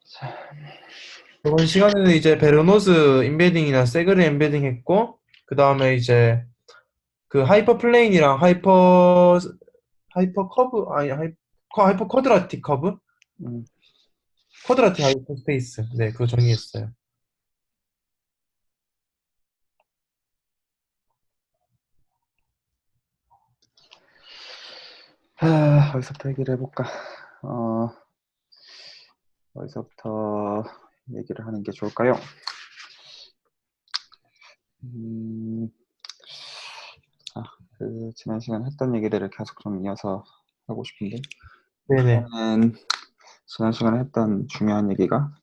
자, 이번 시간에는 이제 베르노즈 임베딩이나 세그르 임베딩 했고, 그 다음에 이제 그 하이퍼 플레인이랑 하이퍼 커브, 아니, 하이퍼 쿼드라틱 커브? 음, 쿼드라틱 하이퍼 스페이스. 네, 그거 정리했어요. 어디서부터 얘기를 해볼까? 어, 어디서부터 얘기를 하는 게 좋을까요? 음, 아, 지난 시간 했던 얘기들을 계속 좀 이어서 하고 싶은데, 네네. 일단은, 지난 시간에 했던 중요한 얘기가,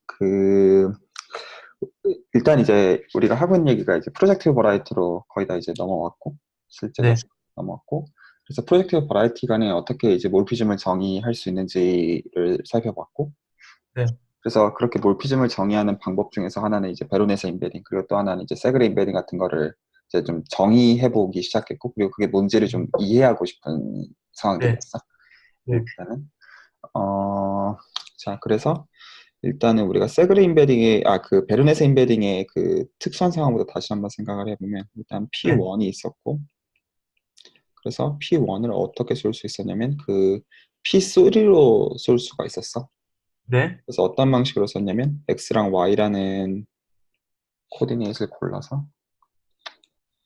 일단 이제 우리가 하고 있는 얘기가 이제 프로젝트 버라이티로 거의 다 이제 넘어왔고, 실제로 네. 넘어왔고, 그래서 프로젝트 버라이티 간에 어떻게 이제 몰피즘을 정의할 수 있는지를 살펴봤고, 네. 그래서 그렇게 몰피즘을 정의하는 방법 중에서 하나는 이제 베로네스 임베딩, 그리고 또 하나는 이제 세그레 임베딩 같은 거를 이제 좀 정의해 보기 시작했고, 그리고 그게 뭔지를 좀 이해하고 싶은 네. 상황들이었어. 네. 일단은 어, 자, 그래서 일단은 우리가 세그레 임베딩의 그 베르네스 임베딩의 그 특수한 상황부터 다시 한번 생각을 해보면, 일단 네. P1이 있었고, 그래서 P1을 어떻게 쏠 수 있었냐면 그 P3로 쏠 수가 있었어. 네. 그래서 어떤 방식으로 썼냐면 X랑 Y라는 코디네이트를 골라서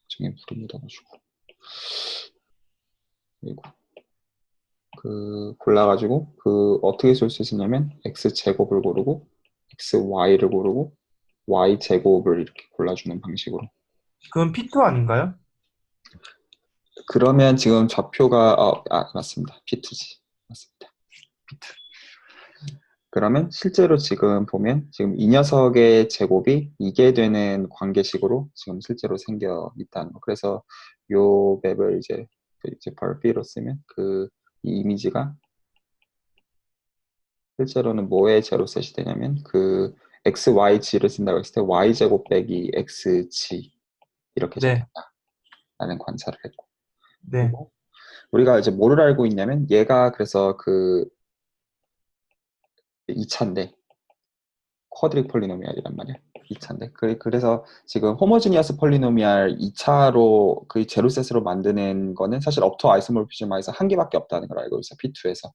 중에 물을 묻어가지고, 그리고 그 골라가지고 그 어떻게 쏠 수 있었냐면 X 제곱을 고르고 X, Y를 고르고 Y 제곱을 이렇게 골라주는 방식으로. 그건 P2 아닌가요? 그러면 지금 좌표가 맞습니다. P2지. 맞습니다. P2. 그러면 실제로 지금 보면 지금 이 녀석의 제곱이 이게 되는 관계식으로 지금 실제로 생겨 있다는 거. 그래서 요 맵을 이제 벌비로 쓰면 이 이미지가 실제로는 뭐의 제로셋이 되냐면 x, y, g를 쓴다고 했을 때 y 제곱 빼기 x, g 이렇게 네. 적힌다라는 관찰을 했고, 네. 그리고 우리가 이제 뭐를 알고 있냐면 얘가 그래서 2차인데 쿼드릭 폴리노미알이란 말이야. 2차인데 그래서 지금 호모지니어스 폴리노미알 2차로 그 제로셋으로 만드는 거는 사실 업토 아이소모르피즘에서 한 개밖에 없다는 걸 알고 있어. P2에서.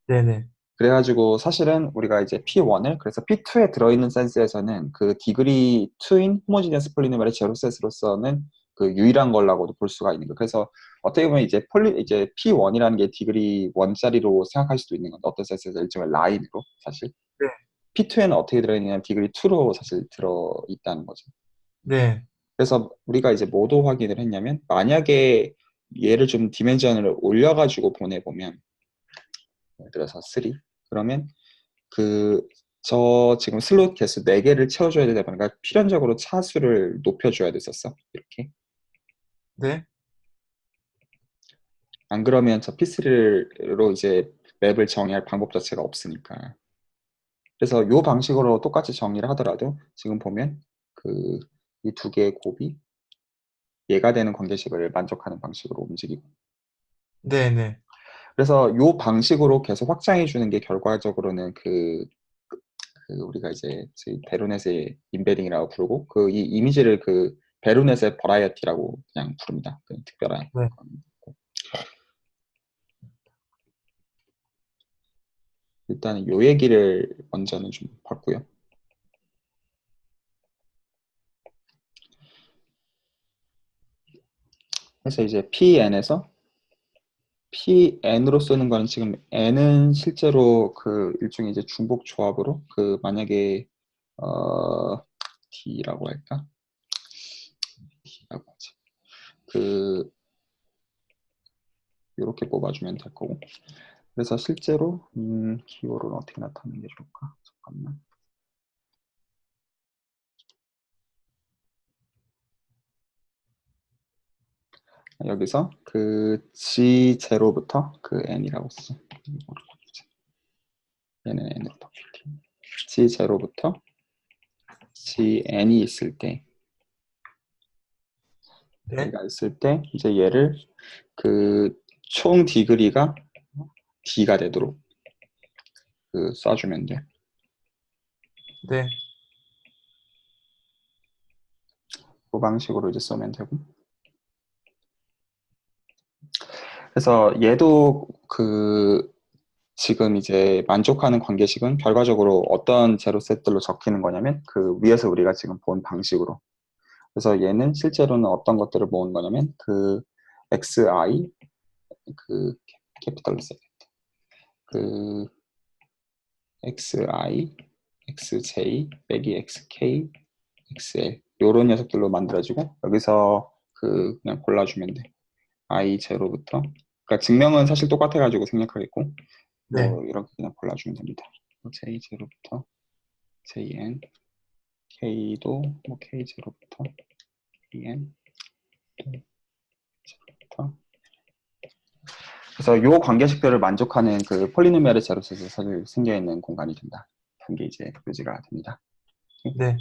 네네. 그래가지고 사실은 우리가 이제 P1을 그래서 P2에 들어있는 센스에서는 그 디그리 2인 호모지니어스 폴리노미알의 제로셋으로서는 그 유일한 걸라고도 볼 수가 있는 거예요. 그래서 어떻게 보면 이제 P1이라는 게 디그리 1짜리로 생각할 수도 있는 건데, 어떤 센스에서 일종의 라인으로 사실 네. P2에는 어떻게 들어있냐면 디그리 2로 사실 들어있다는 거죠. 네. 그래서 우리가 이제 뭐도 확인을 했냐면, 만약에 얘를 좀 디멘전을 올려가지고 보내보면, 예를 들어서 3, 그러면 지금 슬롯 개수 4개를 채워줘야 되다 보니까 필연적으로 차수를 높여줘야 됐었어. 이렇게. 네. 안 그러면 저 P3로 이제 맵을 정의할 방법 자체가 없으니까. 그래서 이 방식으로 똑같이 정의를 하더라도 지금 보면 이 두 개의 곱이 얘가 되는 관계식을 만족하는 방식으로 움직이고. 네네. 그래서 이 방식으로 계속 확장해 주는 게 결과적으로는 우리가 이제 베로넷의 인베딩이라고 부르고, 이 이미지를 베로넷의 버라이어티라고 그냥 부릅니다. 특별한 네. 건. 일단은 요 얘기를 먼저는 좀 봤고요. 그래서 이제 PN에서 PN으로 쓰는 거는, 지금 N은 실제로 일종의 이제 중복 조합으로 만약에 D라고 할까? D라고 하지. 이렇게 뽑아주면 될 거고. 그래서 실제로 기호를 어떻게 나타내는 게 좋을까? 잠깐만. 여기서 G0부터 N이라고 쓰죠. 얘는 N으로 바꿀게요. G0부터 GN이 있을 때, 네. 얘가 있을 때 이제 얘를 총 디그리가 D가 되도록 쏴주면 돼. 네, 그 방식으로 이제 쓰면 되고. 그래서 얘도 지금 이제 만족하는 관계식은 결과적으로 어떤 제로 셋들로 적히는 거냐면 그 위에서 우리가 지금 본 방식으로. 그래서 얘는 실제로는 어떤 것들을 모은 거냐면 그 xi 그 캐피탈로 써야겠다. 그 xi, xj 빼기 xk, xl 요런 녀석들로 만들어지고 여기서 그냥 골라주면 돼. i 제로부터 그러니까 증명은 사실 똑같아가지고 생략하겠고 네, 뭐 이렇게 그냥 골라주면 됩니다. j 제로부터 jn k도 뭐 k 제로부터 kn 제로부터 그래서 요 관계식들을 만족하는 그 폴리노미알의 제로셋이 사실 생겨 있는 공간이 된다. 그게 이제 유지가 됩니다. 네,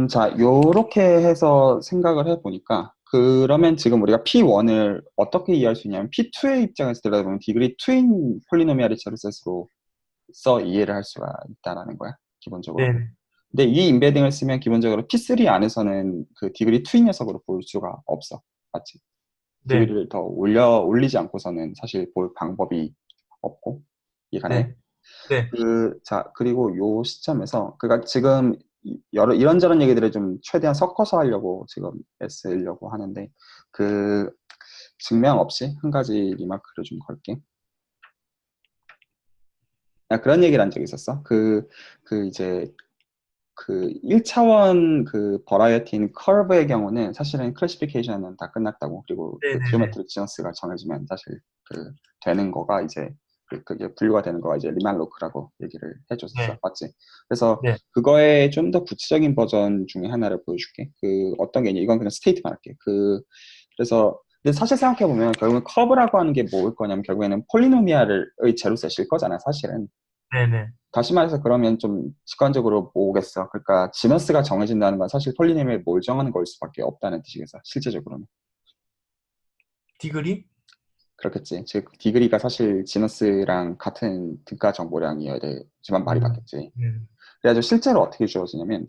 자, 요렇게 해서 생각을 해보니까, 그러면 지금 우리가 P1을 어떻게 이해할 수 있냐면, P2의 입장에서 들여다보면 디그리 2인 폴리노미알의 제로셋으로 써 이해를 할 수가 있다라는 거야, 기본적으로. 네, 근데 이 인베딩을 쓰면 기본적으로 P3 안에서는 그 디그리 2인 녀석으로 볼 수가 없어. 맞지? 네, 디그리를 더 올리지 않고서는 사실 볼 방법이 없고, 이해가네? 네, 네, 자, 그리고 요 시점에서, 그니까 지금 이런저런 얘기들을 좀 최대한 섞어서 하려고 지금 애쓰려고 하는데, 그, 증명 없이 한 가지 리마크를 좀 걸게. 그런 얘기를 한 적이 있었어. 이제, 1차원 버라이어티인 커브의 경우는 사실은 클래시피케이션은 다 끝났다고. 그리고 네, 네, 네, 지오메트릭 지너스가 정해지면 사실 되는 거가 이제 그게 분류가 되는 거가 이제 리만로크라고 얘기를 해줬었어. 네, 맞지? 그래서 네, 그거의 좀 더 구체적인 버전 중에 하나를 보여줄게. 어떤 게 있냐? 이건 그냥 스테이트만 할게. 그래서 근데 사실 생각해보면 결국은 커브라고 하는 게 뭘 거냐면 결국에는 폴리노미알의 제로셋일 거잖아, 사실은. 네, 네. 다시 말해서 그러면 좀 직관적으로 뭐겠어. 그러니까 지너스가 정해진다는 건 사실 폴리노미얼 뭘 정하는 걸 수밖에 없다는 뜻이겠어. 실제적으로는. 디그리? 그렇겠지. 즉 디그리가 사실 지너스랑 같은 등가 정보량이어야 되지만 말이 바뀌었지. 네, 그래가지고 실제로 어떻게 주어지냐면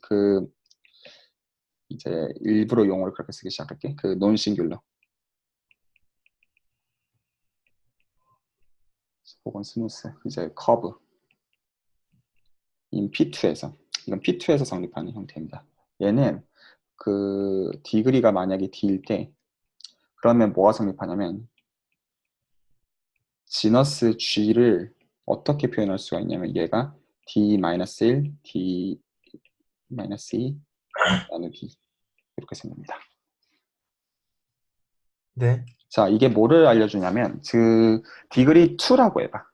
이제 일부러 용어를 그렇게 쓰기 시작할게. 논싱귤러 혹은 스무스 이제 커브 인 P2에서 이건 P2에서 성립하는 형태입니다. 얘는 디그리가 만약에 D일 때 그러면 뭐가 성립하냐면 지너스 G를 어떻게 표현할 수가 있냐면 얘가 D-1, D-2 나누기 이렇게 생깁니다. 네, 자, 이게 뭐를 알려주냐면 디그리 2라고 해봐.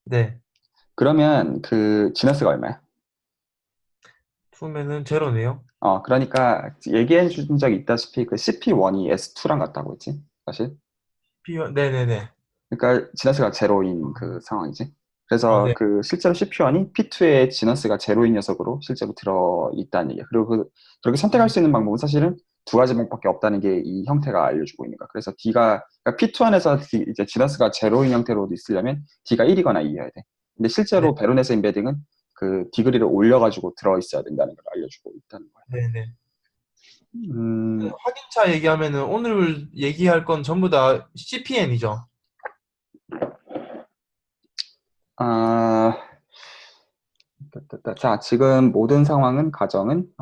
네. 그러면 지너스가 얼마야? 투면은 제로네요. 그러니까 얘기해 준 적이 있다시피 CP1이 S2랑 같다고 했지, 사실. P1, 네네네. 그러니까 지너스가 제로인 상황이지. 그래서 네, 실제로 CP1이 P2의 지너스가 제로인 녀석으로 실제로 들어있다는 얘기야. 그리고 그렇게 선택할 수 있는 방법은 사실은 두 가지 방법밖에 없다는 게 이 형태가 알려주고 있는 거야. 그래서 그러니까 P2 안에서 이제 지너스가 제로인 형태로 있으려면 D가 1이거나 2여야 돼. 근데 네, 실제로 베로네스 인베딩은 디그리를 올려가지고 들어있어야 된다는 걸 알려주고 있다는 거야. 네네. 음, 확인차 얘기하면은 오늘 얘기할 건 전부 다 CPN이죠. 아, 자, 지금 모든 상황은, 가정은,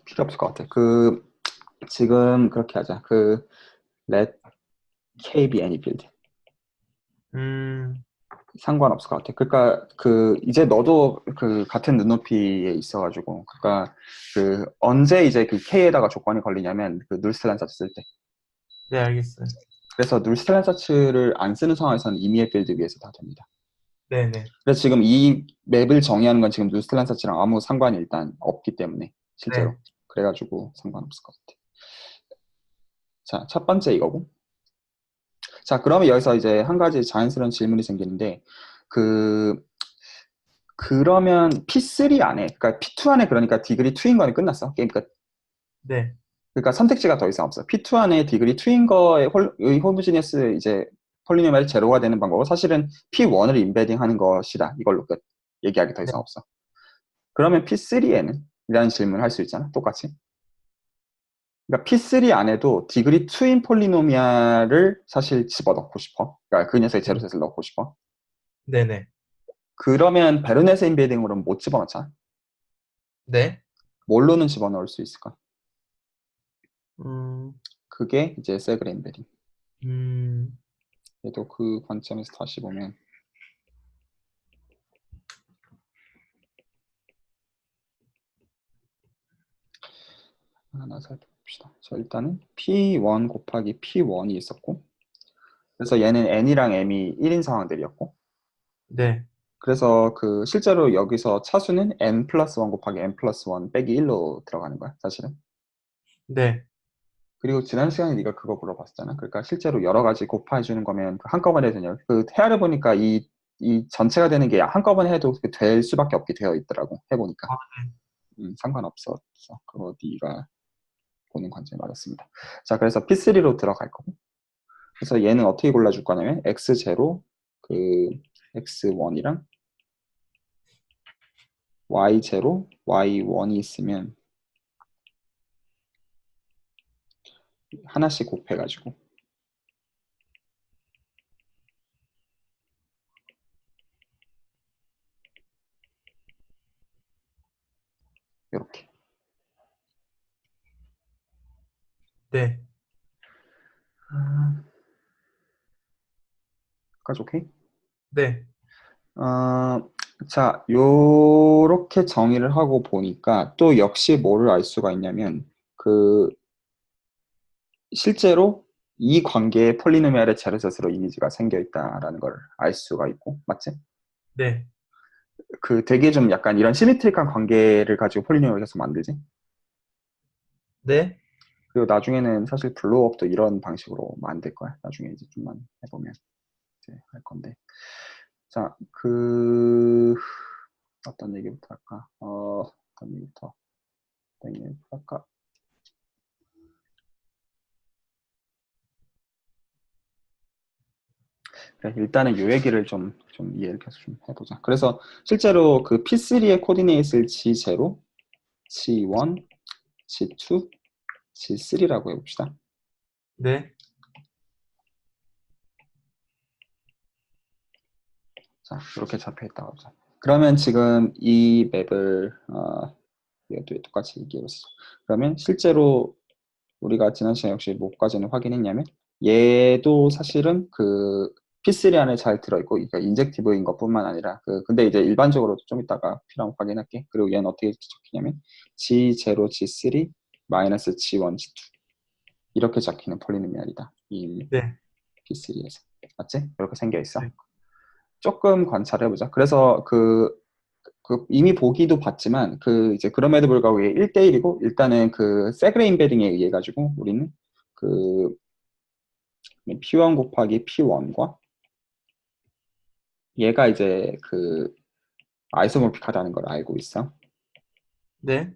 필요 없을 것 같아. 지금 그렇게 하자. let k be any field. 음, 상관없을 것 같아. 그러니까 이제 너도 같은 눈높이에 있어가지고, 그러니까 언제 이제 k에다가 조건이 걸리냐면 눌스텔란 서치 쓸 때. 네, 알겠어요. 그래서 눌스텔란 서치를 안 쓰는 상황에서는 임의의 필드 위에서 다 됩니다. 네네. 그래서 지금 이 맵을 정의하는 건 지금 눌스텔란 서치랑 아무 상관이 일단 없기 때문에 실제로. 네, 그래가지고 상관없을 것 같아. 자, 첫 번째 이거고. 자, 그러면 여기서 이제 한 가지 자연스러운 질문이 생기는데, 그러면 P3 안에, 그러니까 P2 안에 그러니까 디그리 2인 거는 끝났어. 게임 끝. 네, 그러니까 선택지가 더 이상 없어. P2 안에 디그리 2인 거의 호모지니어스 이제 폴리노미얼 제로가 되는 방법은 사실은 P1을 인베딩 하는 것이다. 이걸로 끝. 얘기하기 더 네, 이상 없어. 그러면 P3에는? 이라는 질문을 할 수 있잖아. 똑같이. 그러니까 P3 안에도 디그리 2인 폴리노미얼을 사실 집어넣고 싶어. 그러니까 그 녀석의 제로셋을 넣고 싶어. 네, 네, 그러면 베르네스 인베딩으로는 못 집어넣자. 네. 뭘로는 집어넣을 수 있을까? 음, 그게 이제 세그레 인베딩. 음, 얘도 그 관점에서 다시 보면 하나 살펴봅시다. 자, 일단은 P1 곱하기 P1이 있었고, 그래서 얘는 N이랑 M이 1인 상황들이었고, 네, 그래서 그 실제로 여기서 차수는 N 플러스 1 곱하기 N 플러스 1 빼기 1로 들어가는 거야, 사실은. 네, 그리고 지난 시간에 네가 그거 물어봤잖아. 그러니까 실제로 여러 가지 곱해주는 거면 그 한꺼번에 되냐? 그 헤아려 보니까 이 전체가 되는 게 한꺼번에 해도 될 수밖에 없게 되어 있더라고. 해보니까. 아, 상관없었어. 그거 네가 보는 관점이 맞았습니다. 자, 그래서 P3로 들어갈 거고. 그래서 얘는 어떻게 골라줄 거냐면 X0, 그 X1이랑 Y0, Y1이 있으면 하나씩 곱해가지고 이렇게. 네, 까지 오케이? 네, 자, 요렇게 정의를 하고 보니까 또 역시 뭐를 알 수가 있냐면 그 실제로 이 관계에 폴리노미알의 제로셋으로 이미지가 생겨 있다라는 걸 알 수가 있고, 맞지? 네, 그 되게 좀 약간 이런 시메트릭한 관계를 가지고 폴리노미얼을 계속 만들지. 네. 그리고 나중에는 사실 블로우업도 이런 방식으로 만들 거야. 나중에 이제 좀만 해보면 이제 할 건데. 자, 어떤 얘기부터 할까? 어떤 얘기부터 할까? 그래, 일단은 요 얘기를 좀 이해를 계속 좀 해보자. 그래서 실제로 그 P3의 코디네이트를 G0, G1, G2, G3라고 해봅시다. 네, 자, 이렇게 잡혀있다고 하자. 그러면 지금 이 맵을 얘도 똑같이 얘기해보시죠. 그러면 실제로 우리가 지난 시간에 역시 뭐까지는 확인했냐면 얘도 사실은 그 P3 안에 잘 들어있고 그러니까 인젝티브인 것뿐만 아니라 근데 이제 일반적으로 좀 이따가 필요하면 확인할게. 그리고 얘는 어떻게 적히냐면 G0, G3, 마이너스 G1, G2 이렇게 적히는 폴리노미알이다. 이 네, P3에서 맞지? 이렇게 생겨 있어. 네, 조금 관찰해보자. 그래서 이미 보기도 봤지만 이제 그럼에도 불구하고 1대1이고 일단은 그 세그레 인베딩에 의해 가지고 우리는 그 P1 곱하기 P1과 얘가 이제 그 아이소모픽하다는 걸 알고 있어. 네,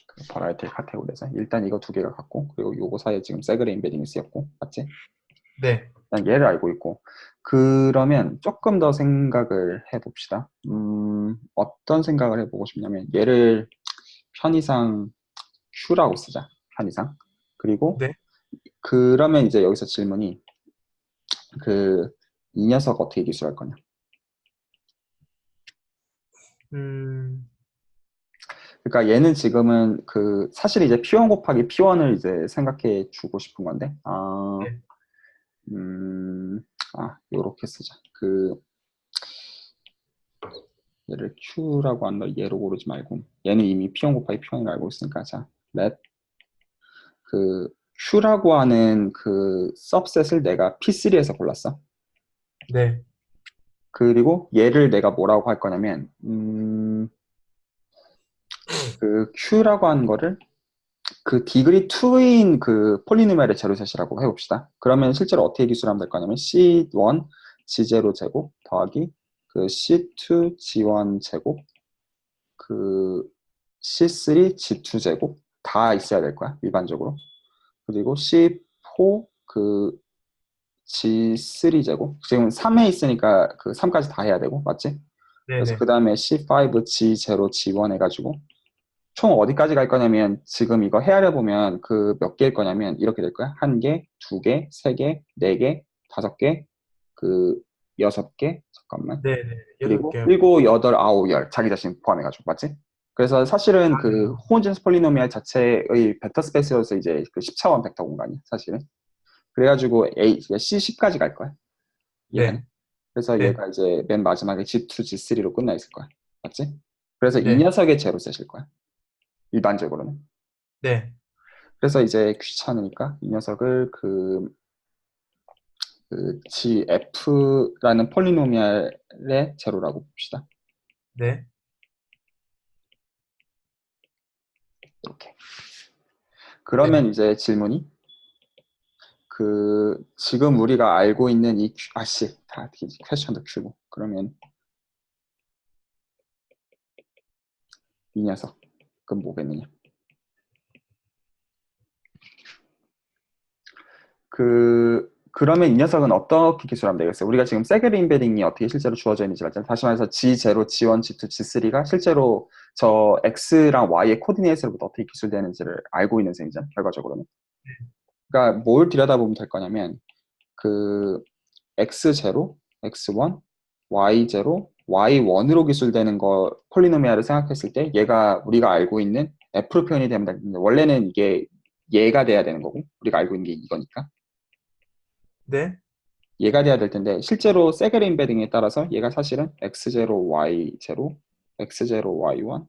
그 버라이어티 카테고리에서 일단 이거 두 개가 같고 그리고 요거 사이에 지금 세그레 인베딩이 쓰였고 맞지? 네, 일단 얘를 알고 있고 그러면 조금 더 생각을 해봅시다. 어떤 생각을 해보고 싶냐면 얘를 편의상 Q라고 쓰자. 편의상. 그리고 네. 그러면 이제 여기서 질문이 이 녀석 어떻게 기술할 거냐. 음, 그러니까 얘는 지금은 사실 이제 P1 곱하기 P1을 이제 생각해 주고 싶은 건데, 네, 요렇게 쓰자. 얘를 Q라고 하는 걸 얘로 고르지 말고, 얘는 이미 P1 곱하기 P1을 알고 있으니까, 자, let Q라고 하는 서브셋을 내가 P3에서 골랐어. 네, 그리고 얘를 내가 뭐라고 할 거냐면, Q라고 하는 거를 그 디그리 2인 그 폴리노미알의 제로셋이라고 해봅시다. 그러면 실제로 어떻게 기술하면 될 거냐면 C1 G0 제곱 더하기 그 C2 G1 제곱 그 C3 G2 제곱 다 있어야 될 거야 일반적으로. 그리고 C4 그 G3 제곱 지금 3에 있으니까 그 3까지 다 해야 되고 맞지? 그래서 네네. 그 다음에 C5 G0 G1 해가지고 총 어디까지 갈 거냐면 지금 이거 헤아려 보면 그 몇 개일 거냐면 이렇게 될 거야. 한 개, 두 개, 세 개, 네 개, 다섯 개, 그 여섯 개, 잠깐만. 네네. 여섯 그리고 개. 일곱, 여덟, 아홉, 열 자기 자신 포함해가지고 맞지? 그래서 사실은 그 호모지너스 폴리노미알 자체의 벡터 스페이스여서 이제 그 10차원 벡터 공간이야 사실은. 그래가지고 C10까지 갈 거야. 이해가니? 네. 그래서 네. 얘가 이제 맨 마지막에 G2, G3로 끝나 있을 거야. 맞지? 그래서 이 네. 녀석의 제로 셋일 거야. 일반적으로는. 네. 그래서 이제 귀찮으니까 이 녀석을 그 GF라는 폴리노미알의 제로라고 봅시다. 네. 이렇게. 네. 그러면 이제 질문이 그 지금 우리가 알고 있는 이 아씨 다 퀘스천도 큐고 그러면 이 녀석 그럼 뭐겠느냐? 그러면 이 녀석은 어떻게 기술하면 되겠어요? 우리가 지금 세그레 인베딩이 어떻게 실제로 주어져 있는지 알잖아요. 다시 말해서 G0, G1, G2, G3가 실제로 저 X랑 Y의 코디네이트로부터 어떻게 기술되는지를 알고 있는 셈이잖아요. 결과적으로는. 그러니까 뭘 들여다보면 될 거냐면 그 X0, X1, Y0, Y1으로 기술되는 거 폴리노미알을 생각했을 때 얘가 우리가 알고 있는 F로 표현이 되면 되는데 원래는 이게 얘가 돼야 되는 거고 우리가 알고 있는 게 이거니까 네. 얘가 돼야 될 텐데 실제로 세겔 인베딩에 따라서 얘가 사실은 x0, y0, x0, y1,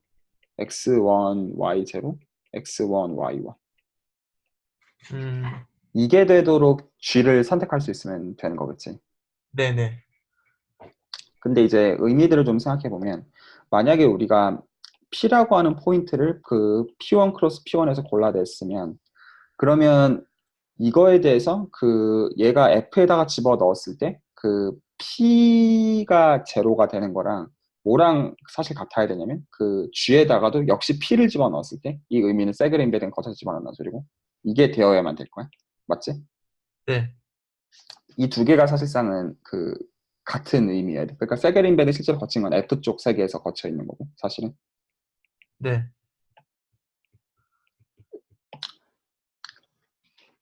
x1, y0, x1, y1 음. 이게 되도록 G를 선택할 수 있으면 되는 거겠지. 네네. 근데 이제 의미들을 좀 생각해 보면 만약에 우리가 P라고 하는 포인트를 그 P1 크로스 P1에서 골라냈으면 그러면 이거에 대해서 그 얘가 F에다가 집어 넣었을 때 그 P가 제로가 되는 거랑 뭐랑 사실 같아야 되냐면 그 G에다가도 역시 P를 집어 넣었을 때 이 의미는 세그레 인베딩 거쳐서 집어 넣는 소리고 이게 되어야만 될 거야. 맞지? 네. 이 두 개가 사실상은 그 같은 의미예요. 그러니까 세그레 인베딩 실제로 거친 건 F 쪽 세계에서 거쳐 있는 거고 사실은 네.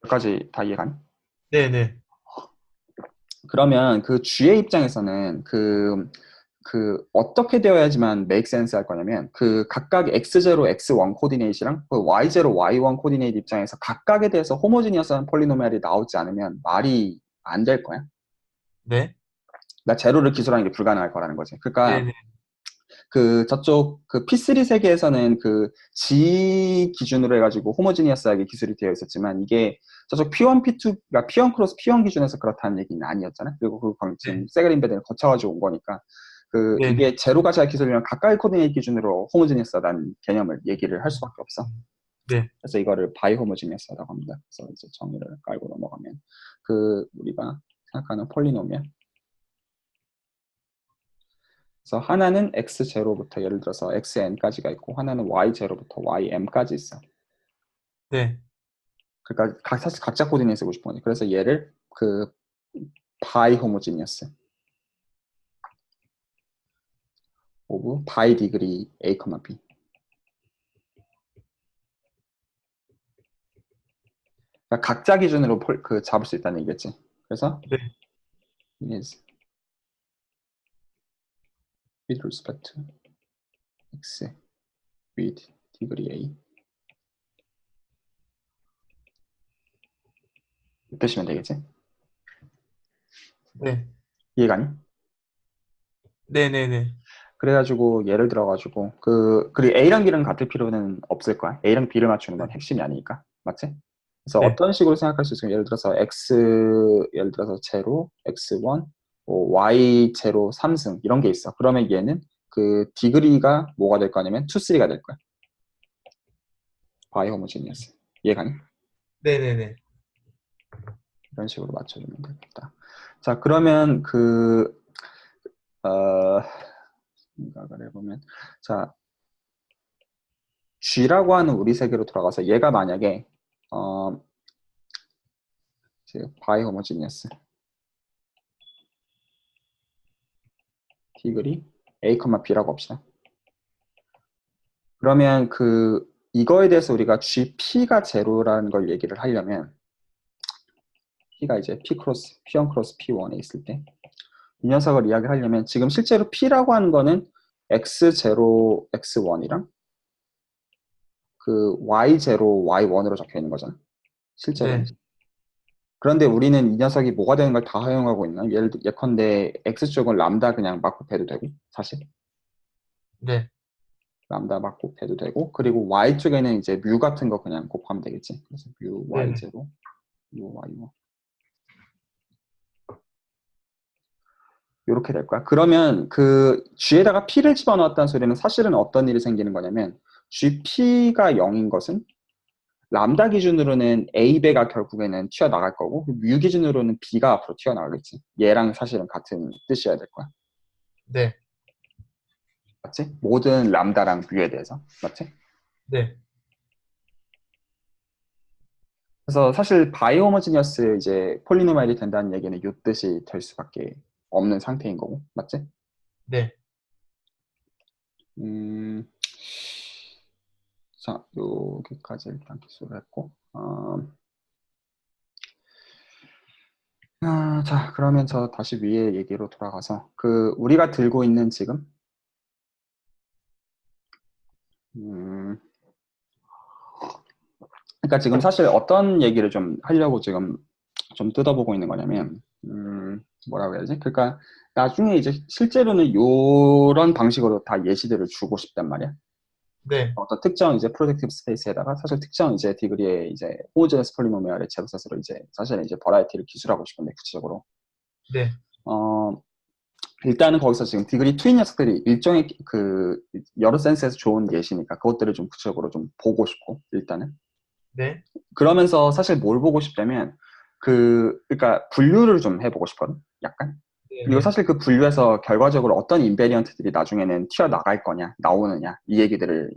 여기까지 다 이해가니? 네네. 그러면 그 G의 입장에서는 그 어떻게 되어야지만 make sense 할 거냐면 그 각각 x0, x1 코디네이트랑 그 y0, y1 코디네이트 입장에서 각각에 대해서 호모지니어스한 폴리노미알이 나오지 않으면 말이 안 될 거야. 네. 그러니까 제로를 기술하는 게 불가능할 거라는 거지. 그러니까 네네. 그 저쪽 그 P3 세계에서는 그 G 기준으로 해가지고 호모지니어스하게 기술이 되어 있었지만 이게 저쪽 P1, P2, 그러니까 P1 크로스 P1 기준에서 그렇다는 얘기는 아니었잖아. 그리고 그 지금 네. 세그린 베드를 거쳐가지고 온 거니까 그 네네. 이게 제로가 잘 기술이면 가까이 코디네이트 기준으로 호모지니어스하다는 개념을 얘기를 할 수밖에 없어. 네. 그래서 이거를 바이 호모지니어스하다고 합니다. 그래서 이제 정의를 깔고 넘어가면 그 우리가 생각하는 폴리노미얼 그래서 하나는 x0부터 예를 들어서 xn까지가 있고 하나는 y0부터 ym까지 있어. 네. 그러니까 사실 각자 코디네이트 쓰고 싶은 거지. 그래서 얘를 그 바이 호모지니어스 오브 바이 디그리 a, b 그러니까 각자 기준으로 그 잡을 수 있다는 얘기겠지. 그래서 네. is with respect to x with degree a 뜻이면 되겠지. 네. 이해가니? 네네네. 그래가지고 예를 들어가지고 그리고 A랑 B랑 같을 필요는 없을 거야. A랑 B를 맞추는 건 네. 핵심이 아니니까. 맞지? 그래서 네. 어떤 식으로 생각할 수 있으면 예를 들어서 제로, X1, 뭐 Y 제로 3승 이런 게 있어. 그러면 얘는 그 디그리가 뭐가 될 거냐면 2, 3가 될 거야. 바이호모지니어스. 이해가니? 네네네. 이런 식으로 맞춰주면 되겠다. 자, 그러면 생각을 해보면, 자, G라고 하는 우리 세계로 돌아가서 얘가 만약에, 바이호모지니어스. 디그리 A, B라고 합시다. 그러면 이거에 대해서 우리가 GP가 제로라는 걸 얘기를 하려면, P가 이제 P1 크로스 P1에 있을 때, 이 녀석을 이야기하려면 지금 실제로 P라고 하는 거는 X0, X1이랑 Y0, Y1으로 적혀 있는 거잖아. 실제로는. 네. 그런데 우리는 이 녀석이 뭐가 되는 걸 다 허용하고 있나? 예컨대 X쪽은 람다 그냥 맞고 빼도 되고, 사실. 네. 람다 맞고 빼도 되고, 그리고 Y쪽에는 이제 뮤 같은 거 그냥 곱하면 되겠지. 그래서 뮤 네네. Y0, 뮤 Y1. 이렇게 될 거야. 그러면 G에다가 P를 집어넣었다는 소리는 사실은 어떤 일이 생기는 거냐면 GP가 0인 것은 람다 기준으로는 A배가 결국에는 튀어나갈 거고 뮤 기준으로는 B가 앞으로 튀어나가겠지. 얘랑 사실은 같은 뜻이어야 될 거야. 네. 맞지? 모든 람다랑 뮤에 대해서. 맞지? 네. 그래서 사실 바이오호모지니어스 이제 폴리노마일이 된다는 얘기는 이 뜻이 될 수밖에 없는 상태인 거고. 맞지? 네. 자, 여기까지 일단 기술을 했고, 자, 그러면 저 다시 위에 얘기로 돌아가서, 우리가 들고 있는 지금, 그러니까 지금 사실 어떤 얘기를 좀 하려고 지금 좀 뜯어보고 있는 거냐면, 뭐라고 해야지? 그러니까 나중에 이제 실제로는 요런 방식으로 다 예시들을 주고 싶단 말이야. 네. 어떤 특정 이제 프로젝티브 스페이스에다가 사실 특정 이제 디그리의 이제 호모제너스 폴리노미얼의 제로셋으로 이제 사실은 이제 버라이티를 기술하고 싶은데 구체적으로 네. 일단은 거기서 지금 디그리 2인 녀석들이 일종의 여러 센스에서 좋은 예시니까 그것들을 좀 구체적으로 좀 보고 싶고 일단은 네. 그러면서 사실 뭘 보고 싶냐면 그러니까 분류를 좀 해보고 싶거든 약간 그리고 네네. 사실 그 분류에서 결과적으로 어떤 인베리언트들이 나중에는 튀어나갈 거냐, 나오느냐, 이 얘기들을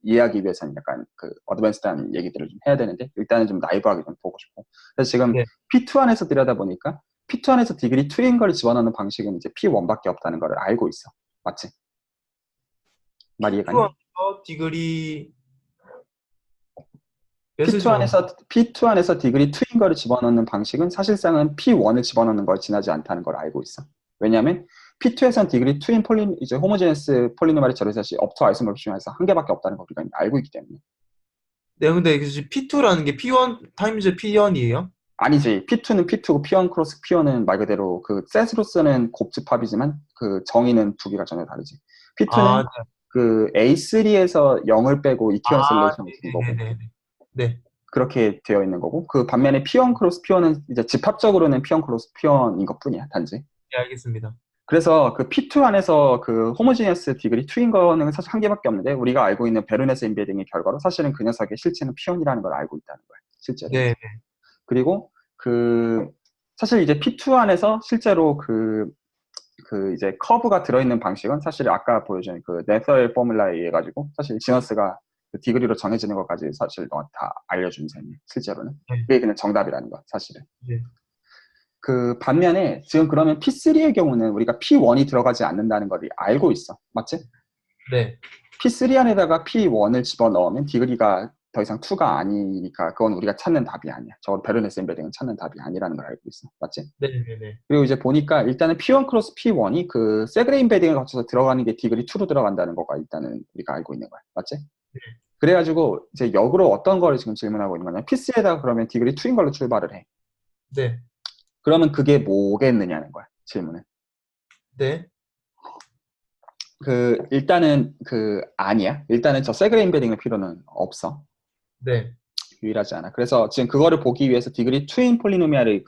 이해하기 위해서는 약간 어드밴스드한 얘기들을 좀 해야 되는데, 일단은 좀 나이브하게 좀 보고 싶고. 그래서 지금 네. P2 안에서 들여다보니까, P2 안에서 디그리 2인 걸 집어넣는 방식은 이제 P1밖에 없다는 걸 알고 있어. 맞지? 말 이해가니? P2 디그리 몇을 P2 집어넣는? 안에서 디그리 2인 거를 집어넣는 방식은 사실상은 P1을 집어넣는 걸 지나지 않다는 걸 알고 있어. 왜냐하면 P2에선 디그리 2인 이제 호모제네스 폴리노말의 제로셋이 업투 아이소모르피즘에서 한 개밖에 없다는 걸 우리가 알고 있기 때문에. 네, 근데 P2라는 게 P1 타임즈 P1이에요? 아니지. P2는 P2고 P1 크로스 P1은 말 그대로 셋으로서는 곱집합이지만 정의는 두 개가 전혀 다르지. 아, P2는 네. A3에서 0을 빼고 아, 이퀴언셀레이션을 준 거고. 네네네. 네. 그렇게 되어 있는 거고 그 반면에 P1 크로스 P1은 이제 집합적으로는 P1 크로스 P1인 것뿐이야 단지. 네, 알겠습니다. 그래서 P2 안에서 호모지니어스 디그리 2인 거는 사실 한 개밖에 없는데 우리가 알고 있는 베르네스 인베딩의 결과로 사실은 그 녀석의 실체는 P1이라는 걸 알고 있다는 거야 실제로. 네. 그리고 사실 이제 P2 안에서 실제로 이제 커브가 들어있는 방식은 사실 아까 보여준 네서의 포뮬라에 의해 가지고 사실 지너스가 디그리로 정해지는 것까지 사실 다 알려준 셈이에요. 실제로는 네. 그게 그냥 정답이라는 거 사실은. 네. 반면에 지금 그러면 P3의 경우는 우리가 P1이 들어가지 않는다는 걸 알고 있어. 맞지? 네. P3 안에다가 P1을 집어넣으면 디그리가 더 이상 2가 아니니까 그건 우리가 찾는 답이 아니야. 저 베르네스 인베딩은 찾는 답이 아니라는 걸 알고 있어. 맞지? 네네네. 그리고 이제 보니까 일단은 P1 크로스 P1이 세그레 인베딩을 거쳐서 들어가는 게 디그리 2로 들어간다는 거가 일단은 우리가 알고 있는 거야. 맞지? 네. 그래가지고 이제 역으로 어떤 거를 지금 질문하고 있는 거냐. P3에다가 그러면 디그리 2인 걸로 출발을 해. 네. 그러면 그게 뭐겠느냐는 거야. 질문은. 네. 일단은 아니야. 일단은 저 세그레 인베딩의 필요는 없어. 네. 유일하지 않아. 그래서 지금 그거를 보기 위해서 디그리 2인 폴리노미알의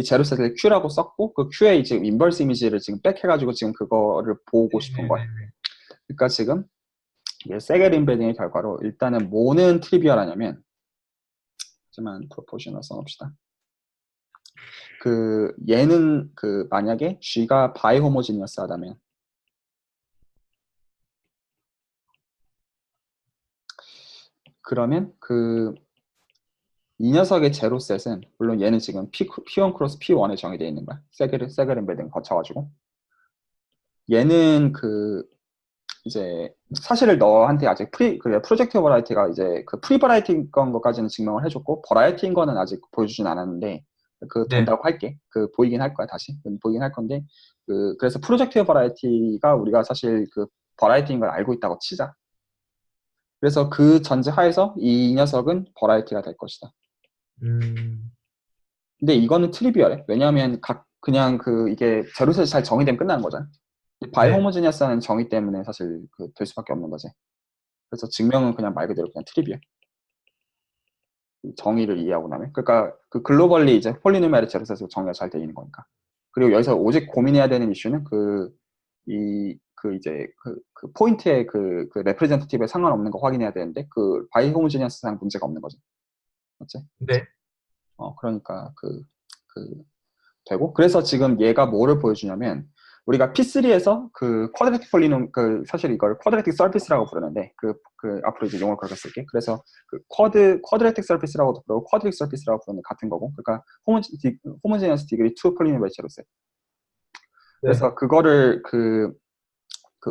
제로셋을 Q라고 썼고 그 Q의 지금 인버스 이미지를 지금 백해가지고 지금 그거를 보고 싶은 거야. 네네네. 그러니까 지금 이게 세겔 인베딩의 결과로 일단은 뭐는 트리비얼하냐면, 하지만 프로포셔널 써봅시다. 그 얘는 그 만약에 G가 바이 호모지니어스 하다면, 그러면 그 이 녀석의 제로셋은 물론 얘는 지금 P1 크로스 P1에 정의되어 있는 거야. 세겔 인베딩 거쳐가지고 얘는 그 이제 사실 너한테 아직 프로젝트 버라이티가 이제 그 프리 버라이티인 것까지는 증명을 해줬고 버라이티인 거는 아직 보여주진 않았는데 그 네. 된다고 할게. 그 보이긴 할 거야 다시. 보이긴 할 건데 그래서 프로젝트 버라이티가 우리가 사실 그 버라이티인 걸 알고 있다고 치자. 그래서 그 전제 하에서 이 녀석은 버라이티가 될 것이다. 음, 근데 이거는 트리비얼해. 왜냐하면 그냥 이게 제로셋이 잘 정의되면 끝나는 거잖아. 바이 네. 호모지니어스라는 정의 때문에 사실 될 수밖에 없는 거지. 그래서 증명은 그냥 말 그대로 그냥 트리비얼. 정의를 이해하고 나면. 그러니까 그 글로벌리 이제 폴리노미알의 제로셋으로 정의가 잘 되어 있는 거니까. 그리고 여기서 오직 고민해야 되는 이슈는 그 포인트의 그 레프레젠터티브에 상관없는 거 확인해야 되는데 그 바이 호모지니어스상 문제가 없는 거지. 맞지? 네. 그러니까 되고. 그래서 지금 얘가 뭐를 보여주냐면 우리가 P3에서 그 쿼드레틱 폴리놈 사실 이걸 쿼드레틱 서피스라고 부르는데 앞으로 이제 용어를 그렇게 쓸게. 그래서 그 쿼드레틱 서피스라고도 부르고 쿼드릭 서피스라고 부르는 같은 거고. 그러니까 호모지니어스 디그리 2 폴리노미얼 제로셋. 네. 그래서 그거를 그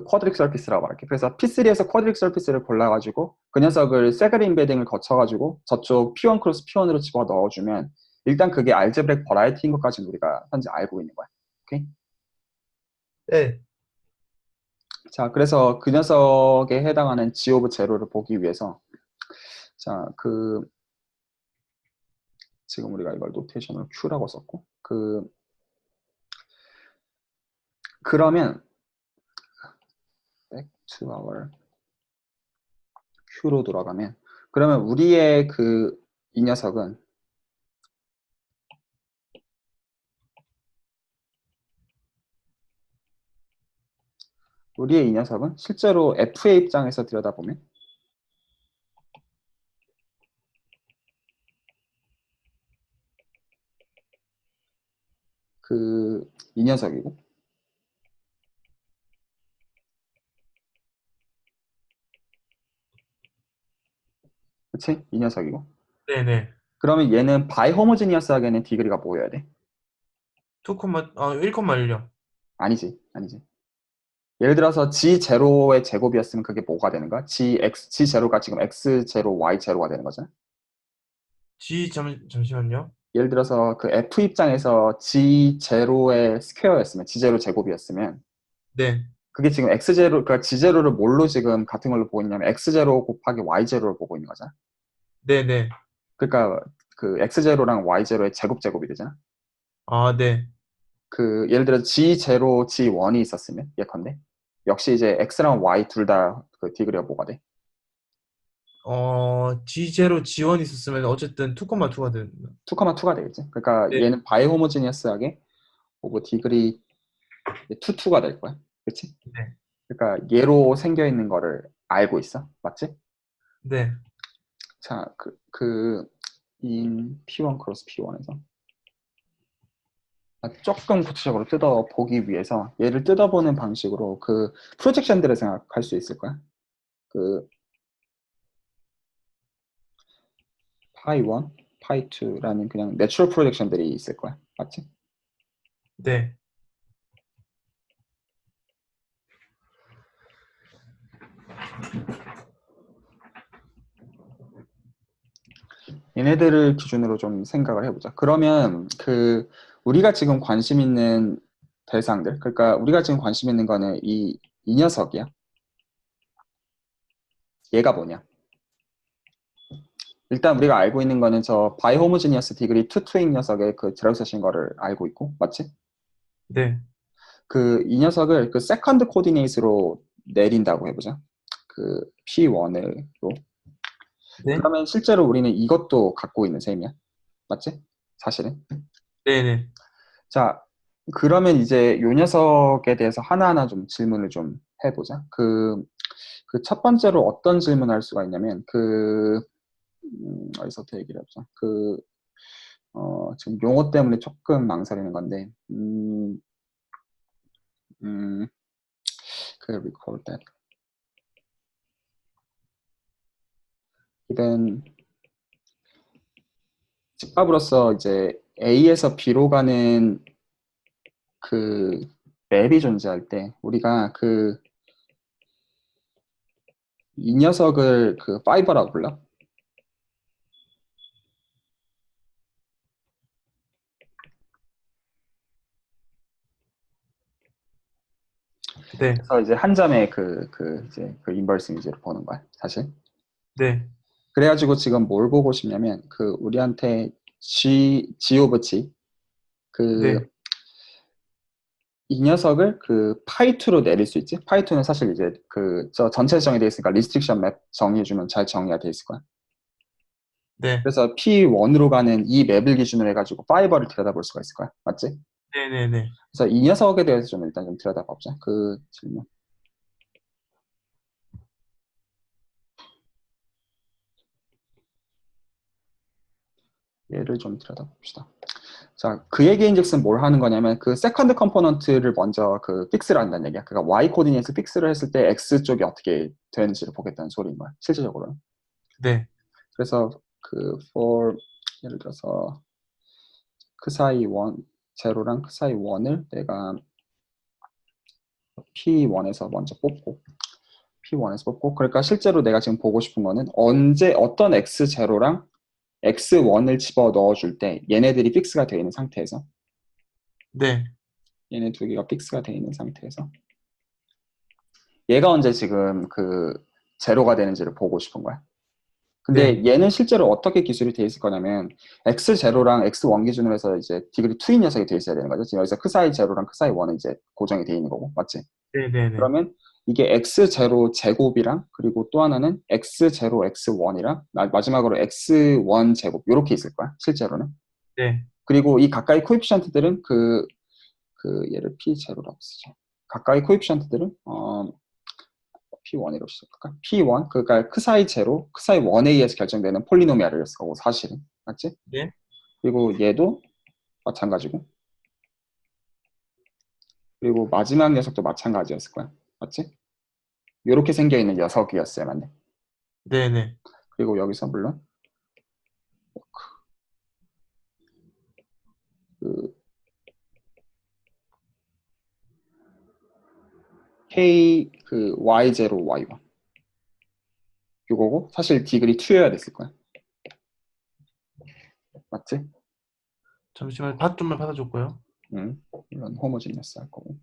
쿼드릭 서피스라고 말할게. 그래서 P3에서 쿼드릭 서피스를 골라가지고 그 녀석을 세그리 인베딩을 거쳐가지고 저쪽 P1 크로스 P1으로 집어 넣어주면 일단 그게 알제브렉 버라이티인 것까지는 우리가 현재 알고 있는 거야. 오케이? 네. 자, 그래서 그 녀석에 해당하는 G 오브 제로를 보기 위해서 자, 지금 우리가 이걸 노테이션으로 Q라고 썼고 그러면 back to our Q로 돌아가면 그러면 우리의 이 녀석은 실제로 F의 입장에서 들여다보면 이 녀석이고 그치? 이 녀석이고 네네. 그러면 얘는 바이 호모지니어스하게는 디그리가 뭐여야 돼? 1,1요. 아니지. 예를 들어서 G0의 제곱이었으면 그게 뭐가 되는 거야? G0가 지금 X0, Y0가 되는 거잖아. 잠시만요. 예를 들어서 그 F 입장에서 G0의 스퀘어였으면, G0 제곱이었으면, 네. 그게 지금 X0, 그러니까 G0를 뭘로 지금 같은 걸로 보고 있냐면 X0 곱하기 Y0를 보고 있는 거잖아. 네네. 그러니까 그 X0랑 Y0의 제곱이 되잖아. 아, 네. 예를 들어 G0, G1이 있었으면, 예컨대. 역시 이제 X랑 Y 둘 다 그 디그리가 뭐가 돼? G0, G1 있었으면 어쨌든 2,2가 된다. 2,2가 되겠지. 그러니까 네. 얘는 바이 호모지니어스하게 오브 디그리 2가 될 거야. 그치? 네. 그러니까 얘로 생겨 있는 거를 알고 있어. 맞지? 네. 자, in P1 크로스 P1에서 조금 구체적으로 뜯어보기 위해서 얘를 뜯어보는 방식으로 그 프로젝션들을 생각할 수 있을 거야. 그 파이 1, 파이 2라는 그냥 내추럴 프로젝션들이 있을 거야. 맞지? 네. 얘네들을 기준으로 좀 생각을 해보자. 그러면 우리가 지금 관심 있는 대상들, 그러니까 우리가 지금 관심 있는 거는 이 녀석이야. 얘가 뭐냐? 일단 우리가 알고 있는 거는 저 바이 호모지니어스 디그리 투트윙 녀석의 그 제로셋인 거를 알고 있고, 맞지? 네. 이 녀석을 세컨드 코디네이트로 내린다고 해보자. P1으로. 네. 그러면 실제로 우리는 이것도 갖고 있는 셈이야. 맞지? 사실은. 네네. 자, 그러면 이제 요 녀석에 대해서 하나하나 좀 질문을 좀 해보자. 그 첫 번째로 어떤 질문을 할 수가 있냐면, 어디서부터 얘기를 해보자. 지금 용어 때문에 조금 망설이는 건데, record that. 이런 집합으로서 이제 A에서 B로 가는 그 맵이 존재할 때, 우리가 이 녀석을 파이버라고 불러? 네, 그래서 이제 한 점의 이제 인버스 이미지를 보는 거야, 사실. 네, 그래가지고 지금 뭘 보고 싶냐면, 우리한테 G 오브 G, 네, 이 녀석을 파이2로 내릴 수 있지? 파이2는 사실 이제 저 전체 정의되어 있으니까 리스트릭션 맵 정의해주면 잘 정의가 돼 있을 거야. 네, 그래서 P1으로 가는 이 맵을 기준으로 해가지고 파이버를 들여다볼 수가 있을 거야. 맞지? 네, 네, 네. 그래서 이 녀석에 대해서 좀 일단 좀 들여다보자. 그 질문. 얘를 좀 들여다봅시다. 자, 그 얘기인즉슨 뭘 하는 거냐면 세컨드 컴포넌트를 먼저 픽스를 한다는 얘기야. 그러니까 Y 코디네이트 픽스를 했을 때 X 쪽이 어떻게 되는지를 보겠다는 소리인 거야. 실질적으로는. 네, 그래서 for 예를 들어서 사이 1 제로랑 사이 1을 내가 P1에서 먼저 뽑고 P1에서 뽑고 그러니까 실제로 내가 지금 보고 싶은 거는 언제 어떤 X0랑 X1을 집어 넣어줄 때 얘네들이 픽스가 되어 있는 상태에서 네, 얘네 두 개가 픽스가 되어 있는 상태에서 얘가 언제 지금 제로가 되는지를 보고 싶은 거야. 근데 네, 얘는 실제로 어떻게 기술이 돼 있을 거냐면 X0랑 X1 기준으로 해서 이제 디그리 2인 녀석이 돼 있어야 되는 거죠. 지금 여기서 크사이 제로랑 크사이 1은 이제 고정이 돼 있는 거고, 맞지? 네, 네, 네, 그러면 이게 X0 제곱이랑 그리고 또 하나는 X0 X1이랑 마지막으로 X1 제곱 이렇게 있을 거야, 실제로는. 네, 그리고 이 가까이 코에피션트들은 얘를 P0라고 쓰죠. 가까이 코에피션트들은 P1으로 시작할까? P1 그러니까 크사이 제로, 크사이 1에 의해서 결정되는 폴리노미알이었을 거고 사실은 맞지? 네, 그리고 얘도 마찬가지고 그리고 마지막 녀석도 마찬가지였을 거야. 맞지? 이렇게 생겨 있는 녀석이었어요, 맞네. 네, 네. 그리고 여기서 물론 그 K Y0 Y1 이거고 사실 디그리 2여야 됐을 거야. 맞지? 잠시만, 좀만 받아줬고요. 응. 물론 호모지니어스 할 거고.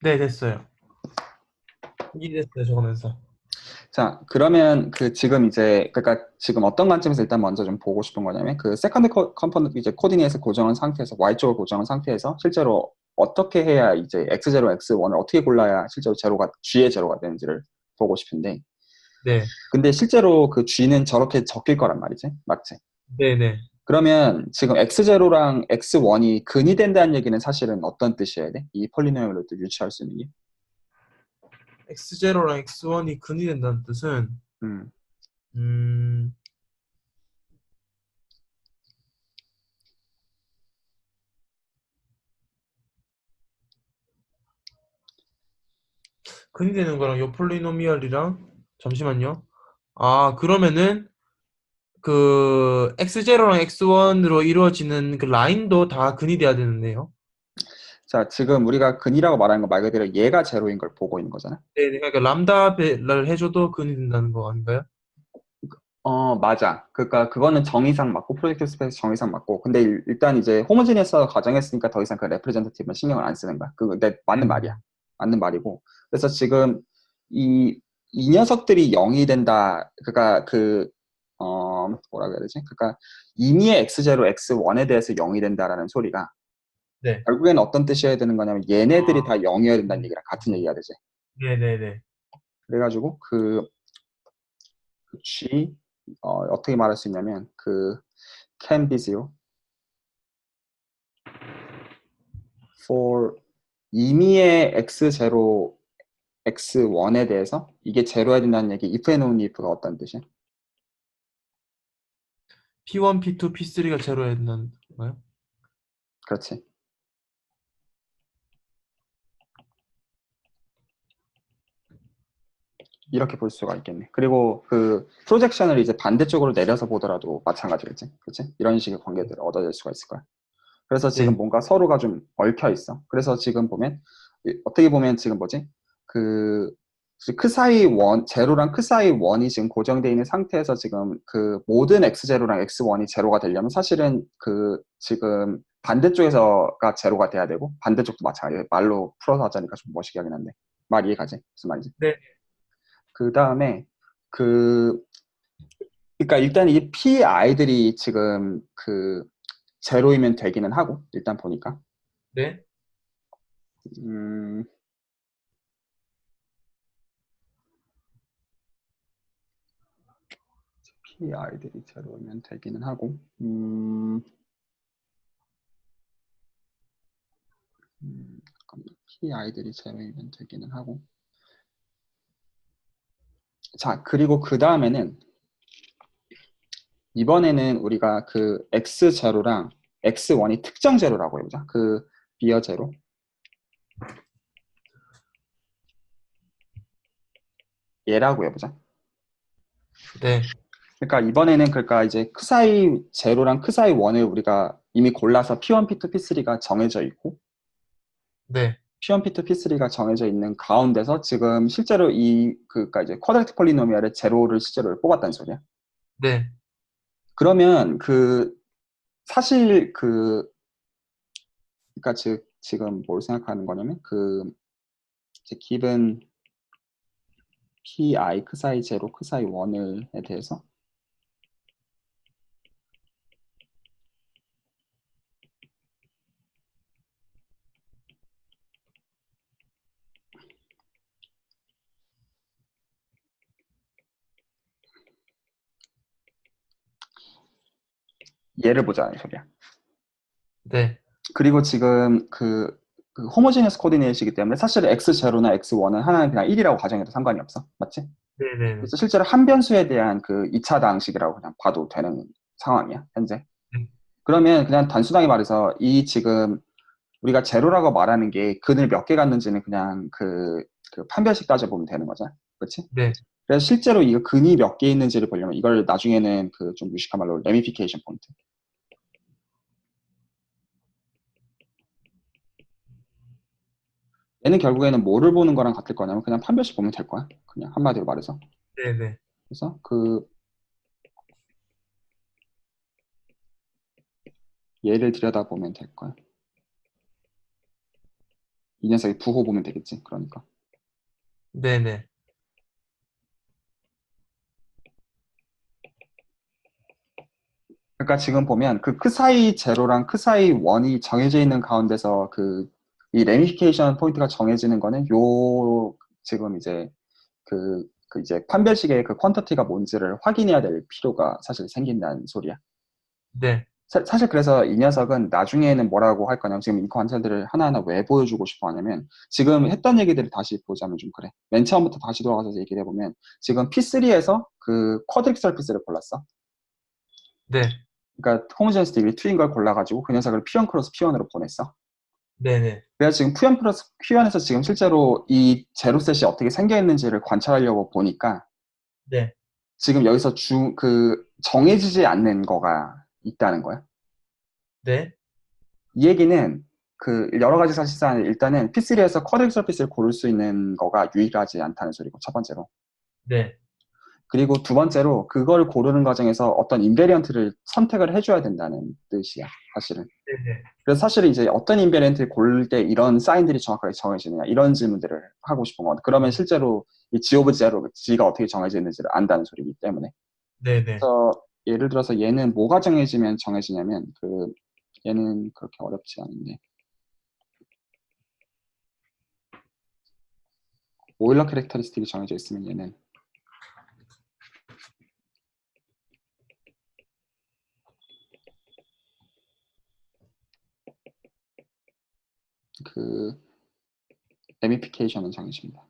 네, 됐어요. 이해됐어요, 적으면서. 자, 그러면 지금 이제 그러니까 지금 어떤 관점에서 일단 먼저 좀 보고 싶은 거냐면 세컨드 컴포넌트 이제 코디네이트 고정한 상태에서 Y 쪽을 고정한 상태에서 실제로 어떻게 해야 이제 X0, X1을 어떻게 골라야 실제로 G의 제로가 되는지를 보고 싶은데 네, 근데 실제로 G는 저렇게 적힐 거란 말이지. 맞지? 네, 네. 그러면 지금 X0랑 X1이 근이 된다는 얘기는 사실은 어떤 뜻이어야 돼? 이 폴리노미얼로 또 유추할 수 있는 게? X0랑 X1이 근이 된다는 뜻은, 음. 음, 근이 되는 거랑 요 폴리노미얼이랑, 잠시만요. 아, 그러면은, 그 x0랑 x1으로 이루어지는 그 라인도 다 근이 돼야 되는데요. 자, 지금 우리가 근이라고 말하는 거 말 그대로 얘가 제로인 걸 보고 있는 거잖아. 네, 그러니까 람다를 해줘도 근이 된다는 거 아닌가요? 맞아. 그러니까 그거는 정의상 맞고 프로젝트 스페이스 정의상 맞고. 근데 일단 이제 호모지니어스 가정했으니까 더 이상 그 레프레젠터티브는 신경을 안 쓰는 거야. 그거 내 맞는 말이야. 맞는 말이고. 그래서 지금 이 이 녀석들이 0이 된다. 그러니까 뭐라 그래야 되지? 그러니까 임의의 x0, x1에 대해서 0이 된다라는 소리가 네. 결국에는 어떤 뜻이어야 되는 거냐면 얘네들이 다 아, 0이어야 된다는 얘기랑 같은 얘기가 되지. 네네네. 그래가지고 그 G 어떻게 말할 수 있냐면 can be zero for 임의의 x0, x1에 대해서 이게 제로해야 된다는 얘기 if and only if가 어떤 뜻이야? P1, P2, P3가 제로야 된다는 건가요? 그렇지. 이렇게 볼 수가 있겠네. 그리고 그 프로젝션을 이제 반대쪽으로 내려서 보더라도 마찬가지겠지. 그렇지? 이런 식의 관계들을 얻어낼 수가 있을 거야. 그래서 지금 네. 뭔가 서로가 좀 얽혀 있어. 그래서 지금 보면 어떻게 보면 지금 뭐지? 그 사이 원 제로랑 사이 원이 지금 고정되어 있는 상태에서 지금 그 모든 x0랑 x1이 제로가 되려면 사실은 지금 반대쪽에서가 제로가 돼야 되고 반대쪽도 마찬가지예요. 말로 풀어서 하자니까 좀 멋있게 하긴 한데 말 이해가지? 무슨 말인지. 네. 그 다음에 그 그러니까 일단 이 P 아이들이 지금 제로이면 되기는 하고 일단 보니까 네. 음, P 아이들이 제로이면 되기는 하고 잠깐만. P 아이들이 제로이면 되기는 하고 자 그리고 그 다음에는 이번에는 우리가 X 제로랑 X1이 특정 제로라고 해보자. 비어 제로 얘라고 해보자. 네. 그러니까 이번에는 그러니까 이제 크사이 제로랑 크사이 1을 우리가 이미 골라서 P1, P2, P3가 정해져 있고 네. P1, P2, P3가 정해져 있는 가운데서 지금 실제로 그러니까 이제 쿼드라틱 폴리노미얼의 제로를 실제로 뽑았다는 소리야. 네. 그러면 사실 그러니까 지금 뭘 생각하는 거냐면 이제 기본 pi 크사이 제로 크사이 1에 대해서 얘를 보자는 소리야. 네. 그리고 지금 호모지니어스 코디네이트이기 때문에 사실 x0나 x1은 하나는 그냥 1이라고 가정해도 상관이 없어. 맞지? 네네네. 그래서 실제로 한 변수에 대한 2차 방식이라고 그냥 봐도 되는 상황이야, 현재. 네. 그러면 그냥 단순하게 말해서 지금 우리가 제로라고 말하는 게 근을 몇 개 갖는지는 그냥 판별식 따져보면 되는 거잖아. 그렇지? 네. 그래서 실제로 이 근이 몇 개 있는지를 보려면 이걸 나중에는 좀 무식한 말로 레미피케이션 포인트. 얘는 결국에는 뭐를 보는 거랑 같을 거냐면 그냥 판별식 보면 될 거야. 그냥 한마디로 말해서. 네네. 그래서 얘를 들여다보면 될 거야. 이 녀석이 부호 보면 되겠지. 그러니까. 네네. 그러니까 지금 보면 크사이 제로랑 크사이 1이 정해져 있는 가운데서 이 레미피케이션 포인트가 정해지는 거는 지금 이제 이제 판별식의 퀀터티가 뭔지를 확인해야 될 필요가 사실 생긴다는 소리야. 네. 사실 그래서 이 녀석은 나중에는 뭐라고 할 거냐면 지금 이 관찰들을 하나하나 왜 보여주고 싶어 하냐면 지금 했던 얘기들을 다시 보자면 좀 그래. 맨 처음부터 다시 돌아가서 얘기를 해보면 지금 P3에서 쿼드릭 서피스를 골랐어. 네. 그러니까 호모제니스 디그리 2인 걸 골라가지고 그 녀석을 P1 크로스 P1으로 보냈어. 네네. 그래서 지금 P1 플러스 P1에서 지금 실제로 이 제로셋이 어떻게 생겨 있는지를 관찰하려고 보니까 네. 지금 여기서 정해지지 않는 거가 있다는 거야. 네. 이 얘기는 그 여러 가지 사실상 일단은 P3에서 쿼드릭 서피스를 고를 수 있는 거가 유일하지 않다는 소리고, 첫 번째로. 네. 그리고 두 번째로 그걸 고르는 과정에서 어떤 인베리언트를 선택을 해줘야 된다는 뜻이야, 사실은. 네. 네. 그래서 사실은 이제 어떤 인베리언트를 고를 때 이런 사인들이 정확하게 정해지느냐, 이런 질문들을 하고 싶은 거거든. 그러면 실제로 이 G 오브 제로, G가 어떻게 정해지는지를 안다는 소리이기 때문에. 네. 네. 그래서 예를 들어서 얘는 뭐가 정해지면 정해지냐면, 얘는 그렇게 어렵지 않은데, 오일러 캐릭터리스틱이 정해져 있으면 얘는 그 레미피케이션은 정해집니다.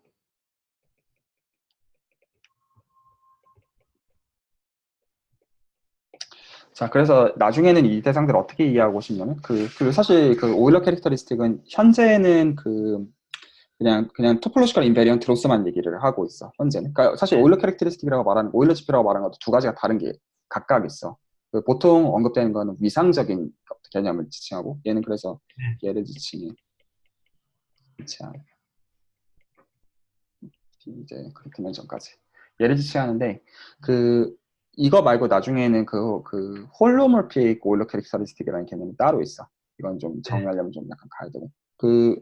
자, 그래서 나중에는 이 대상들을 어떻게 이해하고 싶냐면, 사실 그 오일러 캐릭터리스틱은 현재는 그냥 토폴로지컬 인베리언트로서만 얘기를 하고 있어, 현재는. 그러니까 사실 오일러 캐릭터리스틱이라고 말하는, 오일러 지표라고 말하는 것도 두 가지가 다른 게 각각 있어. 보통 언급되는 거는 위상적인 개념을 지칭하고, 얘는 그래서 얘를 지칭해. 자, 이제 그렇게 면 전까지. 얘를 지칭하는데, 이거 말고 나중에는 홀로몰픽 오일러 캐릭터리스틱이라는 개념이 따로 있어. 이건 좀 네. 정의하려면 좀 약간 가야 되고. 그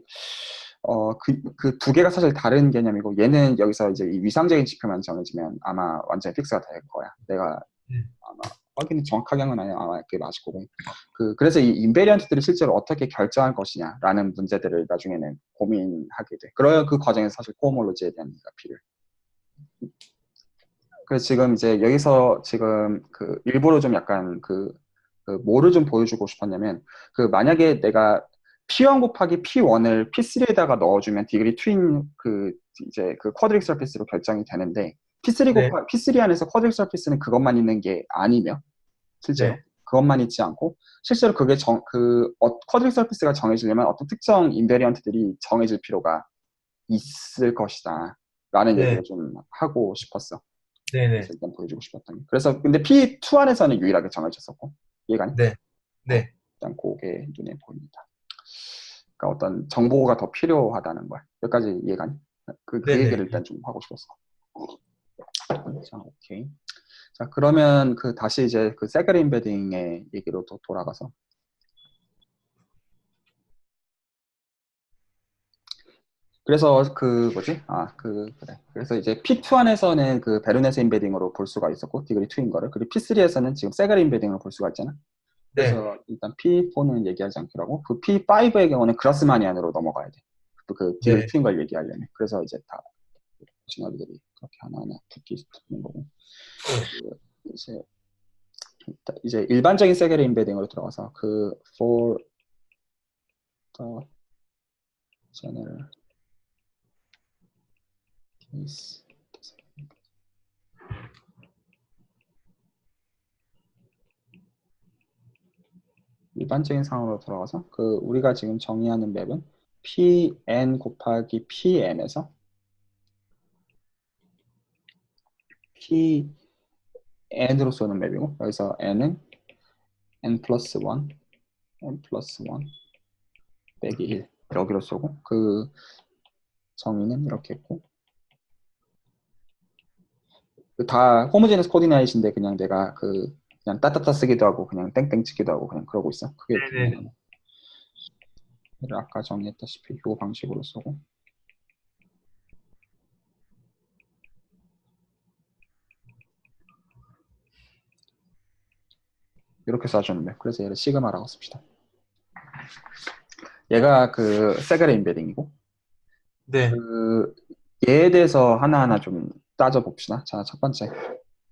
두 개가 사실 다른 개념이고, 얘는 여기서 이제 이 위상적인 지표만 정해지면 아마 완전히 픽스가 될 거야. 내가 네. 아마 확인이 정확하게 한 건 아니야. 아마 그게 맞을 거고. 그래서 이 인베리언트들이 실제로 어떻게 결정할 것이냐라는 문제들을 나중에는 고민하게 돼. 그러면 그 과정에서 사실 코어몰로지에 대한 이해가 필요해. 그래서 지금 이제 여기서 지금 일부러 좀 약간 뭐를 좀 보여주고 싶었냐면, 만약에 내가 P1 곱하기 P1을 P3에다가 넣어주면 디그리 트윈 이제 쿼드릭 서피스로 결정이 되는데, 네. P3 안에서 쿼드릭 서피스는 그것만 있는 게 아니며, 실제로 네. 그것만 있지 않고, 실제로 쿼드릭 서피스가 정해지려면 어떤 특정 인베리언트들이 정해질 필요가 있을 것이다 라는 네. 얘기를 좀 하고 싶었어. 네. 네. 그래서 일단 보여주고 싶었던 게. 그래서 근데 P2 안에서는 유일하게 정해졌었고, 이해가니? 네. 네. 일단 그게 눈에 보입니다. 그러니까 어떤 정보가 더 필요하다는 거야. 여기까지 이해가니? 그 네. 얘기를 네. 일단 좀 하고 싶었어. 자, 오케이. 자, 그러면 다시 이제 세그리 인베딩의 얘기로 또 돌아가서, 그래서 뭐지? 그래. 그래서 이제 P2 안에서는 베르네스 인베딩으로 볼 수가 있었고, 디그리 2인 거를. 그리고 P3에서는 지금 세그리 인베딩으로 볼 수가 있잖아. 네. 그래서 일단 P4는 얘기하지 않기로 하고, P5의 경우는 그라스마니안으로 넘어가야 돼. 디그리 네. 2인 걸 얘기하려면. 그래서 이제 다 진화들이 그렇게 하나하나 붙는 거고. 이제 일반적인 세그리 인베딩으로 들어가서 for the general case, 일반적인 상황으로 돌아가서 우리가 지금 정의하는 맵은 Pn 곱하기 Pn에서 Pn으로 쏘는 맵이고, 여기서 n은 n 플러스 1, n 플러스 1 빼기 1 여기로 쏘고, 정의는 이렇게 했고, 다 호모제너스 코디네이트인데 그냥 내가 그냥 따따따 쓰기도 하고 그냥 땡땡 치기도 하고 그냥 그러고 있어. 크게 네. 네. 보면 아까 정의했다시피 이 방식으로 쓰고, 이렇게 써주는데, 그래서 얘를 시그마라고 씁시다. 얘가 세그레 인베딩이고, 네. 얘에 대해서 하나하나 좀 따져봅시다. 자, 첫 번째.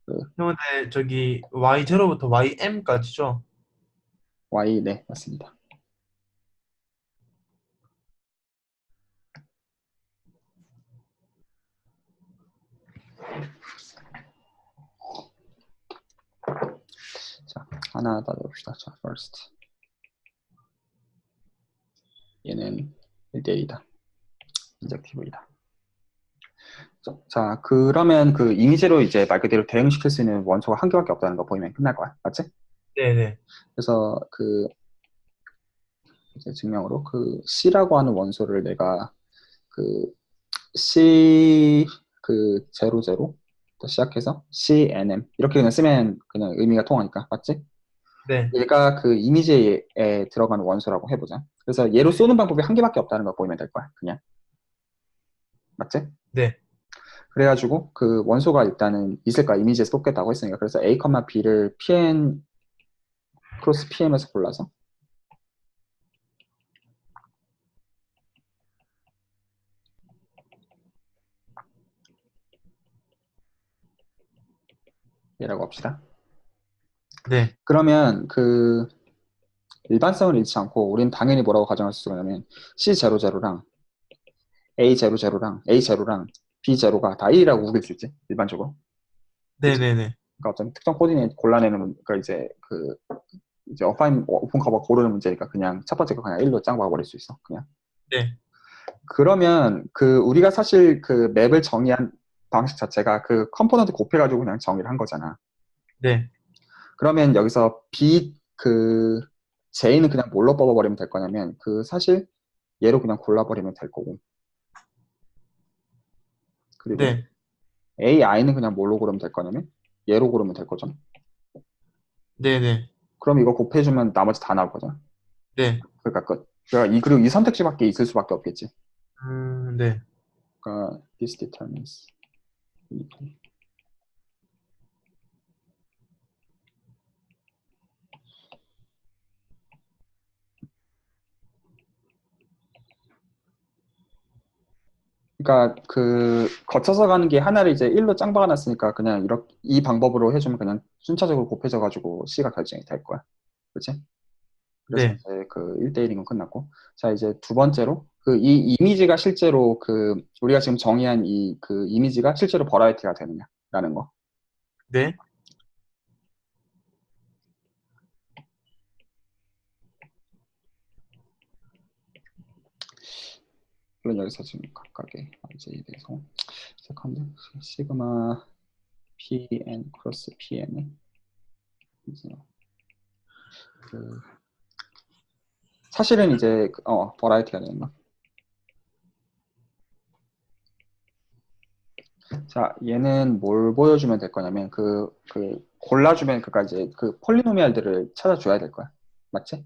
근데 저기 Y0부터 YM까지죠? Y, 네, 맞습니다. 자, 하나 따져봅시다. 자, first. 얘는 1대1이다. 인젝티브이다. 자, 그러면 그 이미지로 이제 말 그대로 대응시킬 수 있는 원소가 한 개밖에 없다는 거 보이면 끝날 거야. 맞지? 네네. 그래서 그 이제 증명으로 그 C라고 하는 원소를 내가 그 C 그 00부터 시작해서 CNM 이렇게 그냥 쓰면 그냥 의미가 통하니까. 맞지? 네. 얘가 그 이미지에 들어가는 원소라고 해보자. 그래서 얘로 쏘는 방법이 한 개밖에 없다는 걸 보이면 될 거야. 그냥. 맞지? 네. 그래가지고 그 원소가 일단은 있을 거야. 이미지에서 뽑겠다고 했으니까. 그래서 A, B를 PN 크로스 PM에서 골라서 얘라고 합시다. 네. 그러면 그 일반성을 잃지 않고 우린 당연히 뭐라고 가정할 수 있냐면 C00랑 A00랑 A0랑 B0가 다 1이라고 우길 수 있지. 일반적으로. 그치? 네네네. 그러니까 어떤 특정 코디네이트 골라내는 그러니까 이제 어파인 오픈 커버 고르는 문제니까 그냥 첫 번째 거 그냥 1로 짱 박아버릴 수 있어. 그냥. 네. 그러면 그 우리가 사실 그 맵을 정의한 방식 자체가 그 컴포넌트 곱해가지고 그냥 정의를 한 거잖아. 네. 그러면 여기서 B 그 J는 그냥 뭘로 뽑아버리면 될 거냐면 그 사실 얘로 그냥 골라버리면 될 거고 그리고 네. AI는 그냥 뭘로 고르면 될 거냐면 얘로 고르면 될 거죠. 네네. 그럼 이거 곱해주면 나머지 다 나올 거잖아. 네. 그러니까 끝. 그러니까 그리고 이 선택지밖에 있을 수밖에 없겠지. 네. 그러니까 this determines. 그러니까 그 거쳐서 가는 게 하나를 이제 1로 짱 박아놨으니까 그냥 이렇게 이 방법으로 해주면 그냥 순차적으로 곱해져가지고 C가 결정이 될 거야. 그렇지? 그래서 네. 이제 그 1대1인 건 끝났고. 자, 이제 두 번째로 그 이 이미지가 실제로 그 우리가 지금 정의한 이 그 이미지가 실제로 버라이티가 되느냐라는 거. 네. 물론 여기서 지금 각각의 IJ에 대해서 세컨드 시그마 PN 크로스 PN은 이제 그 사실은 이제 버라이티가 되는 거. 자, 얘는 뭘 보여주면 될 거냐면 그 골라주면 그니까 이제 그 폴리노미알들을 찾아줘야 될 거야. 맞지?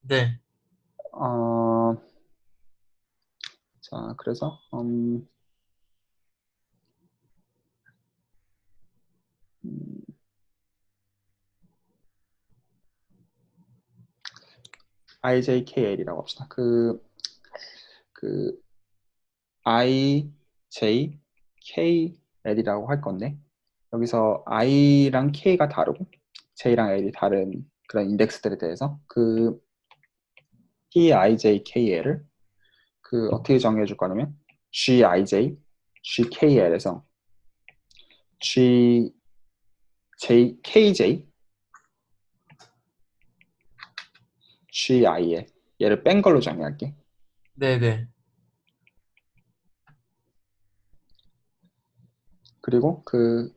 네. 어, 자, 그래서 IJKL이라고 합시다. 그 IJKL이라고 할 건데 여기서 I랑 K가 다르고 J랑 L이 다른 그런 인덱스들에 대해서 그 PIJKL을 그 어떻게 정의해 줄 거냐면 GIJ, GKL에서 KJ, GIL 얘를 뺀 걸로 정의할게. 네네. 그리고 그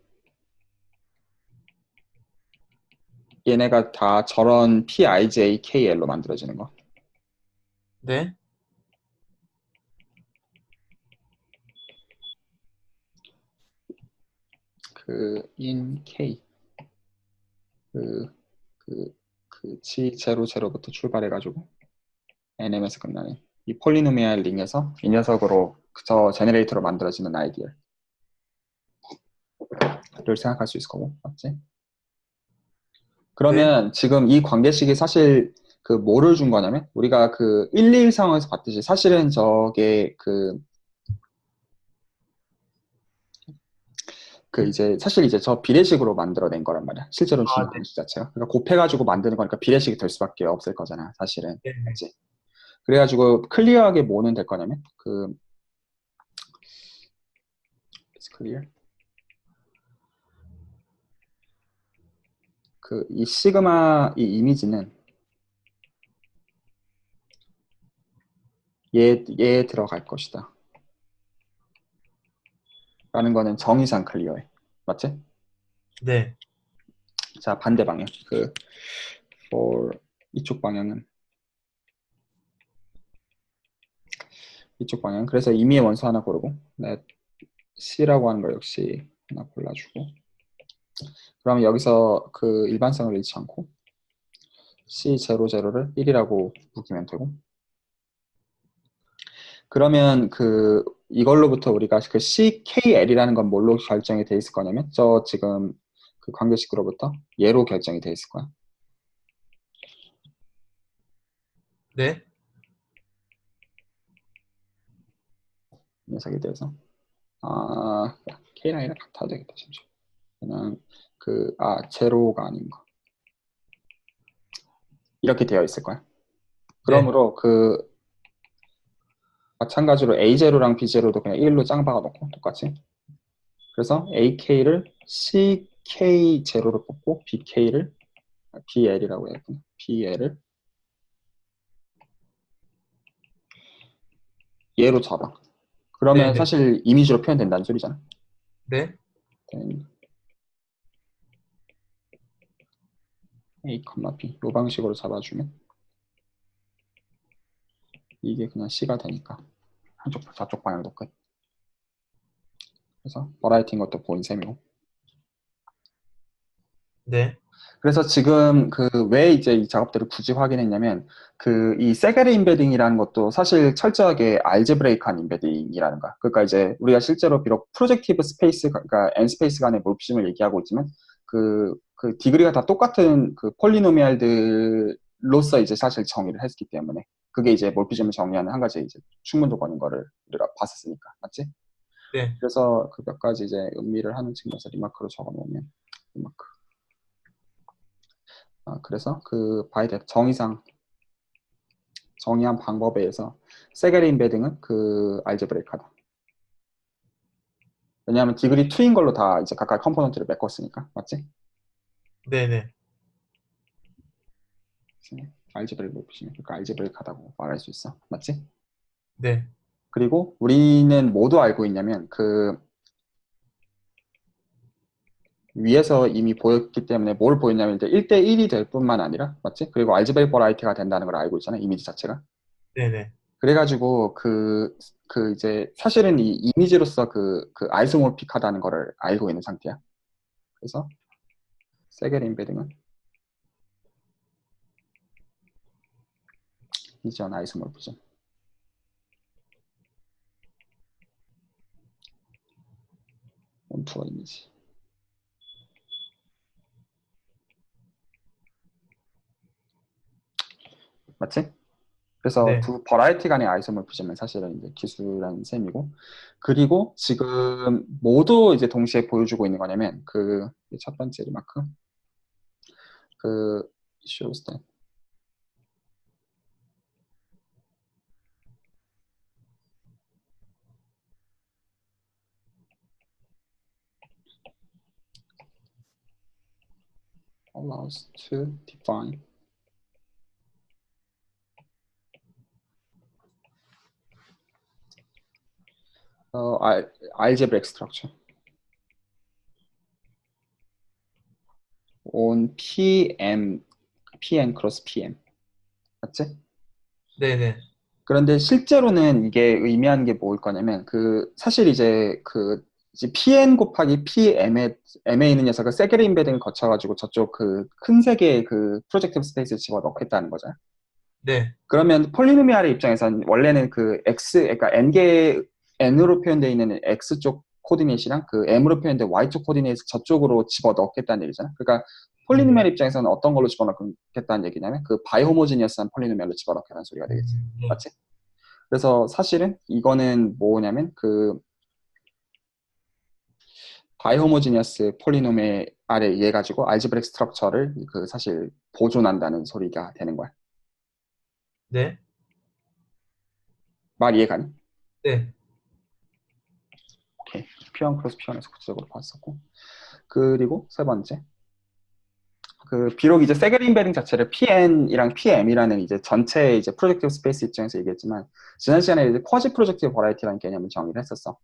얘네가 다 저런 PIJKL로 만들어지는 거. 네. 그 in K 그 G00부터 출발해가지고 NM에서 끝나는 이 폴리노미알 링에서 이 녀석으로 저 제너레이터로 만들어지는 아이디어를 생각할 수 있을 거고, 맞지? 네. 그러면 지금 이 관계식이 사실 그 뭐를 준 거냐면 우리가 그 1, 2 상황에서 봤듯이 사실은 저게 이제 사실 이제 저 비례식으로 만들어낸 거란 말이야. 실제로 주는 네. 방식 자체가. 그러니까 곱해가지고 만드는 거니까 비례식이 될 수밖에 없을 거잖아, 사실은. 네. 맞지? 그래가지고 클리어하게 뭐는 될 거냐면 it's clear. 이 시그마 이 이미지는 얘에 들어갈 것이다. 라는 거는 정의상 클리어해. 맞지? 네. 자, 반대 방향. for 이쪽 방향은 이쪽 방향. 그래서 임의의 원소 하나 고르고 let C라고 하는 걸 역시 하나 골라주고 그러면 여기서 그 일반성을 잃지 않고 C00를 1이라고 묶이면 되고 그러면 이걸로부터 우리가 그 CKL이라는 건 뭘로 결정이 돼 있을 거냐면 저 지금 그 관계식으로부터 얘로 결정이 돼 있을 거야. 네. 이 녀석에 대해서 K랑 A랑 같아야 되겠다. 잠시만. 그냥 제로가 아닌 거 이렇게 되어 있을 거야. 네. 그러므로 마찬가지로 A0랑 B0도 그냥 1로 짱 박아놓고 똑같이 그래서 AK를 CK0로 뽑고 BK를 BL이라고 해야겠구나. BL을 얘로 잡아. 그러면 네네. 사실 이미지로 표현된다는 소리잖아. 네. then A, B 이 방식으로 잡아주면 이게 그냥 C가 되니까 좌쪽 방향도 끝. 그래서 버라이어티인 것도 보인 셈이고. 네. 그래서 지금 왜 이제 이 작업들을 굳이 확인했냐면 이 세게르 임베딩이라는 것도 사실 철저하게 알제브레이크한 임베딩이라는 거야. 그러니까 이제 우리가 실제로 비록 프로젝티브 스페이스, 그러니까 n 스페이스 간의 몰피즘을 얘기하고 있지만 그 디그리가 다 똑같은 폴리노미알들로서 이제 사실 정의를 했기 때문에 그게 이제 몰피즘을 정의하는 한 가지 이제 충분 조건인 거를 우리가 봤었으니까 맞지? 네. 그래서 그 몇 가지 이제 의미를 하는 측면에서 리마크로 적어놓으면 리마크. 그래서 바이데 정의한 방법에 의해서 세게르 임베딩은 알제브레이크하다. 왜냐하면 디그리 2인 걸로 다 이제 각각 컴포넌트를 메꿨으니까 맞지? 네네. 알제브레이크 높이시면 그러니까 알제브레이크하다고 말할 수 있어. 맞지? 네. 그리고 우리는 모두 알고 있냐면 위에서 이미 보였기 때문에 뭘 보였냐면 이제 1대1이 될 뿐만 아니라 맞지? 그리고 알제브레이크 버라이티가 된다는 걸 알고 있잖아. 이미지 자체가. 네네. 그래가지고 이제 사실은 이 이미지로서 아이소모픽하다는 거를 알고 있는 상태야. 그래서 세겔 임베딩은 이전 아이소모피즘. 온투어 이미지. 맞지? 그래서 네. 두 버라이티 간의 아이소모피즘은 사실은 이제 기술한 셈이고, 그리고 지금 모두 이제 동시에 보여주고 있는 거냐면 첫 번째 리마크 shows that allows to define algebraic structure on Pn cross Pn. 맞지? 네네. 그런데 실제로는 이게 의미하는 게 뭐일 거냐면 사실 이제 PN 곱하기 M에 있는 녀석을 세게르 임베딩을 거쳐가지고 저쪽 큰 세계의 프로젝티브 스페이스에 집어넣겠다는 거잖아. 네. 그러면 폴리노미알의 입장에서는 원래는 그러니까 N으로 표현되어 있는 X 쪽 코디네이트랑 M으로 표현된 Y 쪽 코디네이트 저쪽으로 집어넣겠다는 얘기잖아. 그러니까 폴리노미알 네. 입장에서는 어떤 걸로 집어넣겠다는 얘기냐면 바이호모지니어스한 폴리노미알로 집어넣겠다는 소리가 되겠지. 네. 맞지? 그래서 사실은 이거는 뭐냐면 바이호모지니어스 폴리노미알에 의해 가지고 알제브렉 스트럭처를 사실 보존한다는 소리가 되는 거야. 네. 말 이해가니? 네. 오케이. P1 크로스 P1에서 구체적으로 봤었고. 그리고 세 번째. 비록 이제 세겔 인베딩 자체를 PN이랑 PM이라는 이제 전체 이제 프로젝티브 스페이스 입장에서 얘기했지만, 지난 시간에 이제 쿼지 프로젝티브 버라이티라는 개념을 정의를 했었어.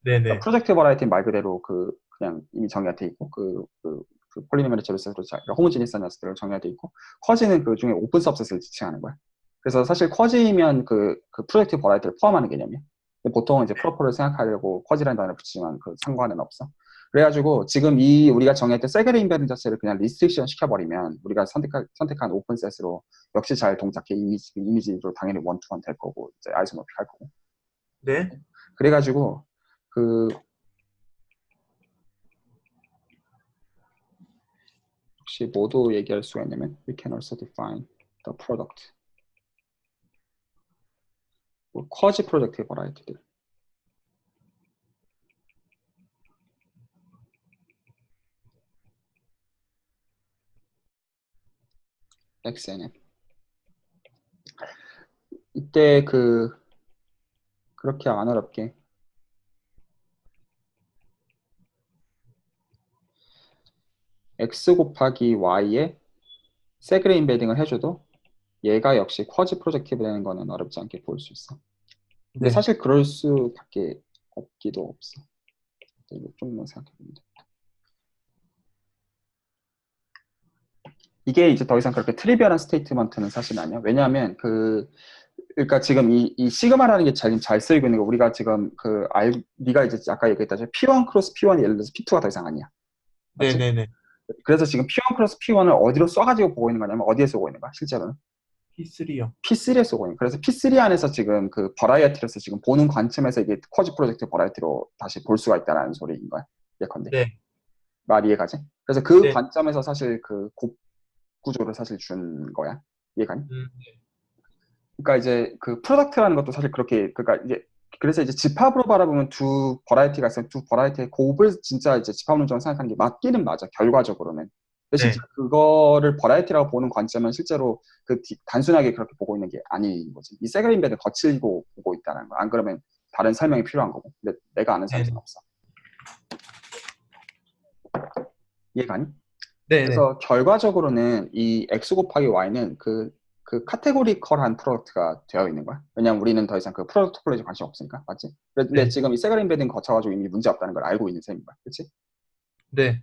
네네. 프로젝트 버라이티 말 그대로 그냥 이미 정의가 돼 있고 폴리노미얼 제로셋으로 호모지니스 녀석들을 정의가 돼 있고 쿼지는 그 중에 오픈 서브셋을 지칭하는 거야. 그래서 사실 쿼지면 그 프로젝트 버라이티를 포함하는 개념이야. 근데 보통은 이제 프로퍼를 생각하려고 쿼지라는 단어를 붙이지만 그 상관은 없어. 그래가지고 지금 이 우리가 정의했던 세그레 인베딩 자체를 그냥 리스트릭션 시켜버리면 우리가 선택한 오픈셋으로 역시 잘 동작해 이미지로 당연히 원투원 될 거고 이제 아이소모픽 할 거고. 네. 그래가지고 그 혹시 뭐도 얘기할 수가 있냐면 we can also define the product 쿼지 프로젝트의 버라이티들 XNF 이때 그렇게 안 어렵게 x 곱하기 y에 세그레 인베딩을 해줘도 얘가 역시 쿼지 프로젝티브 되는 거는 어렵지 않게 볼 수 있어. 근데 네. 사실 그럴 수밖에 없기도 없어. 이거 좀만 생각해보면 돼. 이게 이제 더 이상 그렇게 트리비얼한 스테이트먼트는 사실 아니야. 왜냐하면 그러니까 지금 이 시그마라는 게 잘 쓰이고 있는 거 우리가 지금 네가 이제 아까 얘기했다시피 P1 크로스 P1이 예를 들어서 P2가 더 이상 아니야. 맞지? 네네네. 그래서 지금 P1 크로스 P1을 어디로 써가지고 보고 있는 거냐면 어디에 쓰고 있는 거야? 실제로는 P3요. P3에 쓰고 있는 거야. 그래서 P3 안에서 지금 그 버라이어티로서 지금 보는 관점에서 이게 쿼지 프로젝트 버라이어티로 다시 볼 수가 있다는 소리인 거야. 예컨대. 네. 말 이해가지? 그래서 그 네. 관점에서 사실 그 곱 구조를 사실 준 거야. 이해가니? 네. 그러니까 이제 그 프로덕트라는 것도 사실 그렇게 그러니까 이제 그래서 이제 집합으로 바라보면 두 버라이티가 있어요. 두 버라이티의 곱을 진짜 이제 집합 논적으로 생각하는 게 맞기는 맞아. 결과적으로는. 근데 네. 실제 그거를 버라이티라고 보는 관점은 실제로 단순하게 그렇게 보고 있는 게 아닌 거지. 이 세그린베드 거칠고 보고 있다는 거. 안 그러면 다른 설명이 필요한 거고. 근데 내가 아는 네. 사람들은 없어. 이해가니? 네네. 그래서 결과적으로는 이 x 곱하기 y는 그 카테고리컬한 프로덕트가 되어 있는 거야. 왜냐면 우리는 더 이상 그 프로덕트 폴리에 관심 없으니까, 맞지? 근데 네. 지금 이 세그린 베딩 거쳐가지고 이미 문제 없다는 걸 알고 있는 셈인 거야, 그렇지? 네.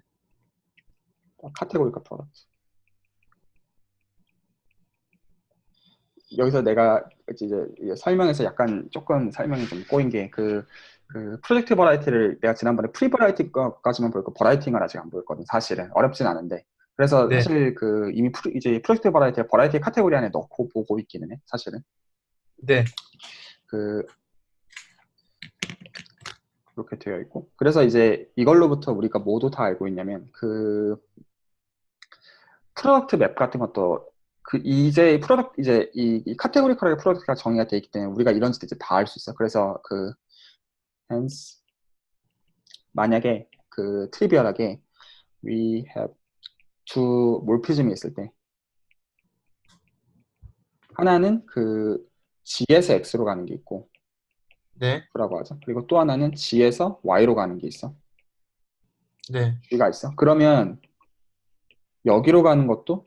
카테고리컬 프로덕트. 여기서 내가 이제 설명에서 약간 조금 설명이 좀 꼬인 게 그 프로젝트 버라이티를 내가 지난번에 프리 버라이티까지만 보였고 버라이팅을 아직 안 보였거든. 사실은 어렵진 않은데. 그래서 네. 사실 이미 이제 프로젝트 버라이티를 버라이티 카테고리 안에 넣고 보고 있기는 해. 사실은. 네. 그 그렇게 되어 있고 그래서 이제 이걸로부터 우리가 모두 다 알고 있냐면 그 프로덕트 맵 같은 것도 이제 프로덕트 이제 이 카테고리컬하게 프로덕트가 정의가 되어 있기 때문에 우리가 이런 짓도 이제 다 알 수 있어. 그래서 hence 만약에 트리비얼하게 we have 두 몰피즘이 있을 때 하나는 G에서 X로 가는 게 있고 네. 라고 하죠. 그리고 또 하나는 G에서 Y로 가는 게 있어. 네. G가 있어. 그러면 여기로 가는 것도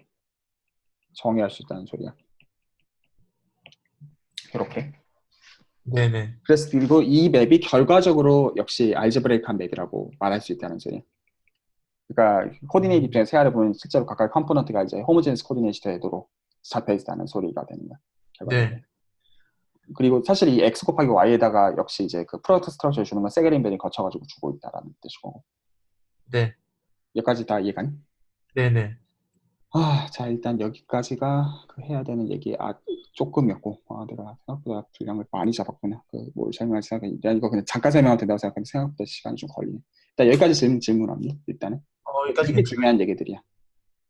정의할 수 있다는 소리야. 이렇게. 네네. 그래서 그리고 이 맵이 결과적으로 역시 알제브레이크한 맵이라고 말할 수 있다는 소리야. 그러니까 코디네이트 입장에서 세아를 보면 실제로 각각 컴포넌트가 이제 호모제니스 코디네이트 되도록 잡혀 있다는 소리가 되는 거야. 결과적으로. 네. 그리고 사실 이 x 곱하기 y에다가 역시 이제 그 프로덕트 스트럭처를 주는 건 세그린 베딩 거쳐가지고 주고 있다라는 뜻이고. 네. 여기까지 다 이해가니? 네네. 자 일단 여기까지가 해야 되는 얘기 조금이었고 내가 생각보다 분량을 많이 잡았구나. 뭘 설명할지 생각해. 야 이거 그냥 잠깐 설명하면 된다고 생각했는데 생각보다 시간이 좀 걸리네. 일단 여기까지 질문 없니? 일단은 여기까지 되게 괜찮아요. 중요한 얘기들이야.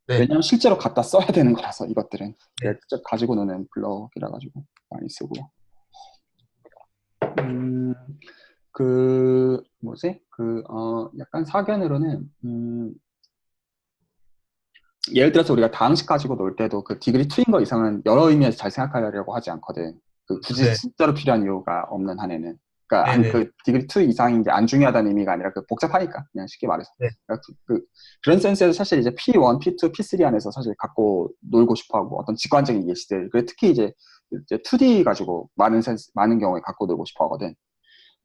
네. 왜냐면 실제로 갖다 써야 되는 거라서 이것들은 네. 내가 직접 가지고 노는 블럭이라 가지고 많이 쓰고. 뭐지? 약간 사견으로는 예를 들어서 우리가 다항식 가지고 놀 때도 그 디그리 2인 거 이상은 여러 의미에서 잘 생각하려고 하지 않거든. 굳이 네. 진짜로 필요한 이유가 없는 한에는. 그러니까 네네. 디그리 2 이상인 게 안 중요하다는 의미가 아니라 복잡하니까 그냥 쉽게 말해서. 네. 그러니까 그런 센스에서 사실 이제 P1, P2, P3 안에서 사실 갖고 놀고 싶어하고 어떤 직관적인 예시들. 특히 이제 2D 가지고 많은 경우에 갖고 놀고 싶어하거든.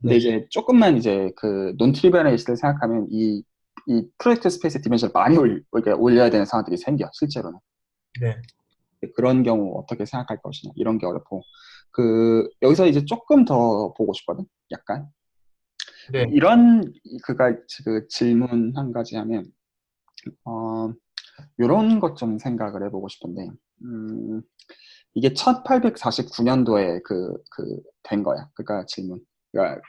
근데 네, 이제 조금만 이제 그 논트리비얼리스트를 생각하면 이 프로젝트 스페이스 디멘션을 많이 그러니까 올려야 되는 상황들이 생겨, 실제로는. 네, 그런 경우 어떻게 생각할 것이냐, 이런 게 어렵고. 여기서 이제 조금 더 보고 싶거든? 약간. 네, 그 질문 한 가지 하면, 요런 것 좀 생각을 해보고 싶은데, 이게 1849년도에 된 거야. 그러니까 질문. 그러니까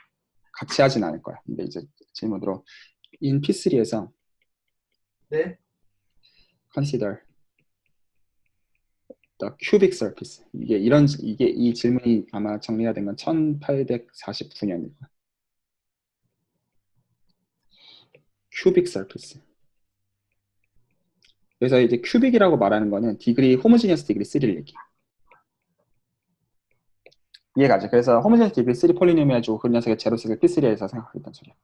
같이 하진 않을 거야. 근데 이제 질문으로, in P3에서 네, consider the cubic surface. 이게 이 질문이 아마 정리가 된 건 1849년일 거야. cubic surface. 그래서 이제 큐빅이라고 말하는 거는 호모지니어스 디그리 3를 얘기해. 이해가지? 그래서 호모지니어스 디그리 3 폴리노미얼 주고 그 녀석의 제로셋을 P3에서 생각하겠다는 소리야.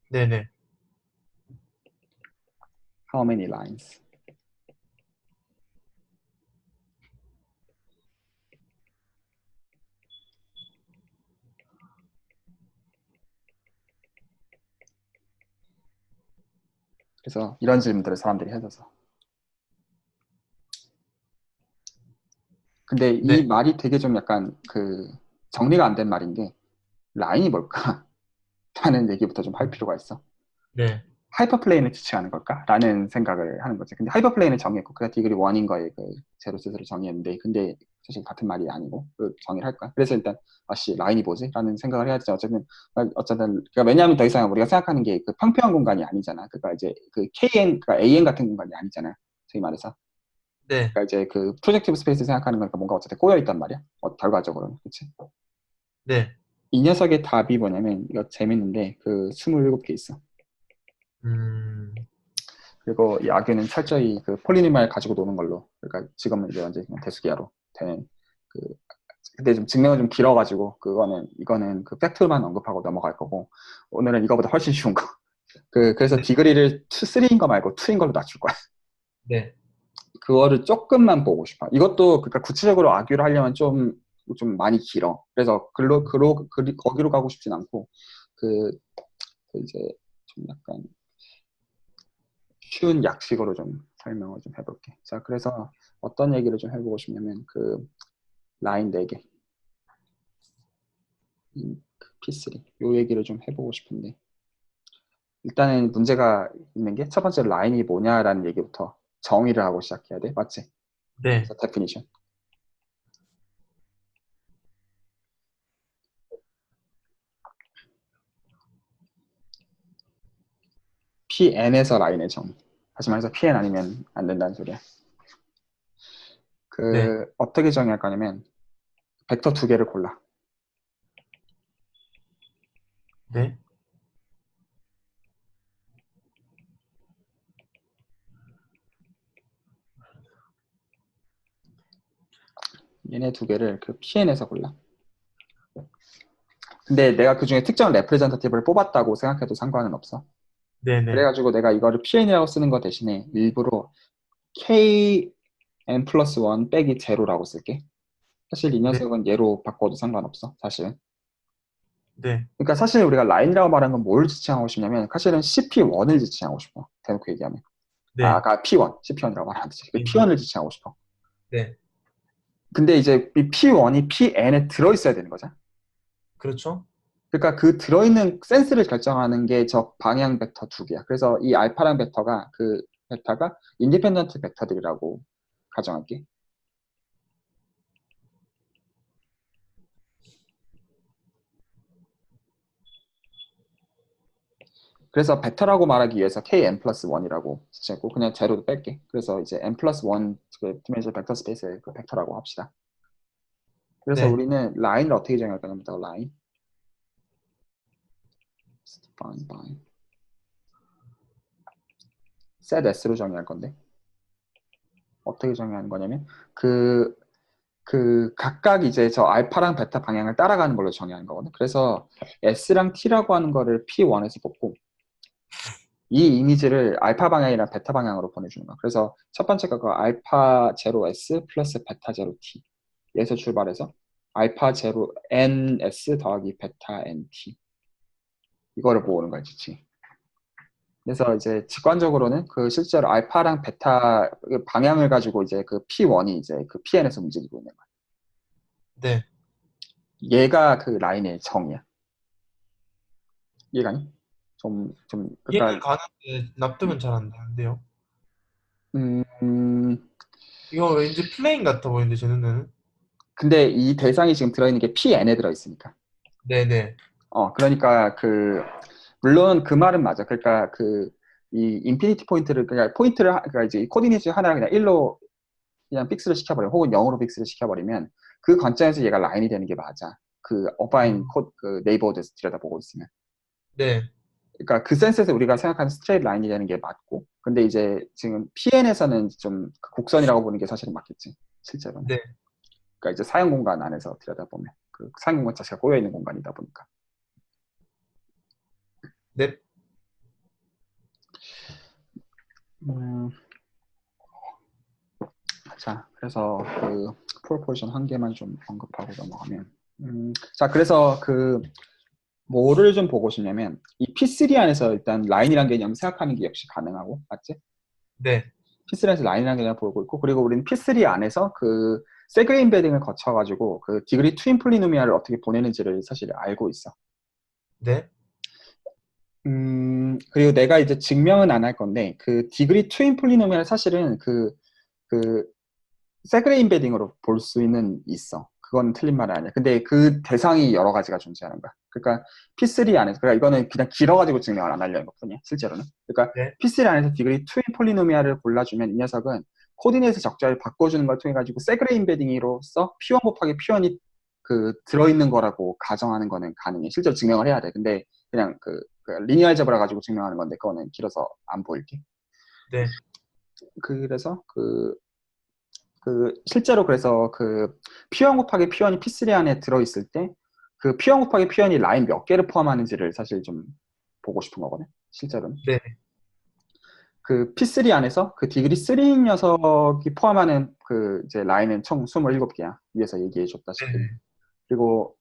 네, 네, How many lines? 그래서 이런 질문들을 사람들이 해줘서. 근데 이 네, 말이 되게 좀 약간 정리가 안 된 말인 게 라인이 뭘까? 라는 얘기부터 좀 할 필요가 있어. 네, 하이퍼플레인을 지칭하는 걸까? 라는 생각을 하는 거지. 근데 하이퍼플레인을 정했고 그가 디그리 1인 거에 제로 셋으로 정했는데 근데 사실 같은 말이 아니고 정의를 할 거야. 그래서 일단 라인이 뭐지? 라는 생각을 해야지. 어쨌든 그러니까 왜냐하면 더 이상 우리가 생각하는 게 평평한 공간이 아니잖아. 그러니까 이제 그러니까 AN 같은 공간이 아니잖아. 저희 말해서. 네, 그러니까 이제 프로젝티브 스페이스 생각하는 거니까 뭔가 어쨌든 꼬여 있단 말이야. 결과적으로는. 그치? 네, 이 녀석의 답이 뭐냐면 이거 재밌는데 27개 있어. 그리고 이 아규는 철저히 폴리노미알 가지고 노는 걸로. 그러니까 지금은 이제 완전히 그냥 대수기하로 되는 그 근데 좀 증명은 좀 길어가지고 이거는 팩트만 언급하고 넘어갈 거고 오늘은 이거보다 훨씬 쉬운 거. 그래서 네, 디그리를 3인 거 말고 2인 걸로 낮출 거야. 네, 그거를 조금만 보고 싶어. 이것도 그러니까 구체적으로 아규를 하려면 좀 많이 길어. 그래서 거기로 가고 싶진 않고 이제 좀 약간 쉬운 약식으로 좀 설명을 좀 해볼게. 자, 그래서 어떤 얘기를 좀 해보고 싶냐면 라인 4개, P3 요 얘기를 좀 해보고 싶은데 일단은 문제가 있는 게 첫 번째 라인이 뭐냐라는 얘기부터 정의를 하고 시작해야 돼. 맞지? 네, 그래서 definition. PN에서 라인의 정의. 다시 말해서 PN 아니면 안 된다는 소리야. 네, 어떻게 정의할 거냐면 벡터 2개를 골라. 네, 얘네 2개를 PN에서 골라. 근데 내가 그 중에 특정 레프레젠터티브를 뽑았다고 생각해도 상관은 없어. 네, 네, 그래가지고 내가 이거를 PN이라고 쓰는 거 대신에 일부러 KN 플러스 1 빼기 제로라고 쓸게. 사실 이 네, 녀석은 얘로 바꿔도 상관없어. 사실은. 네, 그러니까 사실 우리가 라인이라고 말하는 건 뭘 지칭하고 싶냐면 사실은 CP1을 지칭하고 싶어. 대놓고 얘기하면. 네, 아까 P1, CP1이라고 말하듯이 그 P1을 지칭하고 싶어. 네, 근데 이제 이 P1이 PN에 들어있어야 되는 거죠. 그렇죠? 그러니까 들어있는 센스를 결정하는 게 저 방향 벡터 2개야. 그래서 이 알파랑 베타가 인디펜던트 벡터들이라고 가정할게. 그래서 베타라고 말하기 위해서 kn 플러스 1이라고 지칭했고 그냥 제로도 뺄게. 그래서 이제 n 플러스 1 디멘션 벡터 스페이스의 벡터라고 합시다. 그래서 네, 우리는 라인을 어떻게 정의할 거냐면 라인 defined by set s로 정의할 건데 어떻게 정의하는 거냐면 각각 이제 저 알파랑 베타 방향을 따라가는 걸로 정의하는 거거든. 그래서 s랑 t라고 하는 거를 p1에서 뽑고 이 이미지를 알파 방향이랑 베타 방향으로 보내주는 거야. 그래서 첫 번째가 알파 제로 s 플러스 베타 제로 t 에서 출발해서 알파 제로 ns 더하기 베타 nt 이거를 모으는 거야, 지치. 그래서 이제 직관적으로는 그 실제로 알파랑 베타 방향을 가지고 이제 그 P1이 이제 그 PN에서 움직이고 있는 거야. 네. 얘가 그 라인의 정이야. 이해가니? 이해는 그러니까, 가는데 납득은 잘 안 되는데요. 음, 이거 왠지 플레인 같아 보이는데 제 눈에는. 근데 이 대상이 지금 들어있는 게 PN에 들어있으니까. 네네. 그러니까 물론 그 말은 맞아. 그러니까 이 인피니티 포인트를, 그러니까 이제 코디네이트 하나를 그냥 1로 그냥 픽스를 시켜버리면, 혹은 0으로 픽스를 시켜버리면, 그 관점에서 얘가 라인이 되는 게 맞아. 그 어바인 그 네이버드에서 들여다보고 있으면. 네. 그러니까 그 센스에서 우리가 생각하는 스트레이트 라인이 되는 게 맞고, 근데 이제 지금 PN에서는 좀 곡선이라고 보는 게 사실은 맞겠지. 실제로는. 네. 그러니까 이제 사용 공간 안에서 들여다보면 그 사용 공간 자체가 꼬여 있는 공간이다 보니까. 네. 음, 자, 그래서 그 프로포지션 한 개만 좀 언급하고 넘어가면, 자, 그래서 뭐를 좀 보고 싶냐면, 이 P3 안에서 일단 라인이라는 개념을 생각하는 게 역시 가능하고, 맞지? 네. P3 안에서 라인이라는 개념을 보고 있고, 그리고 우리는 P3 안에서 그 세그레 인베딩을 거쳐가지고 그 디그리 트윈 폴리노미알을 어떻게 보내는지를 사실 알고 있어. 네. 그리고 내가 이제 증명은 안 할 건데, 그 디그리 트윈 폴리노미알 사실은 그 세그레 인베딩으로 볼 수는 있어. 그건 틀린 말이 아니야. 근데 그 대상이 여러 가지가 존재하는 거야. 그러니까 P3 안에서, 그러니까 이거는 그냥 길어가지고 증명을 안 하려는 것뿐이야, 실제로는. 그러니까 네. P3 안에서 디그리 2의 폴리노미알을 골라주면 이 녀석은 코디네이트 적자를 바꿔주는 걸 통해 가지고 세그레 인베딩으로써 P1 곱하기 P1이 들어있는 거라고 가정하는 거는 가능해. 실제로 증명을 해야 돼. 근데 그냥 리니어 알제브라 가지고 증명하는 건데 그거는 길어서 안 보일게. 네. 그래서 실제로 그래서 P1 곱하기 P1이 P3 안에 들어있을 때 그 P1 곱하기 P1이 라인 몇 개를 포함하는지를 사실 좀 보고 싶은 거거든, 실제로는. 네. 그 P3 안에서 그 디그리 3 녀석이 포함하는 이제 라인은 총 27개야. 위에서 얘기해 줬다시피. 네. 그리고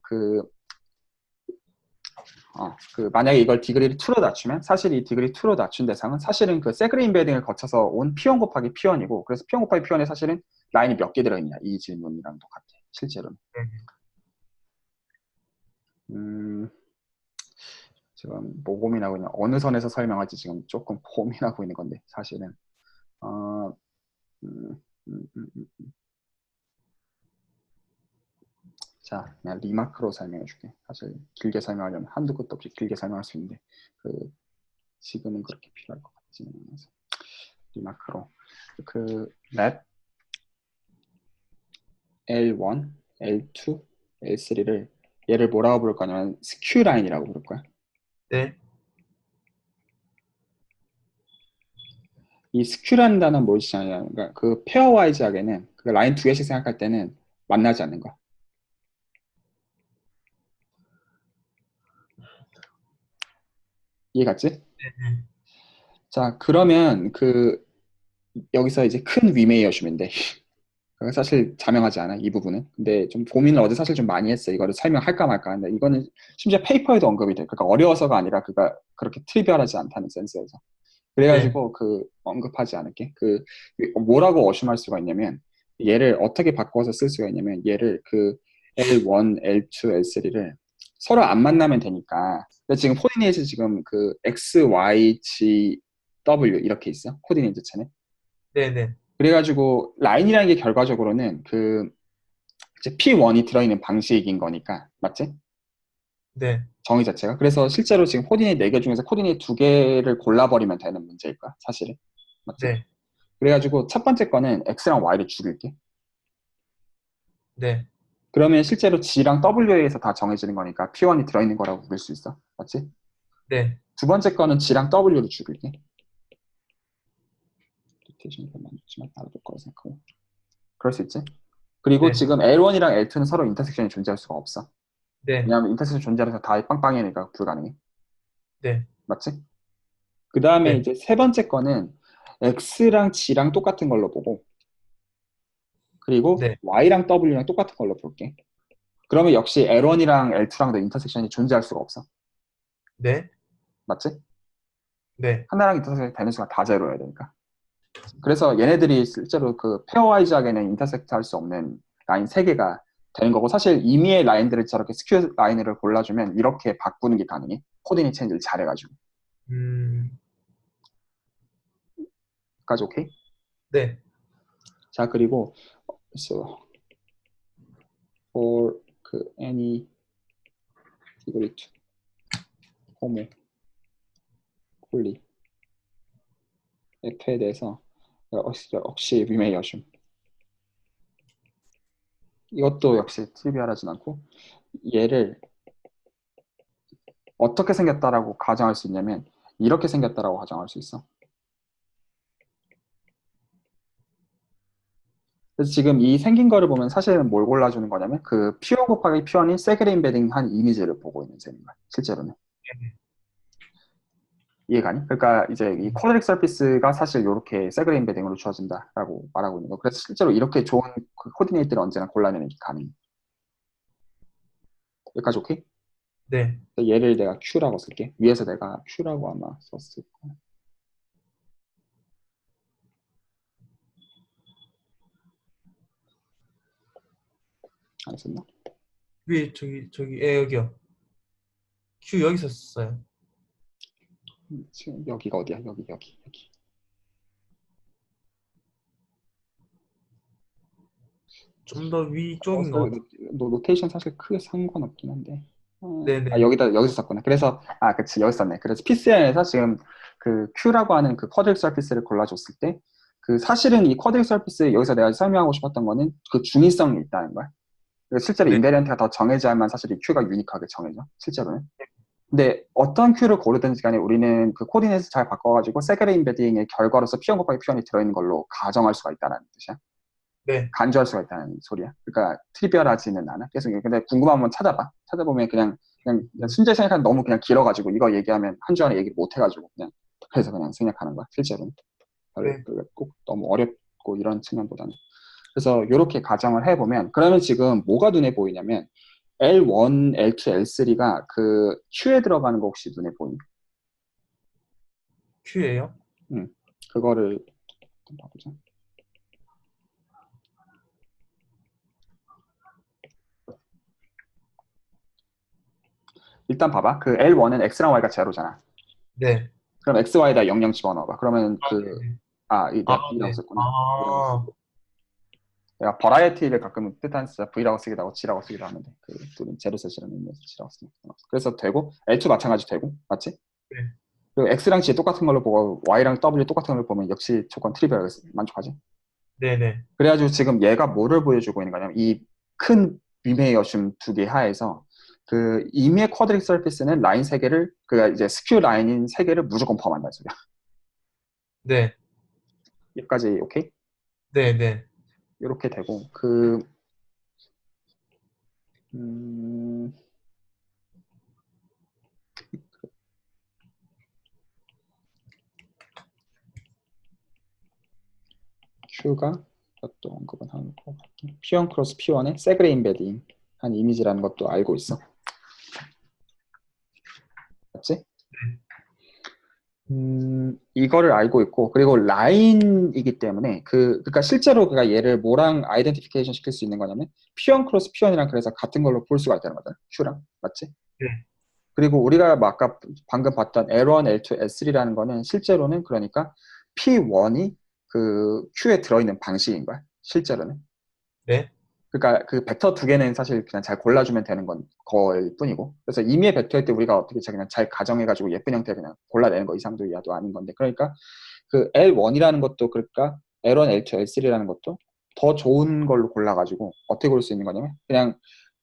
만약에 이걸 디그리를 2로 낮추면 사실 이 디그리 2로 낮춘 대상은 사실은 그 세그리 인베딩을 거쳐서 온 P1 곱하기 P1이고, 그래서 P1 곱하기 P1에 사실은 라인이 몇 개 들어있냐, 이 질문이랑 똑같아, 실제로는. 네. 음, 지금 뭐 고민하고 있냐, 어느 선에서 설명할지 지금 조금 고민하고 있는 건데, 사실은. 어, 음, 음, 음, 음. 자, 그냥 리마크로 설명해 줄게. 사실 길게 설명하려면 한두 끝도 없이 길게 설명할 수 있는데, 지금은 그렇게 필요할 것 같지는 않아서. 리마크로. 랩 L1, L2, L3를 얘를 뭐라고 부를 거냐면 스큐 라인이라고 부를 거야. 네. 이 스큐라는 단어는 뭐지? 그러니까 그 페어와이즈하게는 그 라인 두 개씩 생각할 때는 만나지 않는 거야. 이해 갔지? 네. 자, 그러면 여기서 이제 큰 위메이어주면 돼. 사실 자명하지 않아, 이 부분은. 근데 좀 고민을 어제 사실 좀 많이 했어. 이거를 설명할까 말까. 근데 이거는 심지어 페이퍼에도 언급이 돼. 그러니까 어려워서가 아니라 그가 그렇게 트리비얼하지 않다는 센스에서. 네. 그래가지고 언급하지 않을게. 뭐라고 어심할 수가 있냐면, 얘를 어떻게 바꿔서 쓸 수가 있냐면, 얘를 L1, L2, L3를 서로 안 만나면 되니까. 근데 지금 코디네이트 지금 X, Y, G, W 이렇게 있어. 코디네이트 차는. 네. 네. 그래가지고 라인이라는 게 결과적으로는 이제 P1이 들어있는 방식인 거니까, 맞지? 네. 정의 자체가. 그래서 실제로 지금 코디네이트 4개 중에서 코디네이트 2개를 골라버리면 되는 문제일 거야, 사실은. 맞지? 네. 그래가지고 첫 번째 거는 X랑 Y를 죽일게. 네. 그러면 실제로 G랑 W에 의해서 다 정해지는 거니까 P1이 들어있는 거라고 부를 수 있어. 맞지? 네. 두 번째 거는 G랑 W를 죽일게. 디테이션이 별로 안 좋지만 알아둘 거라 생각하고. 그럴 수 있지? 그리고 네. 지금 L1이랑 L2는 서로 인터섹션이 존재할 수가 없어. 네. 왜냐하면 인터섹션 존재하면서 다 빵빵이니까 불가능해. 네. 맞지? 그 다음에 네. 이제 세 번째 거는 X랑 G랑 똑같은 걸로 보고, 그리고 네. Y랑 W랑 똑같은 걸로 볼게. 그러면 역시 L1이랑 L2랑도 인터섹션이 존재할 수가 없어. 네. 맞지? 네. 하나랑 인터섹트 되는 수가 다 제로여야 되니까. 그래서 얘네들이 실제로 그 페어와이즈하게는 인터섹트 할 수 없는 라인 3개가 되는 거고, 사실 임의의 라인들을 저렇게 스퀘어 라인을 골라주면 이렇게 바꾸는 게 가능해. 코디네이트 체인지를 잘해가지고. 음, 까지 오케이? 네. 자, 그리고 so for 그 any degree to homo 콜리 F에 대해서 역시 we may assume. 이것도 역시 트리비얼하진 않고, 얘를 어떻게 생겼다라고 가정할 수 있냐면 이렇게 생겼다라고 가정할 수 있어. 그래서 지금 이 생긴 거를 보면 사실은 뭘 골라주는 거냐면 그 P1 곱하기 P1이 세그레 인베딩 한 이미지를 보고 있는 셈인 거야. 실제로는. 이해가니? 그러니까 이제 이 쿼드릭 서피스가 사실 이렇게 세그레 인베딩으로 주어진다라고 말하고 있는 거. 그래서 실제로 이렇게 좋은 그 코디네이트를 언제나 골라내는 게 가능해. 여기까지 오케이? 네. 얘를 내가 Q라고 쓸게. 위에서 내가 Q라고 아마 썼을 거야. 안 썼나? 위에 저기 예, 여기요. Q 여기서 썼어요. 지금 여기가 어디야? 여기. 좀 더 위쪽인 것 같아요. 노테이션 사실 크게 상관없긴 한데. 네네. 여기서 썼구나. 그래서, 그치, 여기 썼네. 그래서 PCN에서 지금 그 Q라고 하는 그 쿼드릭 서피스를 골라줬을 때, 그 사실은 이 쿼드릭 서피스 여기서 내가 설명하고 싶었던 거는 그 중의성이 있다는 거야. 그래서 실제로 네. 인베리언트가 더 정해져야만 사실 이 Q가 유니크하게 정해져. 실제로는. 근데 어떤 Q를 고르든지 간에 우리는 그 코디네이트 잘 바꿔가지고 세그레 인베딩의 결과로서 P1 곱하기 P1이 들어있는 걸로 가정할 수가 있다는 뜻이야. 네. 간주할 수가 있다는 소리야. 그러니까 트리비얼하지는 않아. 계속 근데 궁금하면 한번 찾아봐. 찾아보면 그냥 순전히 생각하면 너무 그냥 길어가지고 이거 얘기하면 한 주 안에 얘기를 못 해가지고 그냥 그래서 그냥 생략하는 거야. 실제로는 네. 꼭 너무 어렵고 이런 측면보다는. 그래서 이렇게 가정을 해보면 그러면 지금 뭐가 눈에 보이냐면 L1, L2, L3가 그 Q에 들어가는 거 혹시 눈에 보이니? Q예요? 그거를 한번 봐보자. 일단 봐봐. 그 L1은 X랑 Y가 제로잖아. 네. 그럼 X, Y에다 00 집어넣어봐. 그러면 아, 네네. 아, 내가 V라고 네. 썼구나. V라고 아, 쓰고. 내가 버라이어티를 가끔 뜻하는 숫자 V라고 쓰기도 하고 G라고 쓰기도 하는데 그 둘은 제로셋이라는 의미에서 G라고 쓰니까 그래서 되고 L2 마찬가지 되고 맞지? 네. 그리고 X랑 G 똑같은 걸로 보고 Y랑 W 똑같은 걸로 보면 역시 조건 트리비얼 만족하지? 네네. 그래가지고 지금 얘가 뭐를 보여주고 있는 거냐면 이 큰 위메이 어춤 두 개 하에서 그 임의 쿼드릭 서피스는 라인 세 개를 그 이제 스큐 라인인 세 개를 무조건 포함한다는 소리야. 네. 여기까지 오케이? 네네. 이렇게 되고 음, Q가 또 언급은 하는 거 P1 크로스 P1의 세그레 인베딩 한 이미지라는 것도 알고 있어. 맞지? 이거를 알고 있고 그리고 라인이기 때문에 그러니까 실제로 그가 얘를 뭐랑 아이덴티피케이션 시킬 수 있는 거냐면 P1 크로스 P1이랑 그래서 같은 걸로 볼 수가 있다는 거잖아. Q랑 맞지? 네. 그리고 우리가 아까 방금 봤던 L1, L2, L3라는 거는 실제로는 그러니까 P1이 그 Q에 들어있는 방식인 거야. 실제로는. 네. 그러니까 그 벡터 두 개는 사실 그냥 잘 골라주면 되는 거일 뿐이고. 그래서 임의의 벡터일 때 우리가 어떻게 그냥 잘 가정해가지고 예쁜 형태 그냥 골라내는 거 이상도 이하도 아닌 건데. 그러니까 그 L1이라는 것도 그러니까 L1, L2, L3라는 것도 더 좋은 걸로 골라가지고 어떻게 고를 수 있는 거냐면 그냥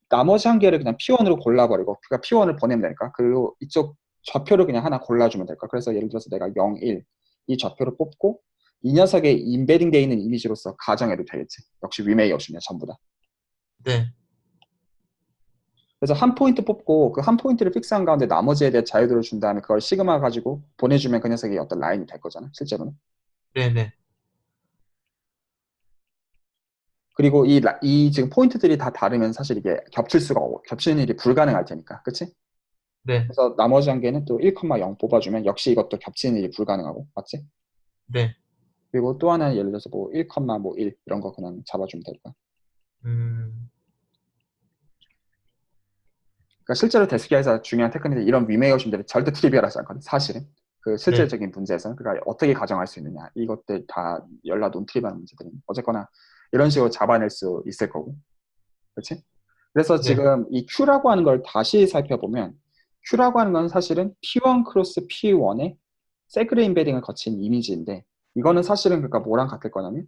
나머지 한 개를 그냥 P1으로 골라버리고 그러니까 P1을 보내면 되니까 그리고 이쪽 좌표를 그냥 하나 골라주면 될까. 그래서 예를 들어서 내가 0, 1 이 좌표를 뽑고 이 녀석의 인베딩 돼 있는 이미지로서 가정해도 되겠지. 역시 위메이 없으면 전부 다. 네. 그래서 한 포인트 뽑고 그 한 포인트를 픽스한 가운데 나머지에 대해 자유도를 준 다음에 그걸 시그마 가지고 보내주면 그 녀석이 어떤 라인이 될 거잖아. 실제로는. 네네. 그리고 이 지금 포인트들이 다 다르면 사실 이게 겹치는 일이 불가능할 테니까. 그치? 네, 그래서 나머지 한 개는 또 1,0 뽑아주면 역시 이것도 겹치는 일이 불가능하고, 맞지? 네, 그리고 또 하나는 예를 들어서 뭐 1, 뭐 1, 이런 거 그냥 잡아주면 될 거야. 음, 그러니까 실제로 데스기에서 중요한 테크닉이 이런 위메이어심들이 절대 트리비얼하지 않거든, 사실은. 그 네, 실질적인 문제에서는. 그러니까 어떻게 가정할 수 있느냐. 이것들 다 열라 논트리비얼한 문제들이 어쨌거나 이런 식으로 잡아낼 수 있을 거고. 그렇지? 그래서 네, 지금 이 Q라고 하는 걸 다시 살펴보면 Q라고 하는 건 사실은 P1 크로스 P1의 세그레 인베딩을 거친 이미지인데 이거는 사실은 그러니까 뭐랑 같을 거냐면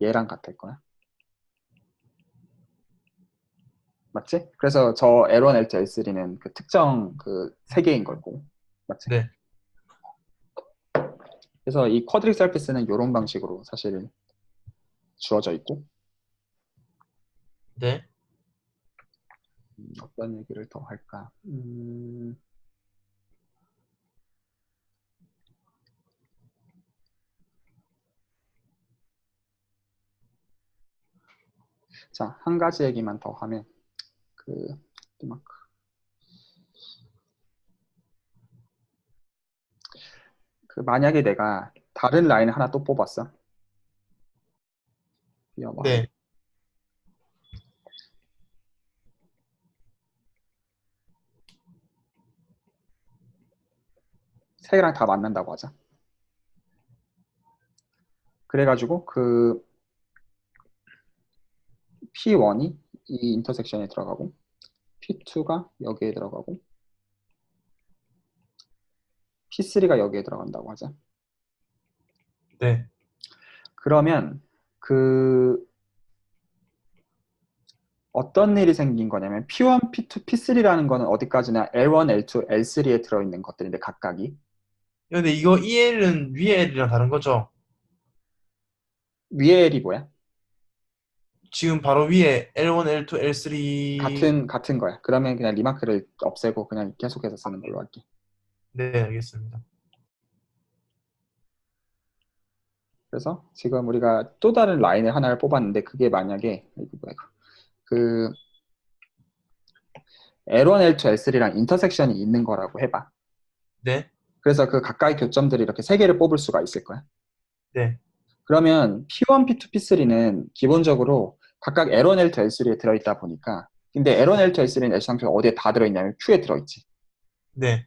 얘랑 같을 거야. 맞지? 그래서 저 L1, L2, L3는 그 특정 그 세 개인 거고. 맞지? 네, 그래서 이 쿼드릭 서피스는 이런 방식으로 사실 주어져 있고 네. 어떤 얘기를 더 할까? 자, 한 가지 얘기만 더 하면 그 마크. 그 만약에 내가 다른 라인을 하나 또 뽑았어. 봐. 네. 세 개랑 다 만난다고 하자. 그래가지고 그 P1이 이 인터섹션에 들어가고 P2가 여기에 들어가고 P3가 여기에 들어간다고 하자. 네. 그러면 그 어떤 일이 생긴 거냐면 P1, P2, P3라는 거는 어디까지나 L1, L2, L3에 들어있는 것들인데 각각이 근데 이거 EL은 위에 L이랑 다른 거죠? 위에 L이 뭐야? 지금 바로 위에 L1, L2, L3. 같은 거야. 그러면 그냥 리마크를 없애고 그냥 계속해서 쓰는 걸로 할게. 네, 알겠습니다. 그래서 지금 우리가 또 다른 라인을 하나를 뽑았는데 그게 만약에 이거 뭐야 이거. 그 L1, L2, L3랑 인터섹션이 있는 거라고 해봐. 네, 그래서 그 가까이 교점들이 이렇게 세 개를 뽑을 수가 있을 거야. 네, 그러면 P1, P2, P3는 기본적으로 각각 L1, L2, L3에 들어있다 보니까 근데 L1, L2, L3는 L상표가 어디에 다 들어있냐면 Q에 들어있지. 네,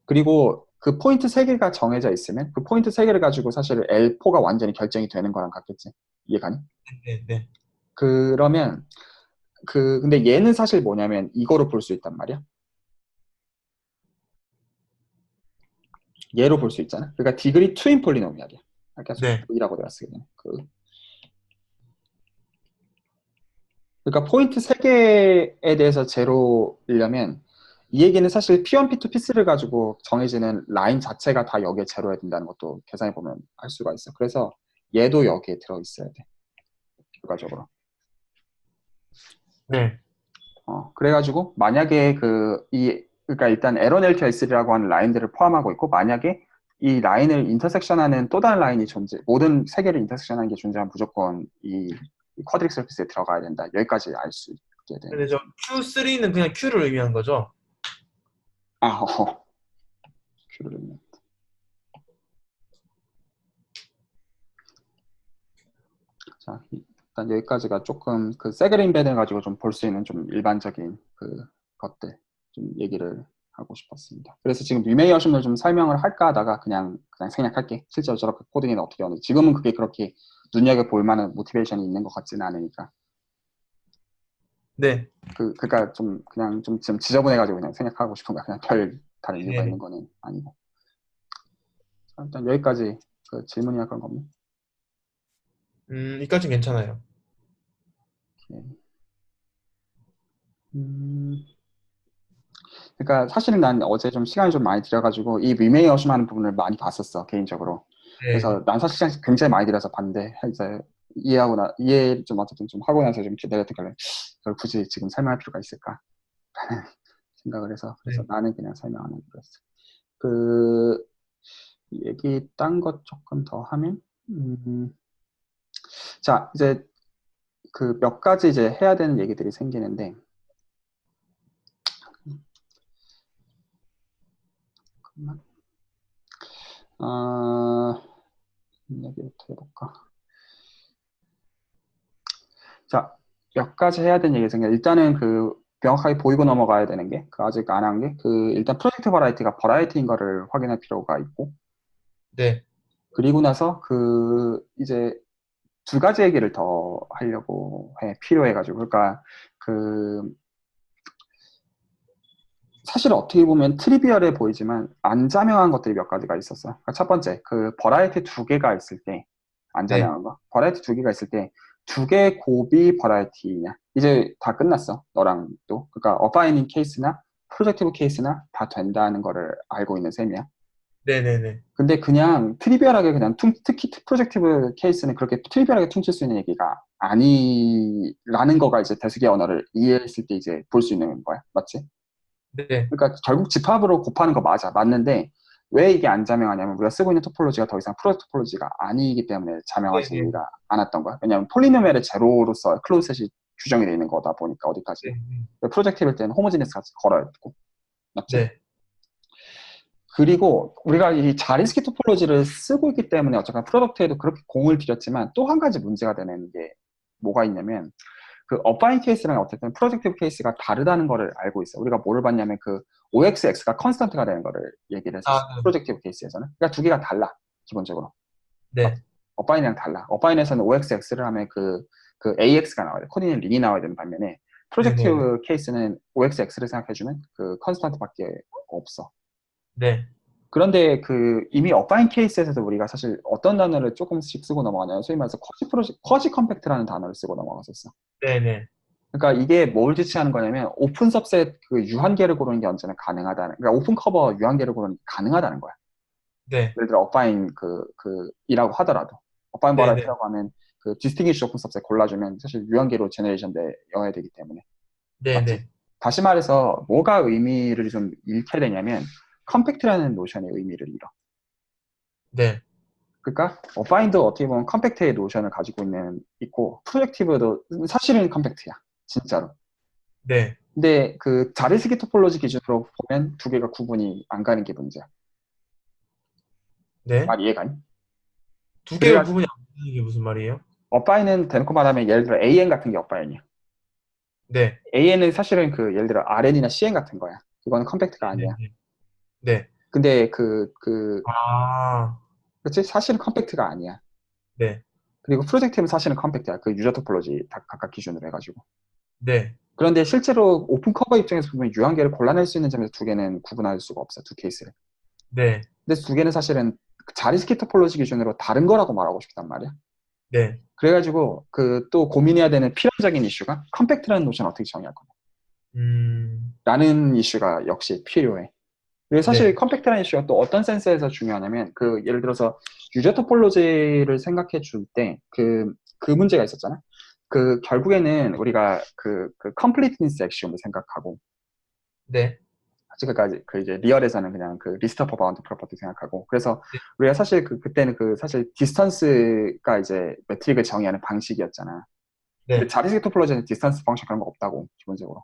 그리고 그 포인트 세 개가 정해져 있으면 그 포인트 세 개를 가지고 사실 L4가 완전히 결정이 되는 거랑 같겠지. 이해가니? 네, 네, 그러면 근데 얘는 사실 뭐냐면 이거로 볼 수 있단 말이야. 얘로 볼 수 있잖아. 그러니까 디그리 트윈 폴리노미알이야. 계속 네, V라고 내가 쓰게 되네. 그러니까 포인트 3개에 대해서 제로이려면 이 얘기는 사실 P1, P2, P3를 가지고 정해지는 라인 자체가 다 여기에 제로야 된다는 것도 계산해보면 알 수가 있어. 그래서 얘도 여기에 들어있어야 돼. 결과적으로. 네, 그래가지고 만약에 그러니까 일단 L1, L2, L3라고 하는 라인들을 포함하고 있고 만약에 이 라인을 인터섹션하는 또 다른 라인이 모든 세 개를 인터섹션하는 게 존재하면 무조건 이 쿼드릭 서피스에 들어가야 된다. 여기까지 알 수 있게 되는 근데 거죠. 저 Q3는 그냥 Q를 의미하는 거죠? 아, 큐를 넣네. 자, 일단 여기까지가 조금 그 세그린 밴을 가지고 좀 볼 수 있는 좀 일반적인 그 것들 좀 얘기를 하고 싶었습니다. 그래서 지금 리메이어션을 좀 설명을 할까 하다가 그냥 생략할게. 실제로 저렇게 코딩이 어떻게 하는지. 지금은 그게 그렇게 눈여겨볼 만한 모티베이션이 있는 것 같지는 않으니까. 네, 그러니까 그냥 좀 지저분해가지고 그냥 생략하고 싶은 거야. 그냥 별 다른 이유가 네. 있는 거는 아니고. 자, 일단 여기까지 그 질문이나 그런 겁니다. 이까진 괜찮아요. 오케이. 그러니까 사실은 난 어제 좀 시간이 좀 많이 들여가지고 이 리메이어심 하는 부분을 많이 봤었어 개인적으로. 네, 그래서 난 사실 시간 굉장히 많이 들여서 봤는데 이제 이해 좀 어쨌든 좀 하고 나서 좀 내렸던 결론 그걸 굳이 지금 설명할 필요가 있을까 생각을 해서 그래서 네, 나는 그냥 설명 안 하기로 했어. 그 얘기 딴 것 조금 더 하면 자 이제 그 몇 가지 이제 해야 되는 얘기들이 생기는데 아, 얘기부터 해볼까? 자, 몇 가지 해야 되는 얘기 생겨. 일단은 그 명확하게 보이고 넘어가야 되는 게, 그 아직 안 한 게, 그 일단 프로젝트 버라이티가 버라이티인 거를 확인할 필요가 있고, 네, 그리고 나서 그 이제 두 가지 얘기를 더 하려고 해, 필요해가지고. 그러니까 그 사실 어떻게 보면 트리비얼해 보이지만 안 자명한 것들이 몇 가지가 있었어. 그러니까 첫 번째, 그 버라이티 두 개가 있을 때, 안 네, 자명한 거. 버라이티 두 개가 있을 때, 두 개의 곱이 버라이티냐. 이제 다 끝났어. 너랑 또. 그러니까 어바이닝 케이스나 프로젝티브 케이스나 다 된다는 거를 알고 있는 셈이야. 네네네. 근데 그냥 트리비얼하게 그냥 특히 프로젝티브 케이스는 그렇게 트리비얼하게 퉁칠 수 있는 얘기가 아니라는 거가 이제 대수계 언어를 이해했을 때 이제 볼 수 있는 거야. 맞지? 네, 그러니까 결국 집합으로 곱하는 거 맞아. 맞는데 왜 이게 안 자명하냐면 우리가 쓰고 있는 토폴로지가 더 이상 프로 토폴로지가 아니기 때문에 네네. 자명하지가 않았던 거야. 왜냐하면 폴리노멜의 제로로서 클로즈셋이 규정이 되어 있는 거다 보니까 어디까지나. 네, 프로젝티브일 때는 호모지니스 같이 걸어야 되고. 맞지? 네, 그리고 우리가 이 자리스키 토폴로지를 쓰고 있기 때문에 어쨌든 프로덕트에도 그렇게 공을 들였지만 또 한 가지 문제가 되는 게 뭐가 있냐면 그 어바인 케이스랑 어쨌든 프로젝티브 케이스가 다르다는 거를 알고 있어. 우리가 뭐를 봤냐면 그 OXX가 컨스턴트가 되는 거를 얘기를 했었어. 아, 프로젝티브 케이스에서는. 그러니까 두 개가 달라. 기본적으로. 네, 어바인이랑 달라. 어바인에서는 OXX를 하면 그 AX가 나와야 돼. 코디네이트 링이 나와야 되는 반면에 네네네. 프로젝티브 케이스는 OXX를 생각해주면 그 컨스턴트밖에 없어. 네, 그런데 그 이미 어바인 케이스에서도 우리가 사실 어떤 단어를 조금씩 쓰고 넘어가냐면 소위 말해서 쿼지 컴팩트라는 단어를 쓰고 넘어갔었어. 네네. 그러니까 이게 뭘 지칭하는 거냐면 오픈 सब셋 그 유한계를 고르는 게 언제나 가능하다는, 그러니까 오픈 커버 유한계를 고르는 게 가능하다는 거야. 네, 예를 들어 어파인 이라고 하더라도 어파인 네네. 버라이티라고 하면 그 디스팅기시 오픈 सब셋 골라주면 사실 유한계로 제너레이션 되어야 되기 때문에. 맞지? 네네. 다시 말해서 뭐가 의미를 좀 잃게 되냐면 컴팩트라는 노션의 의미를 잃어. 네, 그러니까 어파인도 어떻게 보면 컴팩트의 노션을 가지고 있고 프로젝티브도 사실은 컴팩트야. 진짜로. 네. 근데 그 자리스키 토폴로지 기준으로 보면 두 개가 구분이 안 가는 게 문제야. 네. 말 이해가니? 두 개가 그래가 구분이 안 되는 게 무슨 말이에요? 어바인은 대놓고 말하면 예를 들어 AN 같은 게 어바인이야. 네, AN은 사실은 그 예를 들어 RN이나 CN 같은 거야. 그거는 컴팩트가 아니야. 네네. 네. 근데 아, 그렇지? 사실은 컴팩트가 아니야. 네, 그리고 프로젝트는 사실은 컴팩트야. 그 유저 토폴로지 다 각각 기준으로 해가지고. 네, 그런데 실제로 오픈 커버 입장에서 보면 유한계를 골라낼 수 있는 점에서 두 개는 구분할 수가 없어. 두 케이스를. 네, 근데 두 개는 사실은 그 자리스키 토폴로지 기준으로 다른 거라고 말하고 싶단 말이야. 네. 그래가지고 그 또 고민해야 되는 필연적인 이슈가 컴팩트라는 노션 어떻게 정의할 거냐 라는 이슈가 역시 필요해. 그리고 사실 네, 컴팩트라는 이슈가 또 어떤 센스에서 중요하냐면 그 예를 들어서 유저 토폴로지를 생각해 줄 때 그 문제가 있었잖아. 그 결국에는 우리가 그 completeness 액시움을 생각하고 네, 아직까지 그 이제 리얼에서는 그냥 그 리스트 오브 바운드 프로퍼티 생각하고 그래서 네, 우리가 사실 그때는 그 사실 디스턴스가 이제 매트릭을 정의하는 방식이었잖아. 근데 네, 자리식 토폴로지는 디스턴스 펑션 그런 거 없다고 기본적으로.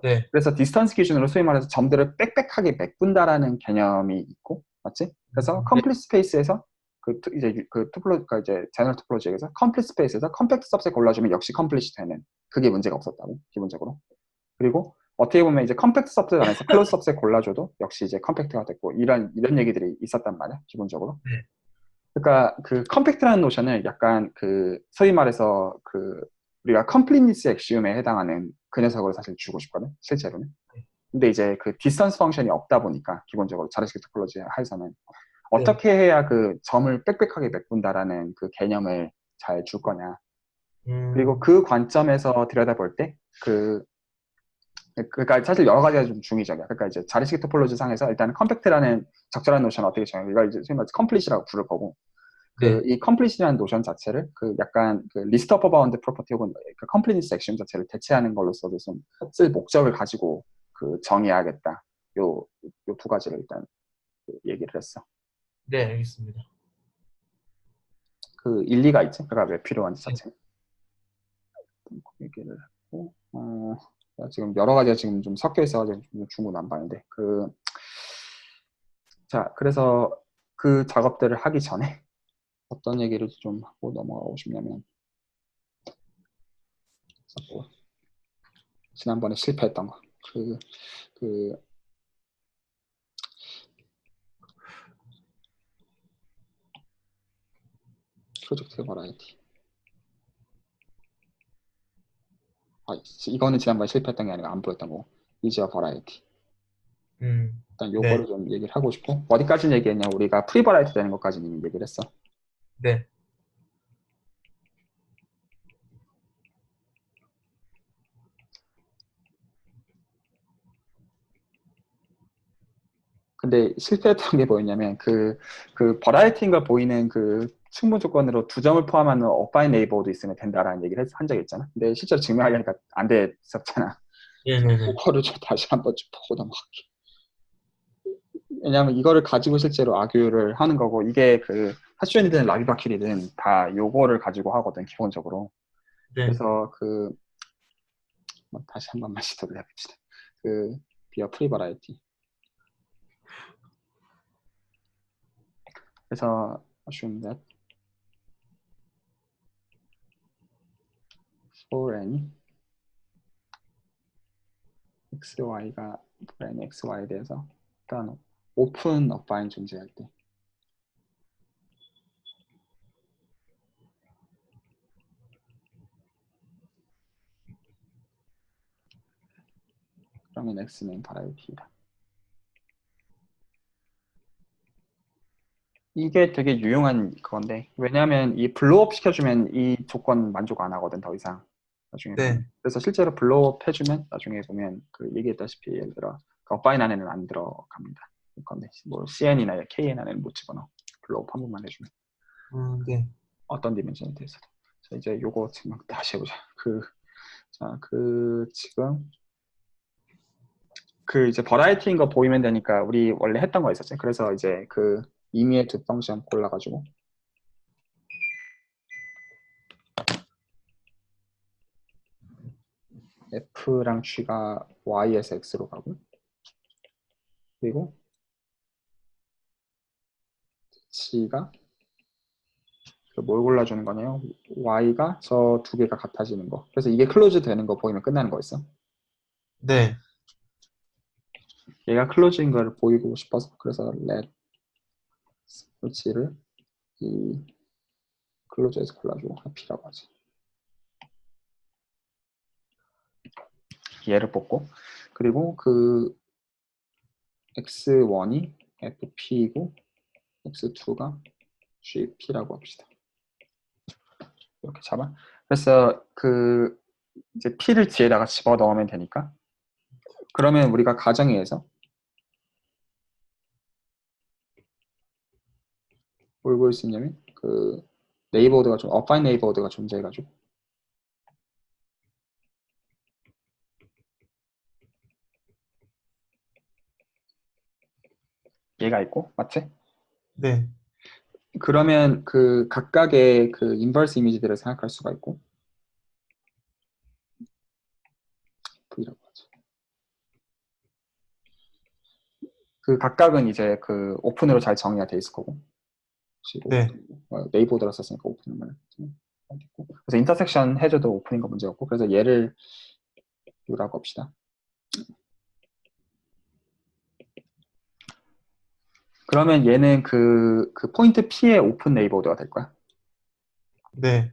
네. 그래서 디스턴스 기준으로 소위 말해서 점들을 빽빽하게 메꾼다라는 개념이 있고, 맞지? 그래서 네, 컴플리트 스페이스에서 이제 그 토폴로지가 이제 제너럴 토폴로지에서 컴플리트 스페이스에서 컴팩트 서브셋 골라주면 역시 컴플리트 되는 그게 문제가 없었다고 기본적으로. 그리고 어떻게 보면 이제 컴팩트 서브셋 안에서 클로즈 서브셋 골라줘도 역시 이제 컴팩트가 됐고 이런 얘기들이 있었단 말이야 기본적으로. 네, 그러니까 그 컴팩트라는 노션을 약간 그 소위 말해서 그 우리가 컴플리니스 액시움에 해당하는 그 녀석으로 사실 주고 싶거든 실제로는. 근데 이제 그 디스턴스 펑션이 없다 보니까 기본적으로 자르스키 토폴로지 하에서는 네. 어떻게 해야 그 점을 빽빽하게 메꾼다라는 그 개념을 잘 줄 거냐. 그리고 음, 그 관점에서 들여다볼 때 그러니까 사실 여러 가지가 좀 중의적이야. 그러니까 이제 자리식 토폴로지 상에서 일단 컴팩트라는 적절한 노션을 어떻게 정해? 이걸 이제 소위 말해서 컴플릿이라고 부를 거고, 그 네, 이 컴플릿이라는 노션 자체를 그 약간 그 리스트 오브 바운드 프로퍼티 혹은 그 컴플리니스 액션 자체를 대체하는 걸로서도 좀 쓸 목적을 가지고 그 정의해야겠다. 요 두 가지를 일단 그 얘기를 했어. 네, 알겠습니다. 그 일리가 있지? 그가 왜 필요한지 네, 자체는 얘기를 했고, 지금 여러 가지가 지금 좀 섞여 있어가지고 중구난방인데 자, 그래서 그 작업들을 하기 전에 어떤 얘기를 좀 하고 넘어가고 싶냐면, 뭐 지난번에 실패했던 거. 그 프로젝트 버라이티. 이거는 지난번에 실패했던 게 아니라 안 보였던 거고. 이지어 버라이티. 일단 요거를 네, 좀 얘기를 하고 싶고, 어디까지 얘기했냐? 우리가 프리 버라이티 되는 것까지는 이미 얘기를 했어. 네, 근데 실패했던 게 뭐였냐면 그 버라이티인 걸 보이는 그 충분 조건으로 두 점을 포함하는 어바인 네이버도 있으면 된다라는 얘기를 한 적이 있잖아. 근데 실제로 증명하려니까 안 됐었잖아. 네네네, 그거를 좀 다시 한번 좀 보고 넘어갈게. 왜냐하면 이거를 가지고 실제로 아규를 하는 거고, 이게 그 하슈엔이든 라비바킬이든 다 요거를 가지고 하거든 기본적으로. 네, 그래서 다시 한 번만 시도를 해봅시다. 그 비어 프리 버라이티. 그래서 assume that for any xy가 for any xy에 대해서 일단 오픈 어바인 존재할 때, 그러면 x는 버라이티다. 이게 되게 유용한 그건데, 왜냐하면 이 블로업 시켜주면 이 조건 만족 안 하거든 더 이상 나중에 보면. 네, 그래서 실제로 블로업 해주면 나중에 보면 그 얘기했다시피 예를 들어 그 어바인 안에는 안 들어갑니다. 건데 뭐 CN이나 KN 안에는 못 집어넣어. 블로업 한 번만 해주면 네, 어떤 디멘션에 대해서도. 자, 이제 요거 지금 다시 해보자. 지금 그 이제 버라이티인 거 보이면 되니까 우리 원래 했던 거 있었지. 그래서 이제 그 임의의 두 펑션 골라가지고 F랑 G가 Y에서 X로 가고, 그리고 G가 뭘 골라주는 거냐요? Y가 저 두 개가 같아지는 거. 그래서 이게 클로즈 되는 거 보이면 끝나는 거 있어. 네, 얘가 클로즈인 걸 보이고 싶어서 그래서 let G를 이 클로즈에서 골라주고 P라고 하지. 얘를 뽑고, 그리고 그 X1이 FP이고 X2가 GP라고 합시다. 이렇게 잡아. 그래서 그 이제 P를 뒤에다가 집어 넣으면 되니까, 그러면 우리가 가정에서 뭘 볼 수 있냐면 그 네이버드가 좀 어파인 네이버드가 존재해가지고 얘가 있고, 맞지? 네, 그러면 그 각각의 그 인버스 이미지들을 생각할 수가 있고, V라고 하죠. 그 각각은 이제 그 오픈으로 잘 정의가 돼 있을 거고, 네, 네이버드라 썼으니까 오픈을 됐고, 그래서 인터섹션 해줘도 오픈인 거 문제 없고, 그래서 얘를 U라고 합시다. 그러면 얘는 그 포인트 P의 오픈 네이버드가 될 거야. 네,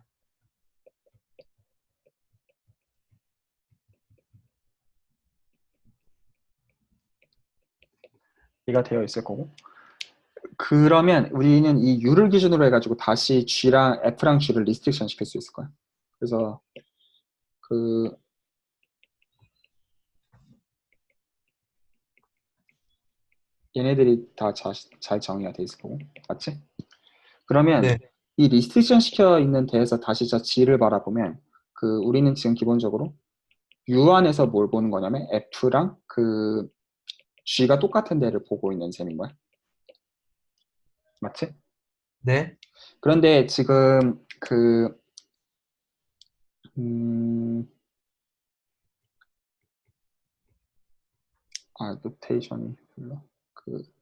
얘가 되어 있을 거고, 그러면 우리는 이 U를 기준으로 해가지고 다시 G랑 F랑 G를 리스트릭션 시킬 수 있을 거야. 그래서 그 얘네들이 다 잘 정의가 돼 있을 거고, 맞지? 그러면 네, 이 리스트릭션 시켜 있는 데에서 다시 저 G를 바라보면 그 우리는 지금 기본적으로 U 안에서 뭘 보는 거냐면 F랑 그 G가 똑같은 데를 보고 있는 셈인 거야. 맞지? 네, 그런데 지금 그 음, 노테이션이 별로.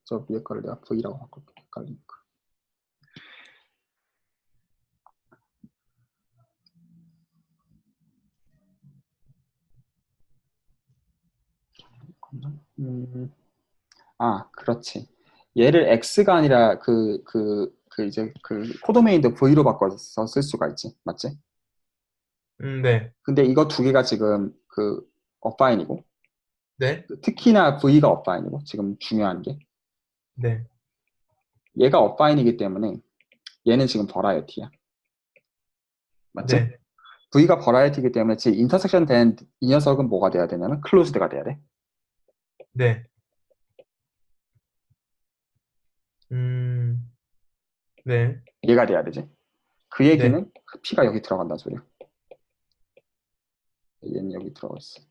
저 위에 거를 내가 V라고 바꿀게. 헷갈리니까. 그렇지. 얘를 X가 아니라 이제 코도메인도 V로 바꿔서 쓸 수가 있지. 맞지? 네. 근데 이거 두 개가 지금 어파인이고, 네. 특히나 V가 어파인이고, 지금 중요한 게. 네. 얘가 어파인이기 때문에 얘는 지금 버라이어티야. 맞지? 네. V가 버라이어티이기 때문에 지금 인터섹션 된 이 녀석은 뭐가 돼야 되냐면 클로즈드가 돼야 돼. 네. 음, 네. 얘가 돼야 되지. 그 네. 얘기는 P가 여기 들어간다는 소리야. 얘는 여기 들어가 있어.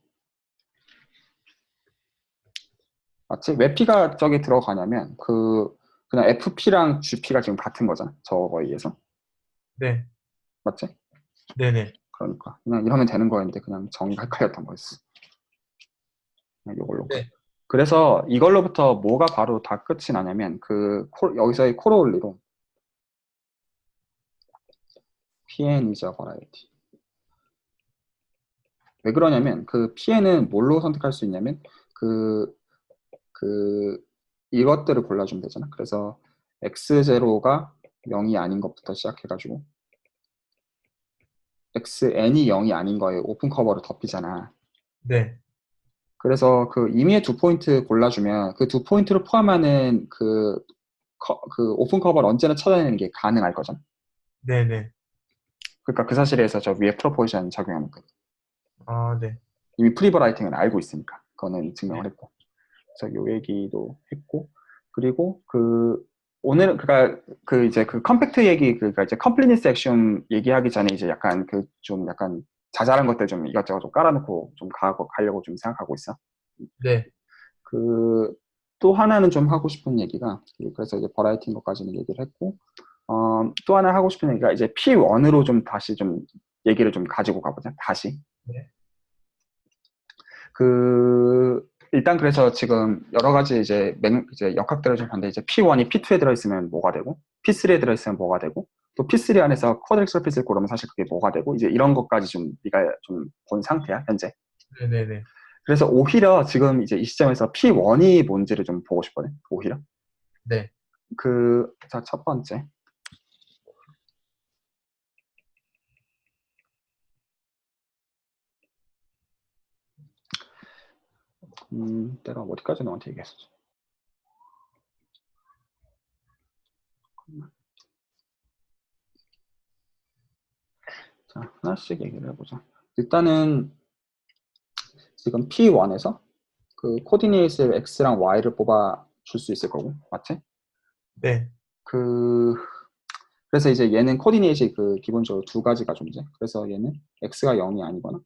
맞지? 왜 P가 저기 들어가냐면 그냥 FP랑 GP가 지금 같은 거잖아. 저거에 의해서. 네. 맞지? 네네. 그러니까 그냥 이러면 되는 거였는데 그냥 정의가 헷갈렸던 거였어. 그냥 이걸로. 네. 그래서 이걸로부터 뭐가 바로 다 끝이 나냐면 여기서의 코로올리로 PN is a variety. 왜 그러냐면 PN은 뭘로 선택할 수 있냐면 그 이것들을 골라주면 되잖아. 그래서 X0가 0이 아닌 것부터 시작해가지고 XN이 0이 아닌 거에 오픈 커버를 덮이잖아. 네. 그래서 임의의 두 포인트 골라주면 그 두 포인트를 포함하는 오픈 커버를 언제나 찾아내는 게 가능할 거잖아. 네네. 그러니까 그 사실에서 저 위에 프로포지션 적용하는 거야. 아, 네. 이미 프리버라이팅은 알고 있으니까 그거는 증명을 네. 했고. 그래서 요 얘기도 했고, 그리고 오늘은 이제 컴팩트 얘기 그러니까 이제 컴플리니스 액션 얘기하기 전에 이제 약간 좀 약간 자잘한 것들 좀 이것저것 좀 깔아놓고 좀 가려고 좀 생각하고 있어. 네. 또 하나는 좀 하고 싶은 얘기가 그래서 이제 버라이티인 것까지는 얘기를 했고, 또 하나 하고 싶은 얘기가 이제 P1으로 좀 다시 좀 얘기를 좀 가지고 가보자. 다시. 네. 일단 그래서 지금 여러 가지 이제 역학들을 좀 봤는데 이제 P1이 P2에 들어있으면 뭐가 되고 P3에 들어있으면 뭐가 되고 또 P3 안에서 쿼드릭 서피스를 고르면 사실 그게 뭐가 되고 이제 이런 것까지 좀 네가 좀 본 상태야 현재. 네네네. 그래서 오히려 지금 이제 이 시점에서 P1이 뭔지를 좀 보고 싶거든. 오히려 네. 자, 첫 번째 내가 어디까지 너한테 얘기했었지? 자, 하나씩 얘기를 해보자. 일단은 지금 P1에서 코디네이트를 X랑 Y를 뽑아 줄 수 있을 거고, 맞지? 네. 그래서 이제 얘는 코디네이트이 기본적으로 두 가지가 존재. 그래서 얘는 X가 0이 아니거나,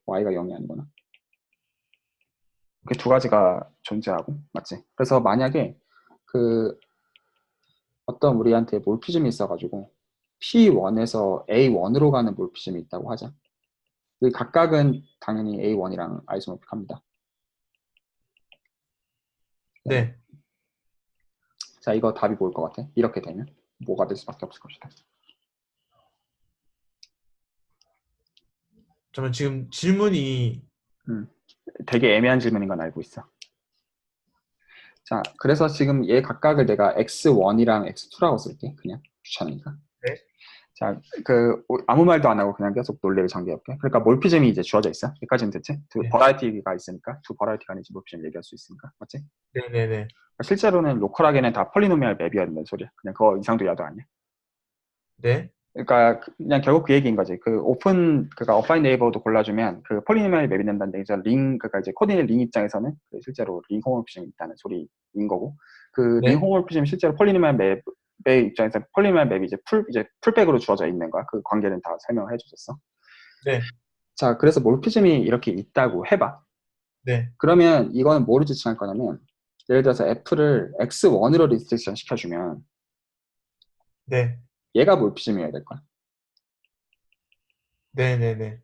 Y가 0이 아니거나. 그 두 가지가 존재하고, 맞지? 그래서 만약에 어떤 우리한테 몰피즘이 있어가지고, P1에서 A1으로 가는 몰피즘이 있다고 하자. 각각은 당연히 A1이랑 아이소모픽합니다. 네. 자, 이거 답이 뭘 것 같아? 이렇게 되면 뭐가 될 수밖에 없을 것이다. 저는 지금 질문이 되게 애매한 질문인 건 알고 있어. 자, 그래서 지금 얘 각각을 내가 X1이랑 X2라고 쓸게. 그냥 귀찮으니까. 네. 자, 아무 말도 안 하고 그냥 계속 논리를 전개해볼게. 그러니까 몰피즘이 이제 주어져 있어. 여기까지는 됐지? 네. 버라이티가 있으니까, 두 버라이티가 아니지 몰피즘 얘기할 수 있으니까. 맞지? 네네네. 실제로는 로컬하게는 다 폴리노미얼 맵이어야 된다는 소리야. 그냥 그거 이상도 야도 아니야. 네. 그러니까 그냥 결국 그 얘기인 거지. 그러니까 어파인 네이버도 골라주면 폴리노미얼 맵이 된다는 얘기죠. 그러니까 이제 코디네이트 링 입장에서는 실제로 링 홈모피즘이 있다는 소리인 거고, 링 네. 홈모피즘 실제로 폴리노미얼 맵의 입장에서 폴리노미얼 맵이 이제 풀백으로 주어져 있는 거야. 그 관계는 다 설명을 해주셨어. 네. 자, 그래서 몰피즘이 이렇게 있다고 해봐. 네. 그러면 이거는 뭐를 지칭할 거냐면, 예를 들어서 F를 X1으로 리스트릭션 시켜주면 네. 얘가 몰피즘이어야 될 거야. 네네네.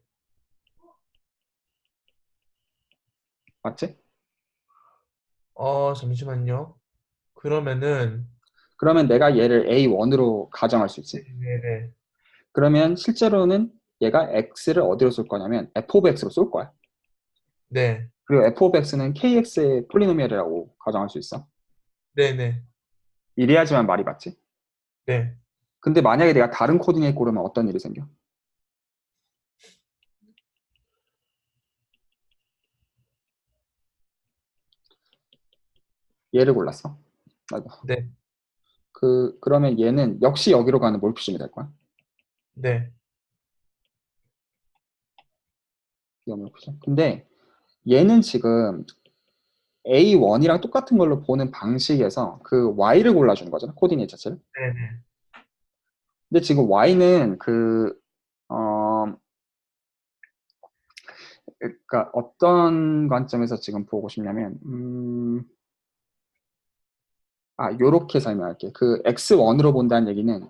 맞지? 잠시만요. 그러면은, 그러면 내가 얘를 A1으로 가정할 수 있지. 네네. 그러면 실제로는 얘가 x를 어디로 쏠 거냐면 f of x로 쏠 거야. 네. 그리고 f of x는 kx의 폴리노미얼이라고 가정할 수 있어. 네네. 이래야지만 말이 맞지. 네. 근데 만약에 내가 다른 코디네이트 고르면 어떤 일이 생겨? 얘를 골랐어. 아이고. 네. 그러면 얘는 역시 여기로 가는 몰피즘이 될 거야. 네. 비어 몰피즘. 근데 얘는 지금 A1이랑 똑같은 걸로 보는 방식에서 그 Y를 골라주는 거잖아. 코디네이트 자체를. 네네. 근데 지금 Y는 어, 그러니까 어떤 관점에서 지금 보고 싶냐면, 요렇게 설명할게. 그 X1으로 본다는 얘기는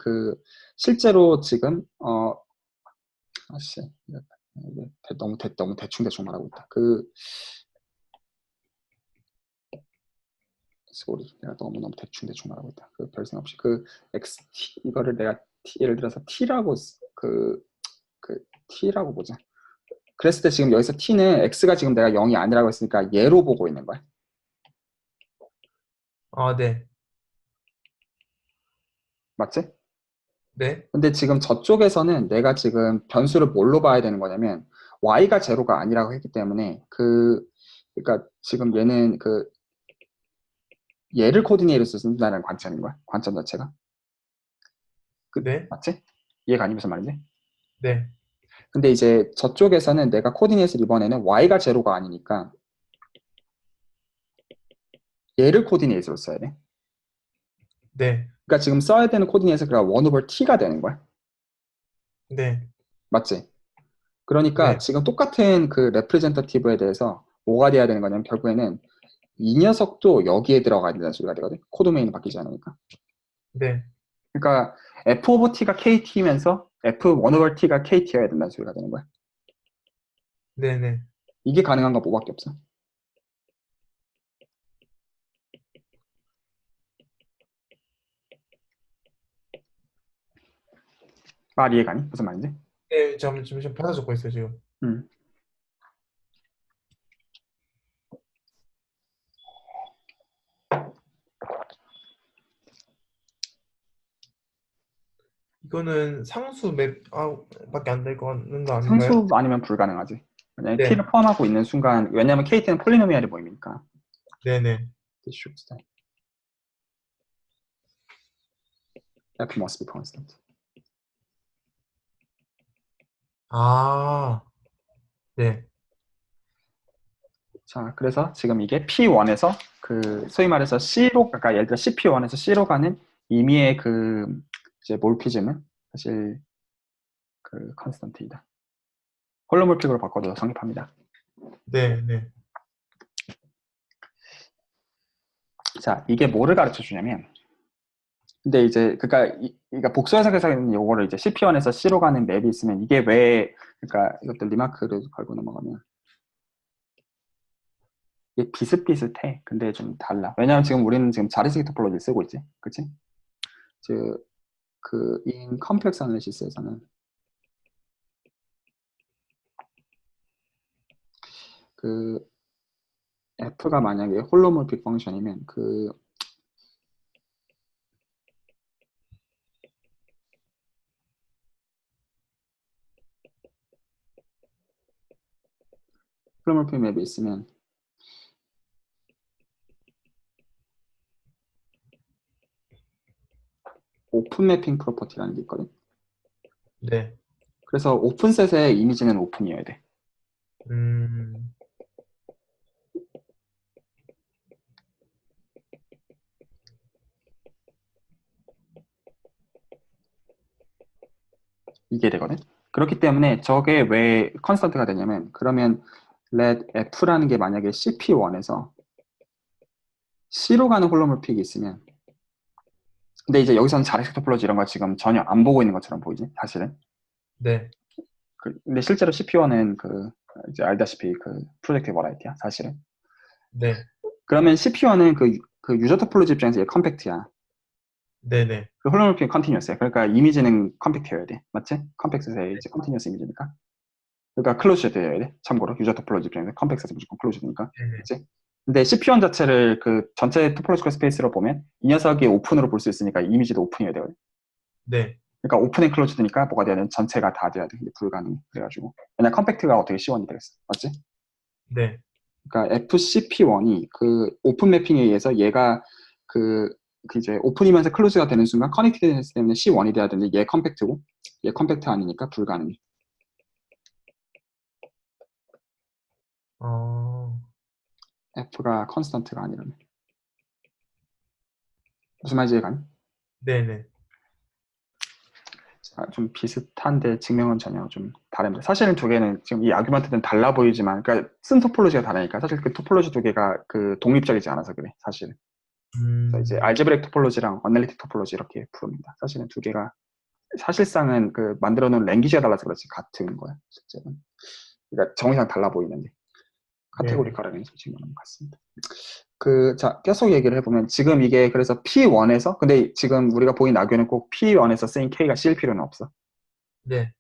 실제로 지금, 아씨, 너무 대충 말하고 있다. 소리. 내가 너무너무 대충 말하고 있다. 별 생각 없이. 이거를 내가 예를 들어서 T라고, T라고 보자. 그랬을 때 지금 여기서 T는 X가 지금 내가 0이 아니라고 했으니까 얘로 보고 있는 거야. 네. 맞지? 네. 근데 지금 저쪽에서는 내가 지금 변수를 뭘로 봐야 되는 거냐면 y가 제로가 아니라고 했기 때문에 그러니까 지금 얘는 얘를 코디네이트로 쓴다는 관점인 거야. 관점 자체가. 네. 맞지? 이해가 아니 무슨 말인지? 네. 근데 이제 저쪽에서는 내가 코디네이트를 이번에는 y가 제로가 아니니까 얘를 코디네이트로 써야 돼. 네. 그러니까 지금 써야 되는 코디네이트가 1 over t가 되는 거야. 네. 맞지? 그러니까 네. 지금 똑같은 레프레젠터티브에 대해서 뭐가 돼야 되는 거냐면 결국에는 이 녀석도 여기에 들어가야 된다는 소리가 되거든. 코도메인이 바뀌지 않으니까. 네. 그러니까 f over t가 kt면서 f1 over t가 kt여야 된다는 소리가 되는 거야. 네네. 이게 가능한 거 뭐밖에 없어. 말 이해가 니 무슨 말인지? 네. 잠시만 받아 적고 있어요, 지금. 음. 이거는 상수 맵, 밖에 안 될 거는 거 아닌가요? 상수 아니면 불가능하지. 왜냐면 t를 네. 포함하고 있는 순간, 왜냐면 kt는 폴리노미알이 보이니까. 네네. f must be constant. 아, 네. 자, 그래서 지금 이게 P1에서 소위 말해서 C로, 그러니까 예를 들어 CP1에서 C로 가는 임의의 이제 몰피즘은 사실 컨스턴트이다. 홀로몰픽으로 바꿔도 성립합니다. 네, 네. 자, 이게 뭐를 가르쳐 주냐면, 근데 이제, 그러니까 복수 해석에서는 이거를 이제 CP1에서 C로 가는 맵이 있으면 이게 그러니까 이것들 리마크를 걸고 넘어가면, 이게 비슷비슷해. 근데 좀 달라. 왜냐면 지금 우리는 지금 자리식 토폴로지 쓰고 있지. 그치? in complex analysis에서는 f가 만약에 홀로몰픽 펑션이면 홀로몰픽 맵이 있으면 오픈 매핑 프로퍼티라는 게 있거든. 네. 그래서 오픈셋의 이미지는 오픈이어야 돼. 음, 이게 되거든. 그렇기 때문에 저게 왜 컨스턴트가 되냐면 그러면 let f라는 게 만약에 CP1에서 C로 가는 홀로몰픽이 있으면 근데 이제 여기서는 자렉스 토폴로지 이런 거 지금 전혀 안 보고 있는 것처럼 보이지 사실은. 네. 근데 실제로 CP1은 이제 알다시피 프로젝트 버라이티야 사실은. 네. 그러면 CP1은 그 유저 토폴로지 입장에서 얘 컴팩트야. 네네. 그 홀로모피는 컨티뉴어스야. 그러니까 이미지는 컴팩트여야 돼. 맞지? 컴팩트에서 이제 컨티뉴어스 이미지니까. 그러니까 클로즈드 되어야 돼. 참고로 유저 토폴로지 입장에서 컴팩트에서 무조건 클로즈드니까. 네네. 그치? 근데 CP1 자체를 그 전체 토폴로지컬 스페이스로 보면 이 녀석이 오픈으로 볼 수 있으니까 이미지도 오픈이어야 되거든. 네. 그러니까 오픈 앤 클로즈드니까 뭐가 돼야 되는 전체가 다 돼야 돼. 근데 불가능해. 그래가지고 왜냐 컴팩트가 어떻게 C1이 되겠어. 맞지? 네. 그러니까 FCP1이 그 오픈 매핑에 의해서 얘가 그 이제 오픈이면서 클로즈가 되는 순간 커넥티드 됐을 때문에 C1이 돼야 되는데 얘 컴팩트고 얘 컴팩트 아니니까 불가능해. 어, F가 컨스턴트가 아니라면. 무슨 말인지 이해가니? 네네. 자, 좀 비슷한데 증명은 전혀 좀 다릅니다. 사실은 두 개는 지금 이 아규먼트는 달라 보이지만, 그러니까 쓴 토폴로지가 다르니까 사실 그 토폴로지 두 개가 그 독립적이지 않아서 그래, 사실은. 그래서 이제 음, 알제브렉 토폴로지랑 어널리틱 토폴로지 이렇게 부릅니다. 사실은 두 개가 사실상은 그 만들어 놓은 랭귀지가 달라서 그렇지 같은 거야, 실제로는. 그러니까 정의상 달라 보이는데 네네. 카테고리카라는 지금은 같습니다. 자, 계속 얘기를 해보면 지금 이게 그래서 P1에서 근데 지금 우리가 보인 악유는 꼭 P1에서 쓰인 K가 C일 필요는 없어. 네.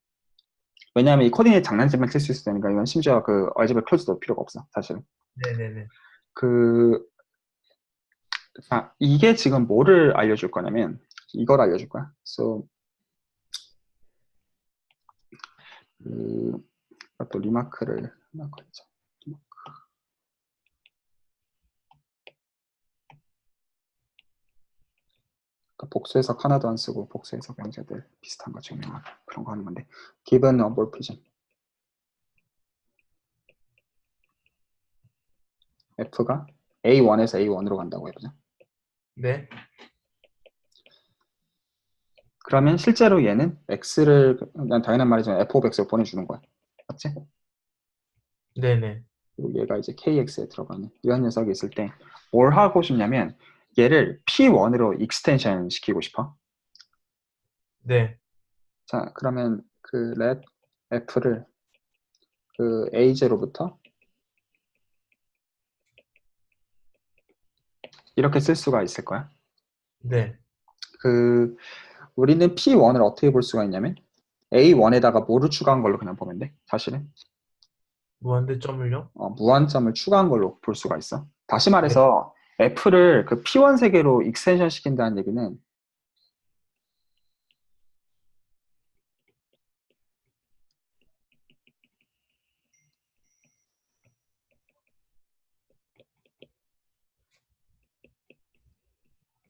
왜냐하면 이 코딩에 장난질만 칠 수 있을 테니까 이건 심지어 그 알제브라 클로즈도 필요가 없어 사실은. 네네네. 그 자, 이게 지금 뭐를 알려줄 거냐면 이걸 알려줄 거야. So 또 리마크를 하나 걸자. 그러니까 복수해석 하나도 안 쓰고 복수해석 명제들 비슷한 거 증명하는 그런 거 하는 건데 given a morphism f가 A1에서 A1으로 간다고 해보자. 네. 그러면 실제로 얘는 x를 그냥 당연한 말이지만 f of x를 보내주는 거야. 맞지? 네네. 그리고 얘가 이제 kx에 들어가는 이런 녀석이 있을 때 뭘 하고 싶냐면 얘를 p1으로 익스텐션 시키고 싶어. 네. 자, 그러면 그 let f를 그 a0부터 이렇게 쓸 수가 있을 거야. 네. 그 우리는 p1을 어떻게 볼 수가 있냐면 a1에다가 뭐를 추가한 걸로 그냥 보면 돼. 사실은 무한대점을요? 무한점을 추가한 걸로 볼 수가 있어. 다시 네. 말해서 f를 그 p1 세계로 익스텐션 시킨다는 얘기는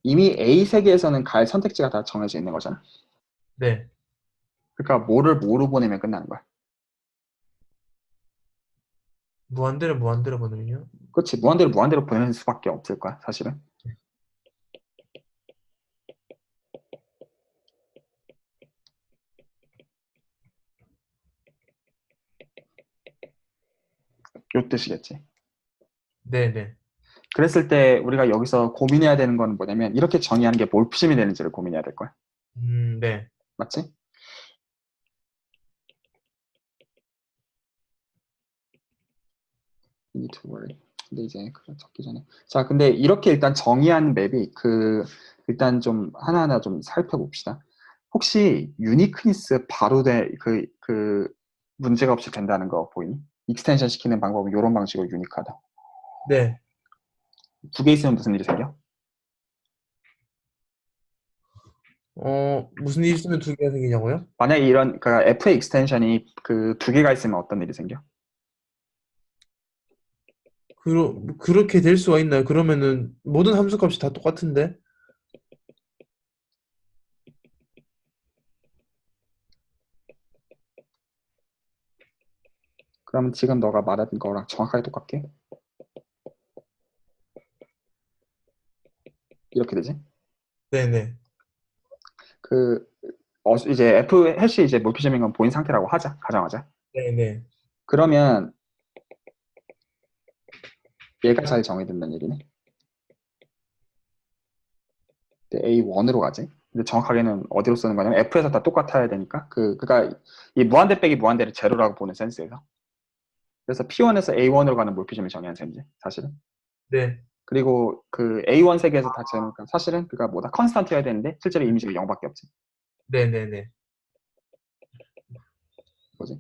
이미 A 세계에서는 갈 선택지가 다 정해져 있는 거잖아. 네. 그러니까 뭐로 보내면 끝나는 거야. 무한대로 보내면요? 그렇지. 무한대로 보내는 수밖에 없을 거야, 사실은. 요 뜻이겠지. 네네. 그랬을 때 우리가 여기서 고민해야 되는 건 뭐냐면 이렇게 정의하는 게 몰프심이 되는지를 고민해야 될 거야. 네. 맞지? need to worry. 근데 이제 그거 적기 전에. 자, 근데 이렇게 일단 정의한 맵이 일단 좀 하나하나 좀 살펴봅시다. 혹시 유니크니스 바로 그 문제가 없이 된다는 거 보이니? 익스텐션 시키는 방법은 이런 방식으로 유니크하다. 네. 두 개 있으면 무슨 일이 생겨? 무슨 일이 있으면 두 개가 생기냐고요? 만약에 이런 그 FA 익스텐션이 그 두 개가 있으면 어떤 일이 생겨? 그렇게 될 수가 있나요? 그러면은 모든 함수값이 다 똑같은데? 그러면 지금 너가 말한 거랑 정확하게 똑같게 이렇게 되지? 네네. 그 이제 F 해시 이제 몰피점인 건 보인 상태라고 가정하자. 네네. 그러면 얘가 잘 정해진다는 얘기네. A1으로 가지. 근데 정확하게는 어디로 쓰는 거냐면 F에서 다 똑같아야 되니까 그러니까 이 무한대 빼기 무한대를 제로라고 보는 센스에서. 그래서 P1에서 A1으로 가는 몰피점을 정의한 셈이지, 사실은. 네. 그리고 그 A1 세계에서 다 재우니까 사실은 그가 뭐다 컨스탄트여야 되는데 실제로 이미지가 0밖에 없지. 네네네. 뭐지?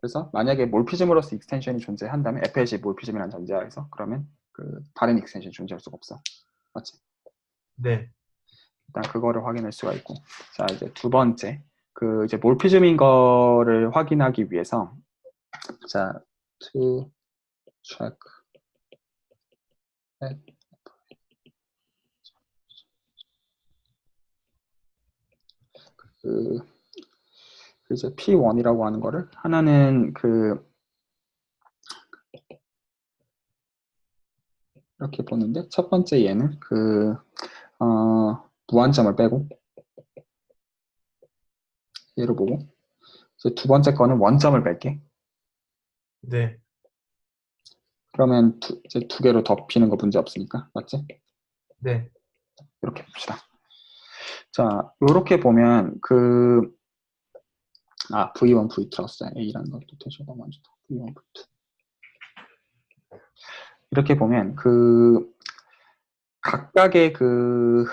그래서 만약에 몰피즘으로서 익스텐션이 존재한다면 FH이 몰피즘이라는 전제하에서 그러면 그 다른 익스텐션이 존재할 수가 없어. 맞지? 네. 일단 그거를 확인할 수가 있고. 자, 이제 두 번째. 그 이제 몰피즘인 거를 확인하기 위해서 자, to check 그, 그 이제 P1이라고 하는 거를 하나는 그 이렇게 보는데 첫 번째 얘는 그 무한점을 빼고 얘를 보고 이제 두 번째 거는 원점을 뺄게. 네. 그러면 이제 두 개로 덮이는 거 문제 없으니까 맞지? 네. 이렇게 봅시다. 자, 이렇게 보면 그 V1, V2라고 쓰자. A라는 것도 대셔 너무 안 좋다. V1, V2 이렇게 보면 그 각각의 그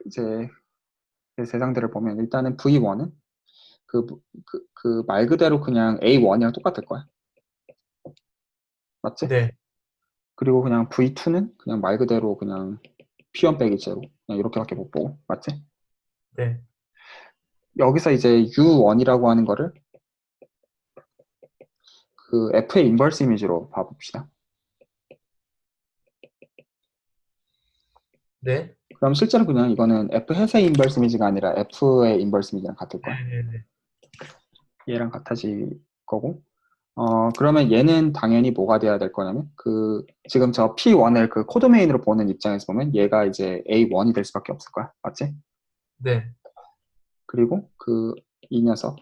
이제 대상들을 보면 일단은 V1은 그 말 그대로 그냥 A1이랑 똑같을 거야. 맞지? 네. 그리고 그냥 V2는 그냥 말 그대로 그냥 P1 빼기 제로 그냥 이렇게밖에 못 보고 맞지? 네. 여기서 이제 U1이라고 하는 거를 그 F의 인버스 이미지로 봐봅시다. 네. 그럼 실제로 그냥 이거는 F 햇의 인버스 이미지가 아니라 F의 인버스 이미지랑 같을 거야. 네네네. 얘랑 같아질 거고. 그러면 얘는 당연히 뭐가 돼야 될 거냐면 그 지금 저 P1을 그 코도메인으로 보는 입장에서 보면 얘가 이제 A1이 될 수밖에 없을 거야. 맞지? 네. 그리고 그 이 녀석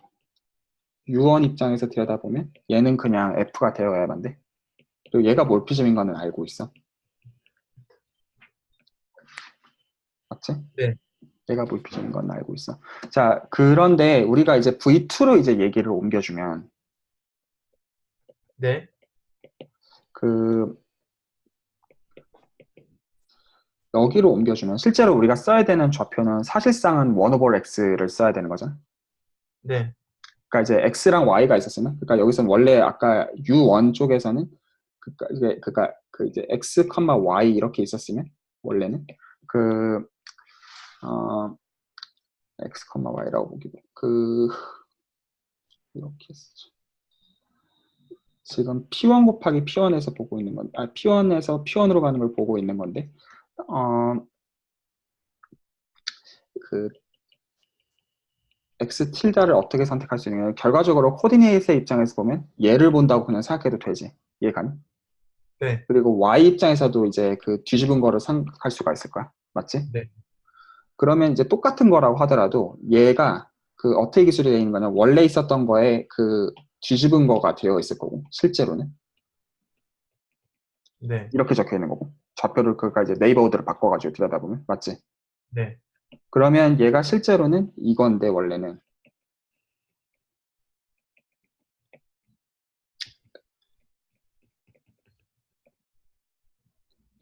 U1 입장에서 들여다보면 얘는 그냥 F가 되어야만 돼. 그리고 얘가 몰피즘인 거는 알고 있어. 맞지? 네. 얘가 몰피즘인 건 알고 있어. 자, 그런데 우리가 이제 V2로 이제 얘기를 옮겨주면 네. 그 여기로 옮겨주면 실제로 우리가 써야 되는 좌표는 사실상은 1 over x를 써야 되는 거잖아. 네. 그러니까 이제 x랑 y가 있었으면, 그러니까 여기서는 원래 아까 u1 쪽에서는 그러니까 그 이제 x, y 이렇게 있었으면 원래는 그 x, y라고 보기도 그 이렇게 했었죠. 지금 P1 곱하기 P1에서 보고 있는 건, P1에서 P1으로 가는 걸 보고 있는 건데, 그 x 틸다를 어떻게 선택할 수 있느냐. 결과적으로 코디네이트의 입장에서 보면 얘를 본다고 그냥 생각해도 되지. 얘가. 네. 그리고 y 입장에서도 이제 그 뒤집은 거를 생각할 수가 있을 거야. 맞지? 네. 그러면 이제 똑같은 거라고 하더라도 얘가 그 어떻게 기술이 되어 있는 거냐. 원래 있었던 거에 그 뒤집은 거가 되어 있을 거고, 실제로는. 네. 이렇게 적혀 있는 거고. 좌표를 그니까 이제 네이버드를 바꿔가지고 들여다보면. 맞지? 네. 그러면 얘가 실제로는 이건데, 원래는.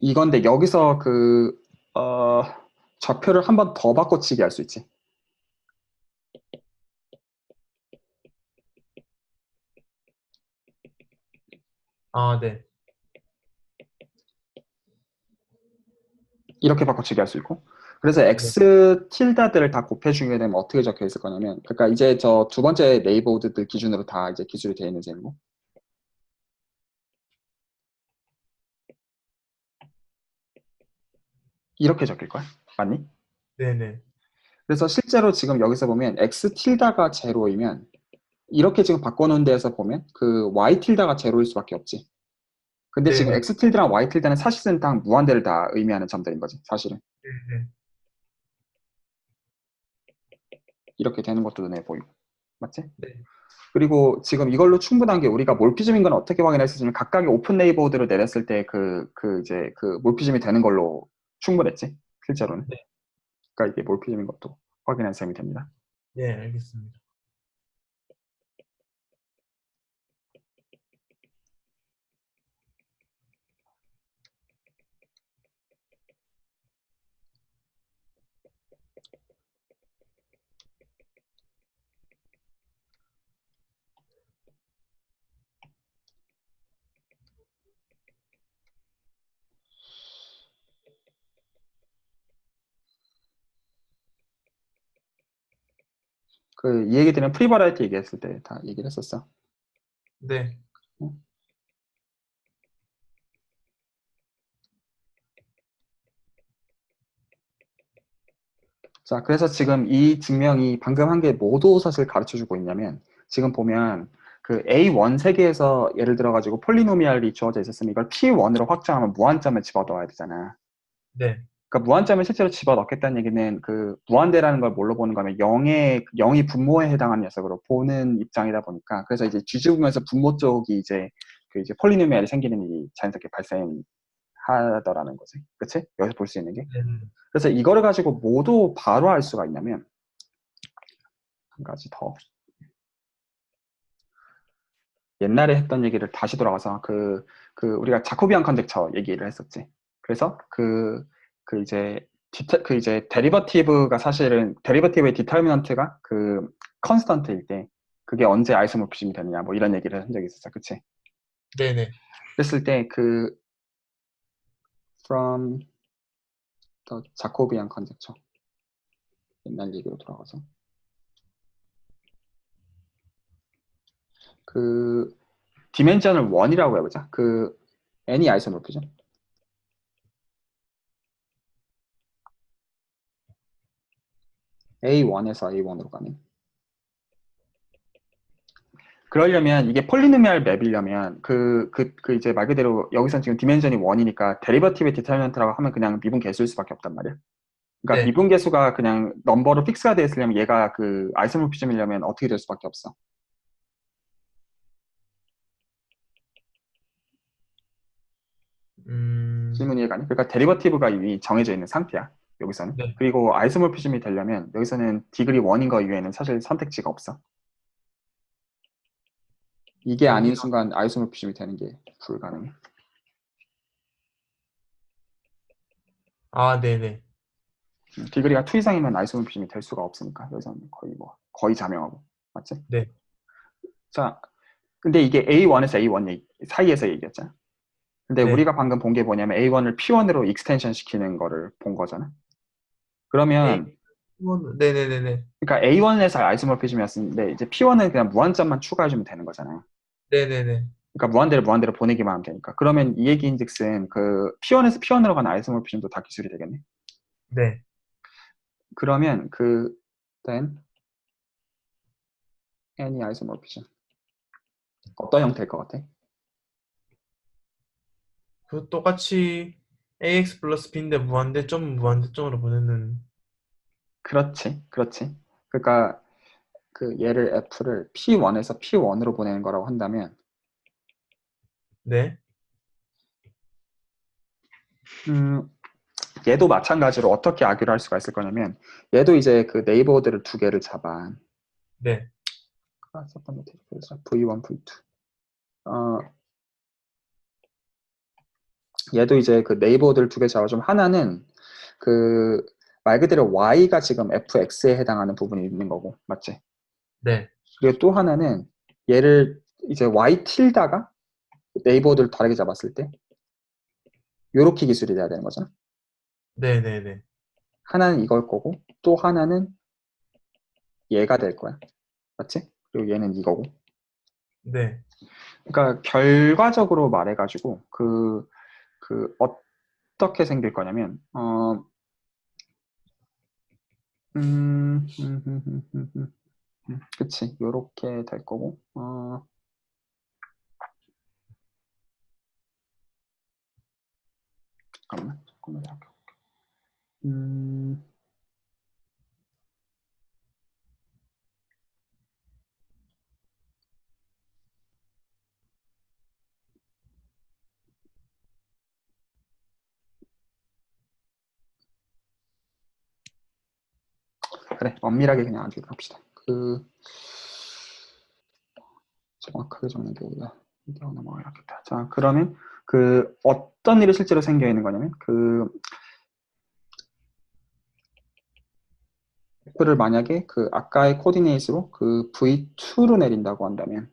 이건데, 여기서 좌표를 한 번 더 바꿔치기 할 수 있지. 아, 네. 이렇게 바꿔치기 할 수 있고. 그래서 네. x 틸다들을 다 곱해주게 되면 어떻게 적혀 있을 거냐면, 그러니까 이제 저 두 번째 네이버드들 기준으로 다 이제 기술이 되어 있는 셈이고, 이렇게 적힐 거야. 맞니? 네네. 그래서 실제로 지금 여기서 보면 x 틸다가 제로이면 이렇게 지금 바꿔놓은 데에서 보면 그 y 틸다가 제로일 수밖에 없지. 근데 지금 네네. x 틸드랑 y 틸드는 사실은 다 무한대를 다 의미하는 점들인 거지. 사실은. 네네. 이렇게 되는 것도 눈에 보이고. 맞지? 네. 그리고 지금 이걸로 충분한 게 우리가 몰피즘인 건 어떻게 확인했었냐면 각각의 오픈 네이버드를 내렸을 때 이제 그 몰피즘이 되는 걸로 충분했지. 실제로는. 네. 그러니까 이게 몰피즘인 것도 확인한 셈이 됩니다. 네, 알겠습니다. 그 이 얘기들은 프리버라이티 얘기했을 때 다 얘기를 했었어. 네. 어? 자, 그래서 지금 이 증명이 방금 한 게 뭐 도사실 가르쳐주고 있냐면 지금 보면 그 A1 세계에서 예를 들어가지고 폴리노미알이 주어져 있었으면 이걸 P1으로 확장하면 무한점을 집어넣어야 되잖아. 네. 그러니까 무한점을 실제로 집어넣겠다는 얘기는 그 무한대라는 걸 뭘로 보는 거면 0이 분모에 해당하는 녀석으로 보는 입장이다 보니까 그래서 이제 뒤집으면서 분모 쪽이 이제 그 이제 폴리노미알이 생기는 일이 자연스럽게 발생하더라는 거지. 그치? 여기서 볼 수 있는 게. 네. 그래서 이거를 가지고 뭐도 바로 할 수가 있냐면 한 가지 더 옛날에 했던 얘기를 다시 돌아가서 그 우리가 자코비안 컨젝처 얘기를 했었지. 그래서 그 이제 그 이제 데리버티브가 사실은 데리버티브의 디터미넌트가 그 컨스턴트일 때 그게 언제 아이소모피즘이 되느냐 뭐 이런 얘기를 한 적이 있었어. 그치? 네네. 그랬을 때 그 from the 자코비안 컨젝처 옛날 얘기로 돌아가서 그 디멘전을 1이라고 해보자. 그 n이 아이소모피즘. A1에서 A1으로 가는. 그러려면 이게 폴리노미알 맵이려면 그 이제 말 그대로 여기선 지금 디멘전이 1이니까 데리버티브의 디터미넌트라고 하면 그냥 미분 개수일 수밖에 없단 말이야. 그러니까 네. 미분 개수가 그냥 넘버로 픽스가 되어 있으려면 얘가 그 아이소모피즘이려면 어떻게 될 수밖에 없어. 질문 이해가 니? 그러니까 데리버티브가 이미 정해져 있는 상태야. 여기서는. 네. 그리고 아이소모피즘이 되려면 여기서는 디그리 1인 거 이외에는 사실 선택지가 없어. 이게 아닌 여기가, 순간 아이소모피즘이 되는 게 불가능해. 아, 네네. 디그리가 2 이상이면 아이소모피즘이 될 수가 없으니까 여기서는 거의 자명하고 맞지? 네. 자, 근데 이게 A1에서 A1 사이에서 얘기했잖아. 근데 네. 우리가 방금 본 게 뭐냐면 A1을 P1으로 익스텐션 시키는 거를 본 거잖아. A, 그러면 네네네네. 그러니까 A1에서 아이소모피즘이었는데 이제 P1은 그냥 무한점만 추가해주면 되는 거잖아요. 네네네. 그러니까 무한대로 보내기만 하면 되니까. 그러면 이 얘기인즉슨 그 P1에서 P1으로 가는 아이소모피즘도 다 기술이 되겠네. 네. 그러면 그 then any 아이소모피즘 어떤 형태일 것 같아? 그 똑같이 AX 플러스 B인데 무한대점 무한대점으로 보내는. 그렇지, 그렇지. 그러니까 그 얘를 F를 P1에서 P1으로 보내는 거라고 한다면 네. 얘도 마찬가지로 어떻게 악유를 할 수가 있을 거냐면 얘도 이제 그 네이버들을 두 개를 잡아. 네. V1, V2. 얘도 이제 그 네이버들 두 개 잡아 좀 하나는 그 말 그대로 Y가 지금 FX에 해당하는 부분이 있는 거고 맞지? 네. 그리고 또 하나는 얘를 이제 Y 틸다가 네이버들 다르게 잡았을 때 요렇게 기술이 돼야 되는 거잖아. 네네네. 하나는 이걸 거고 또 하나는 얘가 될 거야. 맞지? 그리고 얘는 이거고. 네. 그러니까 결과적으로 말해가지고 그 어떻게 생길 거냐면 음, 음, 음, 음, 음, 음. 그치 요렇게 될 거고 잠깐만 음, 그래 엄밀하게 그냥 아주 합시다. 정확하게 적는 게 오히려 이게 넘어가야겠다. 자 그러면 그 어떤 일이 실제로 생겨 있는 거냐면 그를 만약에 그 아까의 코디네이트로 그 V2로 내린다고 한다면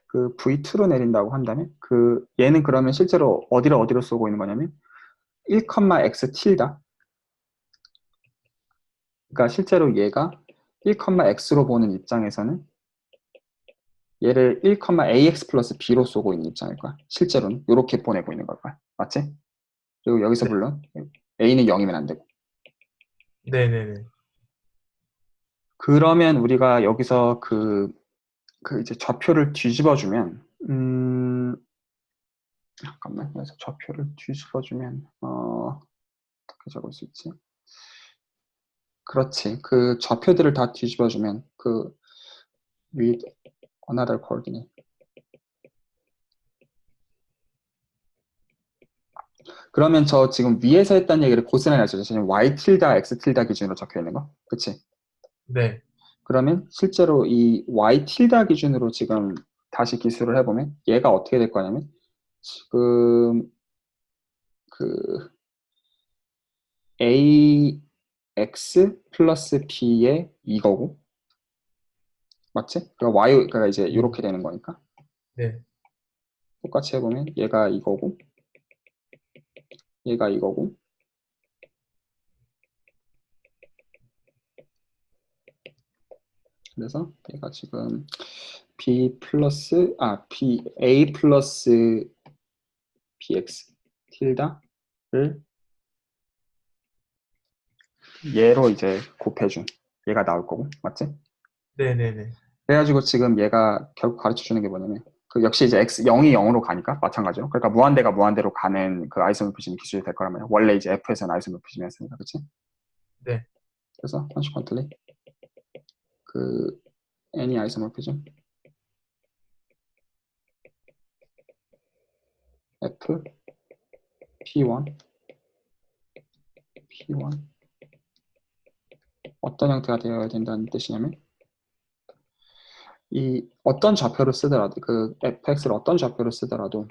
그 V2로 내린다고 한다면 그 얘는 그러면 실제로 어디로 쏘고 있는 거냐면 1, x 틸다. 그러니까 실제로 얘가 1,x로 보는 입장에서는 얘를 1,ax 플러스 b로 쏘고 있는 입장일 거야. 실제로는 이렇게 보내고 있는 걸 거야. 맞지? 그리고 여기서 네. 물론 a는 0이면 안 되고. 네네네. 그러면 우리가 여기서 그 이제 좌표를 뒤집어주면 잠깐만, 그래서 좌표를 뒤집어주면 어떻게 적을 수 있지? 그렇지. 그 좌표들을 다 뒤집어주면 그 with another coordinate. 그러면 저 지금 위에서 했던 얘기를 고스란히 알죠. 지금 y 틸다 x 틸다 기준으로 적혀 있는 거, 그렇지? 네. 그러면 실제로 이 y 틸다 기준으로 지금 다시 기술을 해보면 얘가 어떻게 될 거냐면 지금 그 ax 플러스 b의 이거고, 맞지? 그러니까 y가 이제 이렇게 되는 거니까 네. 똑같이 해보면 얘가 이거고 얘가 이거고, 그래서 얘가 지금 b 플러스 a 플러스 bx 틸다를 얘로 이제 곱해준 얘가 나올 거고, 맞지? 네네네. 그래가지고 지금 얘가 결국 가르쳐 주는 게 뭐냐면 그 역시 이제 x 0이 0으로 가니까 마찬가지로, 그러니까 무한대가 무한대로 가는 그 아이소모피즘 기술이 될 거란 말이야. 원래 이제 f에서는 아이소모피즘이었으니까, 그렇지? 네. 그래서 consequently 그 any 아이소모피즘 f p1 어떤 형태가 되어야 된다는 뜻이냐면 이 어떤 좌표를 쓰더라도 그 fx를 어떤 좌표를 쓰더라도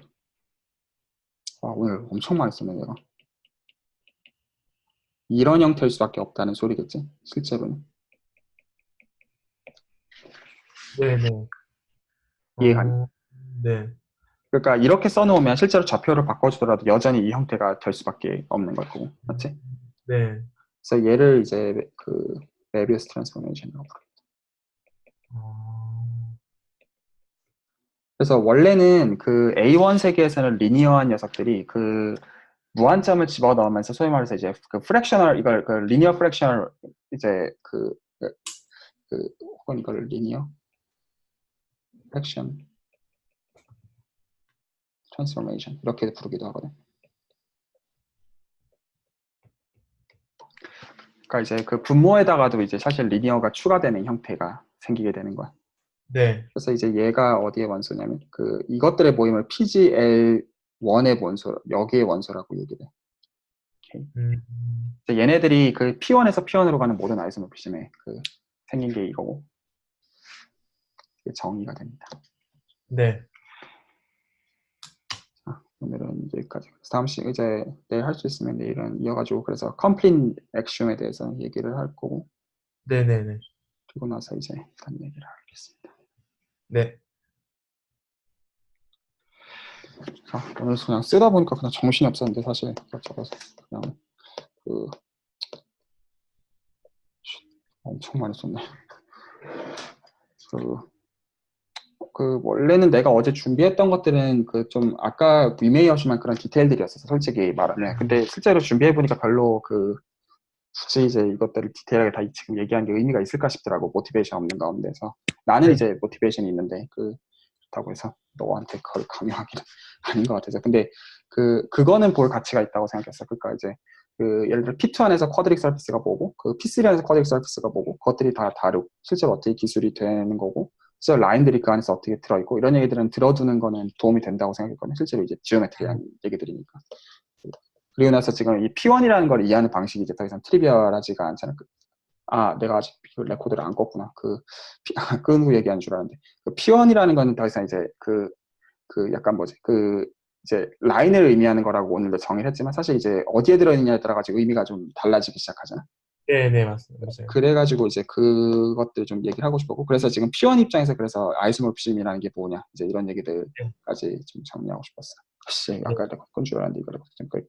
오늘 엄청 많이 쓰네 내가. 이런 형태일 수밖에 없다는 소리겠지 실제로는. 네네. 이해가니? 네. 그러니까 이렇게 써놓으면 실제로 좌표를 바꿔주더라도 여전히 이 형태가 될 수밖에 없는 걸 거고, 맞지? 네. 그래서 얘를 이제 그 메비우스 트랜스포메이션이라고 부르. 어, 그래서 원래는 그 A1 세계에서는 리니어한 녀석들이 그 무한점을 집어넣으면서 소위 말해서 이제 그 프랙셔널 이걸 그 리니어 프랙셔널 이제 혹은 이걸 리니어 프랙션 트랜스포메이션 이렇게 부르기도 하거든. 그러니까 이제 그 분모에다가도 이제 사실 리니어가 추가되는 형태가 생기게 되는 거야. 네. 그래서 이제 얘가 어디에 원소냐면 그 이것들의 모임을 PGL1의 원소, 여기의 원소라고 얘기를 해. 오케이. 음, 얘네들이 그 P1에서 P1으로 가는 모든 아이소모피즘에 그 생긴 게 이거고, 이게 정의가 됩니다. 네. 오늘은 여기까지. 다음 시간 이제 내일 할 수 있으면 내일은 이어가지고 그래서 컴플린 액션에 대해서 얘기를 할 거고, 네네네. 그리고 나서 이제 다른 얘기를 하겠습니다. 네. 자, 오늘 그냥 쓰다 보니까 그냥 정신이 없었는데 사실 적어서 그냥 그 엄청 많이 썼네. 원래는 내가 어제 준비했던 것들은 그 좀 아까 위메이어시만 그런 디테일들이었어서 솔직히 말하면, 근데 실제로 준비해보니까 별로 굳이 이제 이것들을 디테일하게 다 지금 얘기하는 게 의미가 있을까 싶더라고. 모티베이션 없는 가운데서 나는 네. 이제 모티베이션이 있는데 그렇다고 해서 너한테 그걸 강요하기는 아닌 것 같아서, 근데 그거는 볼 가치가 있다고 생각했어. 그러니까 이제 예를 들어 P2 안에서 쿼드릭 서피스가 뭐고 그 P3 안에서 쿼드릭 서피스가 뭐고 그것들이 다 다르고 실제로 어떻게 기술이 되는 거고 실제로 라인들이 그 안에서 어떻게 들어있고 이런 얘기들은 들어두는 거는 도움이 된다고 생각했거든요. 실제로 이제 지오메트리한 얘기들이니까. 그리고 나서 지금 이 P1이라는 걸 이해하는 방식이 이제 더 이상 트리비얼하지가 않잖아. 내가 아직 레코드를 안 껐구나. 끈 후 얘기하는 줄 알았는데. 그 P1이라는 거는 더 이상 이제 약간 뭐지? 이제 라인을 의미하는 거라고 오늘도 정의를 했지만 사실 이제 어디에 들어있느냐에 따라 가지고 의미가 좀 달라지기 시작하잖아. 네네, 맞습니다. 맞아요. 그래가지고 이제 그것들 좀 얘기를 하고 싶었고, 그래서 지금 P1 입장에서 그래서 아이소모피즘이라는 게 뭐냐 이제 이런 네. 얘기들까지 좀 정리하고 싶었어. 혹시 네. 아까 내가 끈줄 알았는데 이거를 좀 끌게.